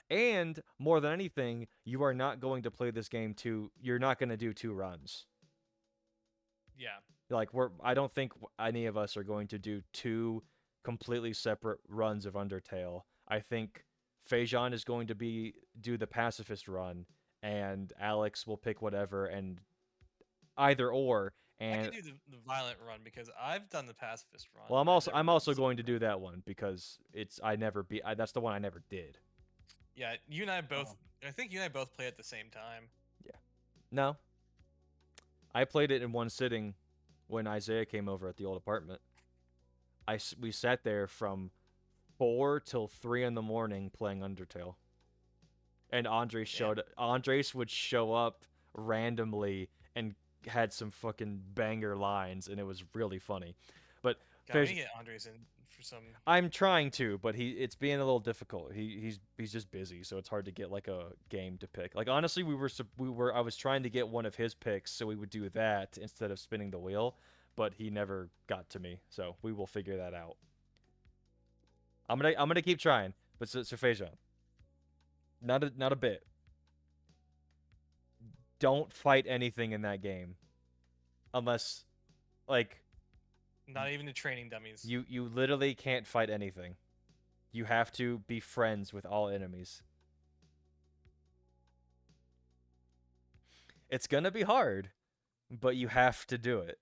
B: And more than anything, you are not going to play this game you're not going to do 2 runs.
A: Yeah.
B: Like I don't think any of us are going to do 2 completely separate runs of Undertale. I think Feijun is going to do the pacifist run, and Alex will pick whatever, and either or.
A: I
B: And
A: can do the violent run because I've done the pacifist run.
B: well,
A: and I've never
B: I'm
A: done
B: also
A: the
B: going to do
A: secret
B: that one because that's the one I never did.
A: run. Yeah, you and I both.
C: Oh.
A: I think you and I both play at the same time.
B: Yeah. No, I played it in one sitting when Isaiah came over at the old apartment. We sat there from 4 till 3 in the morning playing Undertale. And Andres would show up randomly and had some fucking banger lines, and it was really funny. But
A: God, we need to get Andres in for some.
B: I'm trying to, but it's being a little difficult. He's just busy, so it's hard to get like a game to pick. Like honestly, I was trying to get one of his picks, so we would do that instead of spinning the wheel, but he never got to me. So we will figure that out. I'm gonna keep trying, but Feijun, not a bit. Don't fight anything in that game, unless like
A: Not even the training dummies.
B: you literally can't fight anything. You have to be friends with all enemies. It's gonna be hard, but you have to do it.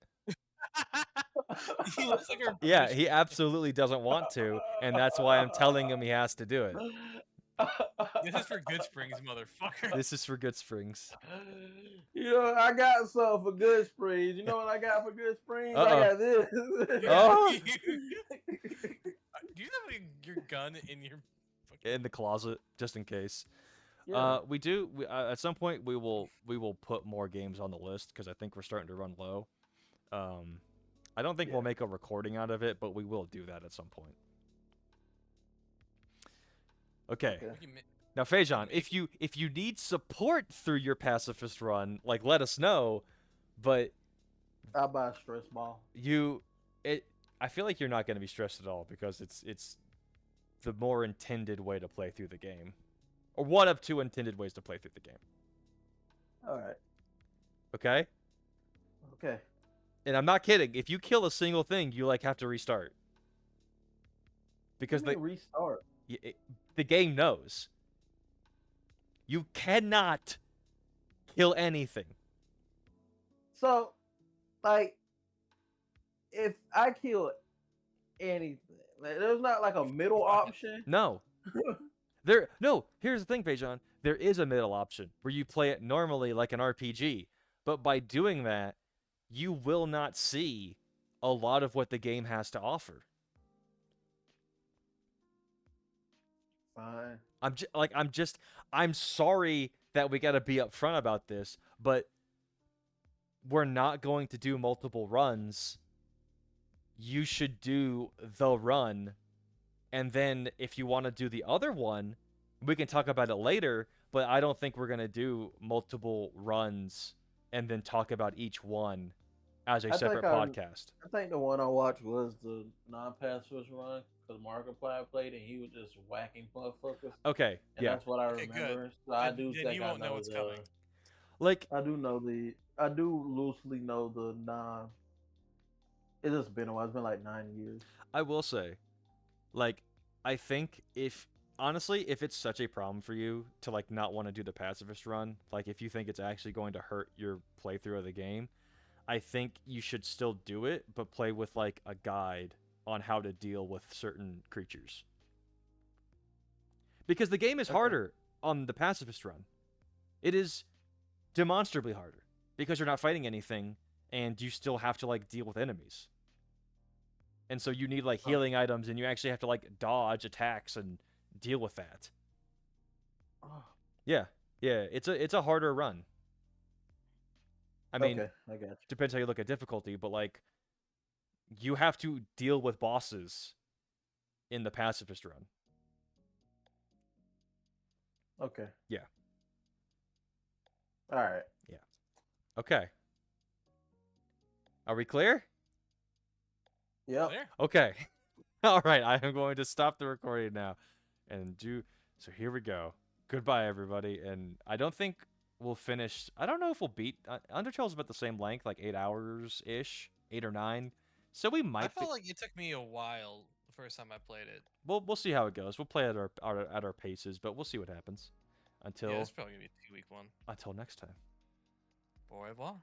A: He looks like a
B: Yeah, he absolutely doesn't want to, and that's why I'm telling him he has to do it.
A: This is for Good Springs, motherfucker.
B: This is for Good Springs.
C: You know, I got something for Good Springs. You know what I got for Good Springs?
B: Uh-oh.
C: I got this.
B: Oh!
A: Do you have your gun in your
B: In the closet, just in case.
C: Yeah.
B: We do. At some point, we will put more games on the list because I think we're starting to run low. I don't think we'll make a recording out of it, but we will do that at some point. Okay. Now, Feijun, if you need support through your pacifist run, like let us know. But
C: I'll buy a stress ball.
B: I feel like you're not going to be stressed at all because it's the more intended way to play through the game, or one of 2 intended ways to play through the game.
C: All right.
B: Okay.
C: Okay.
B: And I'm not kidding. If you kill a single thing, you like have to restart. Because
C: restart.
B: The game knows. You cannot kill anything.
C: So, like, if I kill anything, like, there's not like a middle option.
B: No. No, here's the thing, Feijun. There is a middle option where you play it normally like an RPG, but by doing that, you will not see a lot of what the game has to offer.
C: Fine.
B: I'm sorry that we got to be upfront about this, but we're not going to do multiple runs. You should do the run, and then if you want to do the other one, we can talk about it later, but I don't think we're going to do multiple runs and then talk about each one as a separate podcast.
C: I think the one I watched was the non-pacifist run because Markiplier played and he was just whacking motherfuckers.
B: Okay,
C: and that's what I remember.
A: Good.
C: So I do think
A: you
C: I
A: won't know what's coming.
B: Like
C: I do loosely know the non. It's just been a while. It's been like 9 years.
B: I will say, like, I think if it's such a problem for you to like not want to do the pacifist run, like if you think it's actually going to hurt your playthrough of the game, I think you should still do it, but play with like a guide on how to deal with certain creatures. Because the game is harder on the pacifist run. It is demonstrably harder because you're not fighting anything and you still have to like deal with enemies. And so you need like healing items and you actually have to like dodge attacks and deal with that. Yeah. It's a harder run. I mean,
C: I got you.
B: Depends how you look at difficulty, but like you have to deal with bosses in the pacifist run.
C: Okay.
B: Yeah.
C: All right.
B: Yeah. Okay. Are we clear?
C: Yep.
A: Clear?
B: Okay. All right. I am going to stop the recording now, and do. So here we go. Goodbye, everybody. And I don't think we'll finish. I don't know if we'll beat. Undertale's about the same length, like 8 hours ish, 8 or 9. So we
A: I
B: might be.
A: felt like it took me a while the first time I played it.
B: We'll see how it goes. We'll play at our paces, but we'll see what happens.
A: Yeah,
B: Until
A: it's probably gonna be a 2-week one.
B: next time.
A: Au revoir.